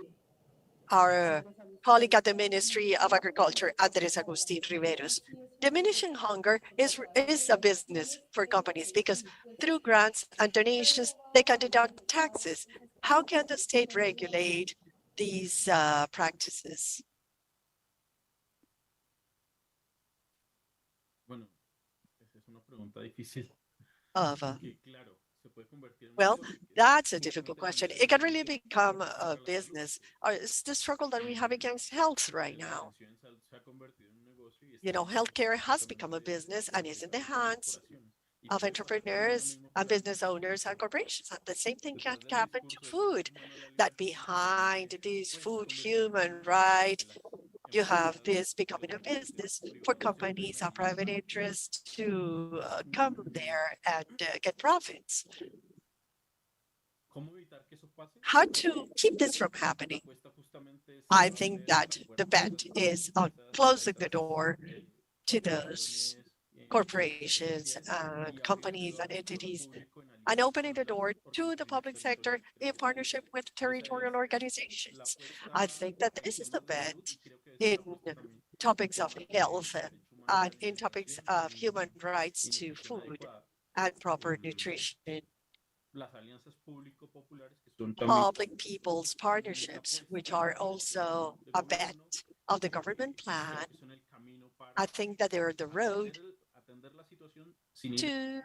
our colleague at the Ministry of Agriculture, Andres Agustin Riveros. Diminishing hunger is a business for companies because through grants and donations, they can deduct taxes. How can the state regulate these practices? Well, that's a difficult question. It can really become a business. It's the struggle that we have against health right now. You know, healthcare has become a business and is in the hands of entrepreneurs and business owners and corporations. And the same thing can happen to food, that behind this food human right, you have this becoming a business for companies and private interests to come there and get profits. How to keep this from happening? I think that the bet is on closing the door to those corporations and companies and entities and opening the door to the public sector in partnership with territorial organizations. I think that this is the bet in topics of health and in topics of human rights to food and proper nutrition. Public people's partnerships, which are also a bet of the government plan. I think that they're the road to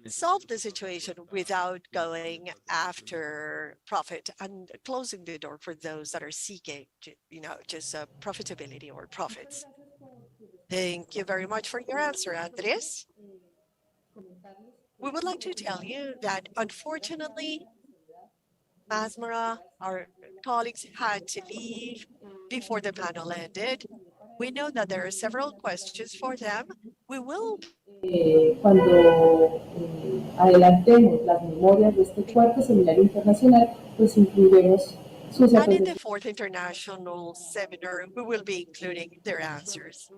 solve the situation without going after profit and closing the door for those that are seeking, just profitability or profits. Thank you very much for your answer, Andres. We would like to tell you that unfortunately, Masmara, our colleagues had to leave before the panel ended. We know that there are several questions for them. We will Cuando adelantemos las memorias de este cuarto seminario internacional, pues incluiremos sus and in the fourth international seminar, we will be including their answers.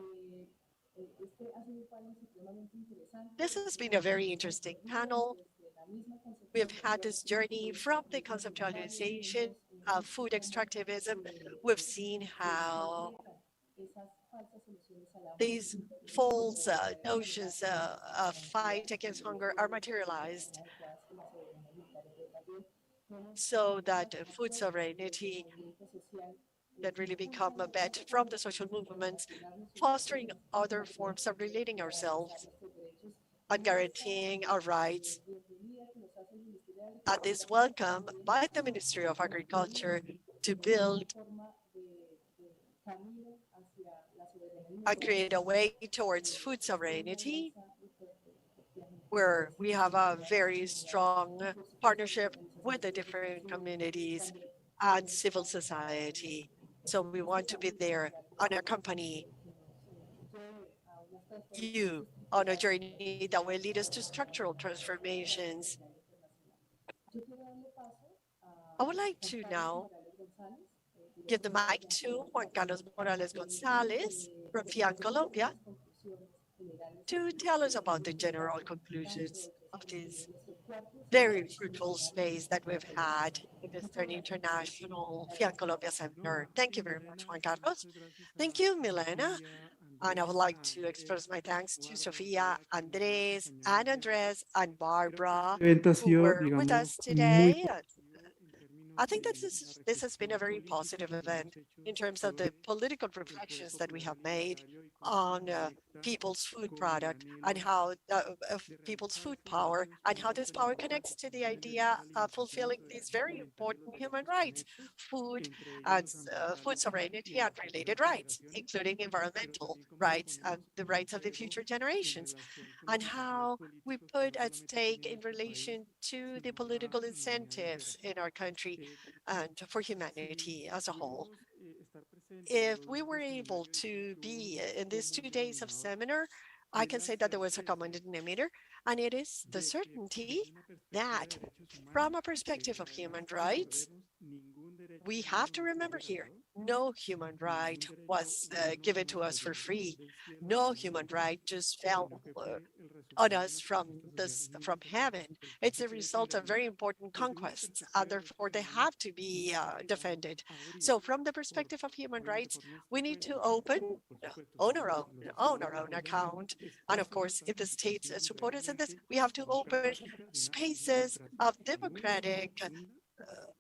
This has been a very interesting panel. We have had this journey from the conceptualization of food extractivism. We've seen how these false notions of fight against hunger are materialized so that food sovereignty that really become a bet from the social movements, fostering other forms of relating ourselves and guaranteeing our rights. And this welcome by the Ministry of Agriculture to build and create a way towards food sovereignty, where we have a very strong partnership with the different communities and civil society. So we want to be there and accompany you on a journey that will lead us to structural transformations. I would like to now give the mic to Juan Carlos Morales Gonzalez from FIAN Colombia to tell us about the general conclusions of this very fruitful space that we've had in this third international FIAN Colombia seminar. Thank you very much, Juan Carlos. Thank you, Milena. And I would like to express my thanks to Sofia, Andres, and Barbara, who were with us today. I think that this has been a very positive event in terms of the political reflections that we have made on people's food product and how people's food power and how this power connects to the idea of fulfilling these very important human rights, food and food sovereignty and related rights, including environmental rights and the rights of the future generations, and how we put at stake in relation to the political incentives in our country and for humanity as a whole. If we were able to be in these 2 days of seminar, I can say that there was a common denominator, and it is the certainty that from a perspective of human rights, we have to remember here, no human right was given to us for free. No human right just fell on us from heaven. It's a result of very important conquests, and therefore they have to be defended. So from the perspective of human rights, we need to own our own account. And of course, if the states support us in this, we have to open spaces of democratic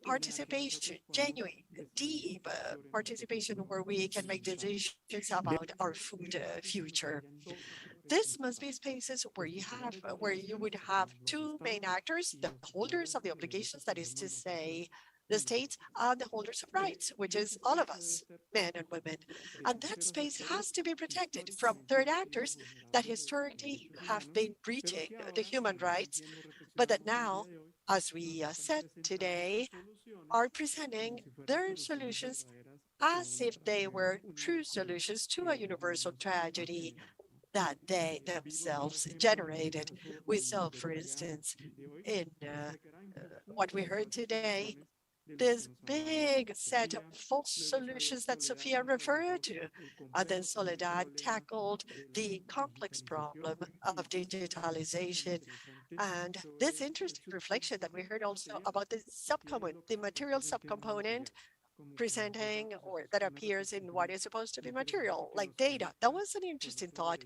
participation, genuine, deep participation, where we can make decisions about our food future. This must be spaces where you would have two main actors, the holders of the obligations, that is to say, the states, and the holders of rights, which is all of us, men and women. And that space has to be protected from third actors that historically have been breaching the human rights, but that now, as we said today, are presenting their solutions as if they were true solutions to a universal tragedy that they themselves generated. We saw, for instance, in what we heard today, this big set of false solutions that Sophia referred to. And then Soledad tackled the complex problem of digitalization. And this interesting reflection that we heard also about the material subcomponent presenting, or that appears in what is supposed to be material, like data. That was an interesting thought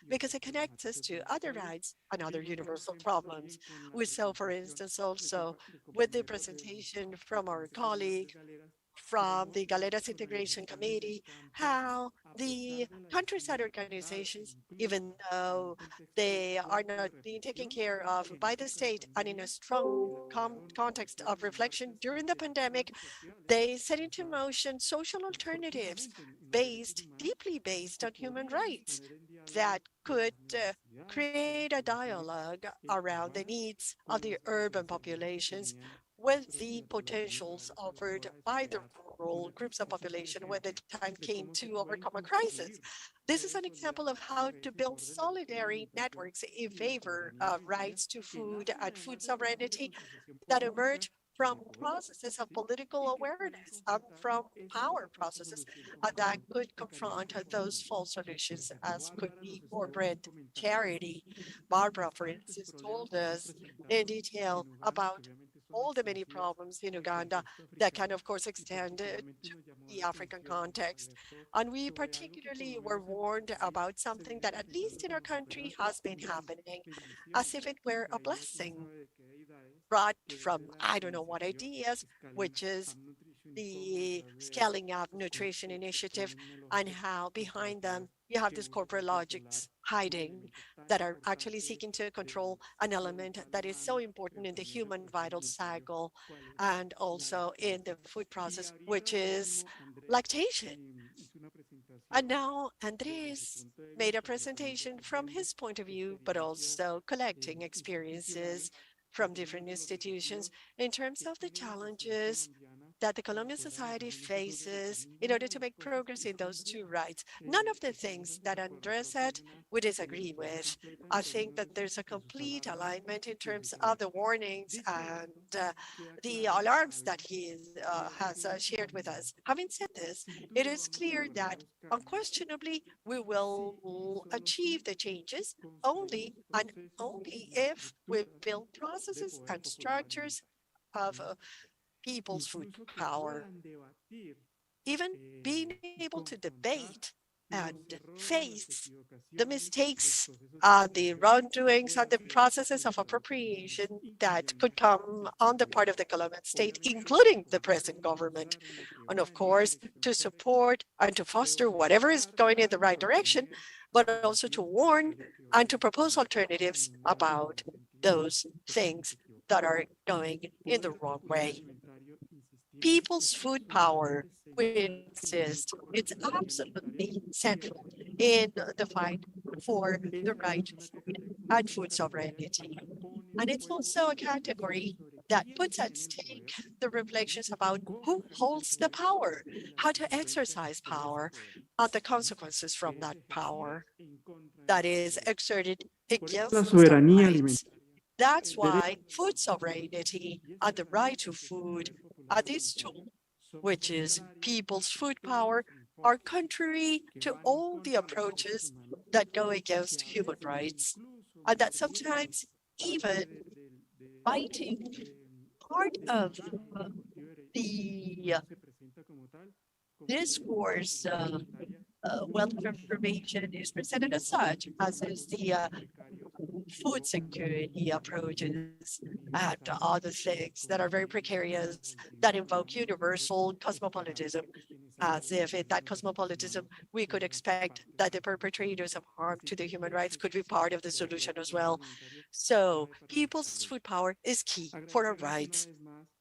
because it connects us to other rights and other universal problems. We saw, for instance, also with the presentation from our colleague from the Galeras Integration Committee, how the countryside organizations, even though they are not being taken care of by the state and in a strong context of reflection during the pandemic, they set into motion social alternatives deeply based on human rights that could create a dialogue around the needs of the urban populations with the potentials offered by the rural groups of population when the time came to overcome a crisis. This is an example of how to build solidarity networks in favor of rights to food and food sovereignty that emerge from processes of political awareness and from power processes that could confront those false solutions as could be corporate charity. Barbara, for instance, told us in detail about all the many problems in Uganda that can, of course, extend to the African context. And we particularly were warned about something that, at least in our country, has been happening, as if it were a blessing brought from I don't know what ideas, which is the scaling up nutrition initiative, and how behind them you have these corporate logics hiding that are actually seeking to control an element that is so important in the human vital cycle and also in the food process, which is lactation. And now Andres made a presentation from his point of view, but also collecting experiences from different institutions in terms of the challenges that the Colombian society faces in order to make progress in those two rights. None of the things that Andres said we disagree with. I think that there's a complete alignment in terms of the warnings and the alarms that he has shared with us. Having said this, it is clear that unquestionably we will achieve the changes only and only if we build processes and structures of people's food power. Even being able to debate and face the mistakes, the wrongdoings, and the processes of appropriation that could come on the part of the Colombian state, including the present government. And of course, to support and to foster whatever is going in the right direction, but also to warn and to propose alternatives about those things that are going in the wrong way. People's food power, we insist, it's absolutely central in the fight for the right to food and food sovereignty. And it's also a category that puts at stake the reflections about who holds the power, how to exercise power, and the consequences from that power that is exerted against La the soberanía rights. alimentaria. That's why food sovereignty and the right to food are this tool, which is people's food power, are contrary to all the approaches that go against human rights, and that sometimes even fighting part of the discourse wealth of information is presented as such, as is the food security approaches and other things that are very precarious, that invoke universal cosmopolitanism, as if in that cosmopolitanism we could expect that the perpetrators of harm to the human rights could be part of the solution as well. So people's food power is key for our rights.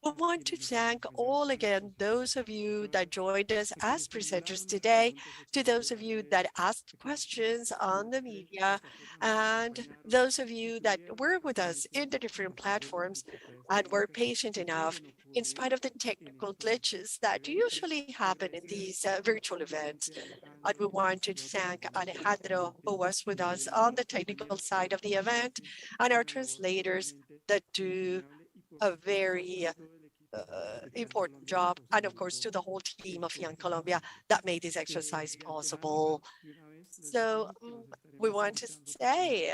We want to thank all again those of you that joined us as presenters today, to those of you that asked questions on the media, and those of you that were with us in the different platforms and were patient enough in spite of the technical glitches that usually happen in these virtual events. And we want to thank Alejandro, who was with us on the technical side of the event, and our translators that do a very important job, and of course to the whole team of FIAN Colombia that made this exercise possible. So we want to say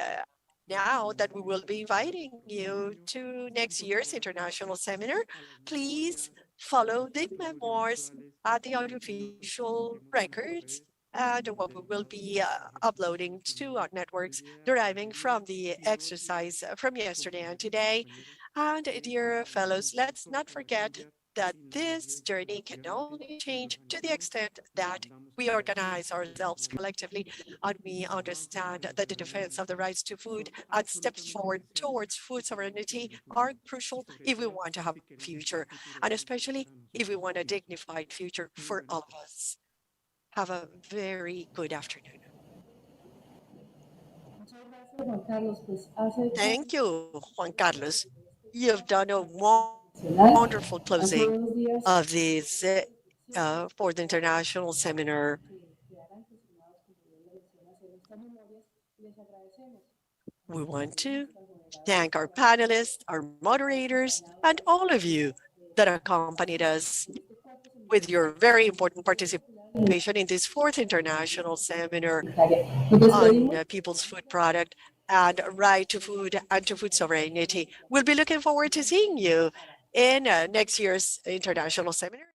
now that we will be inviting you to next year's international seminar. Please follow the memoirs at the audiovisual records and what we will be uploading to our networks deriving from the exercise from yesterday and today. And dear fellows, let's not forget that this journey can only change to the extent that we organize ourselves collectively and we understand that the defense of the rights to food and steps forward towards food sovereignty are crucial if we want to have a future, and especially if we want a dignified future for all of us. Have a very good afternoon. Thank you, Juan Carlos. You've done a wonderful closing of this for the international seminar. We want to thank our panelists, our moderators, and all of you that accompanied us with your very important participation in this 4th international seminar on people's food product and right to food and to food sovereignty. We'll be looking forward to seeing you in next year's international seminar.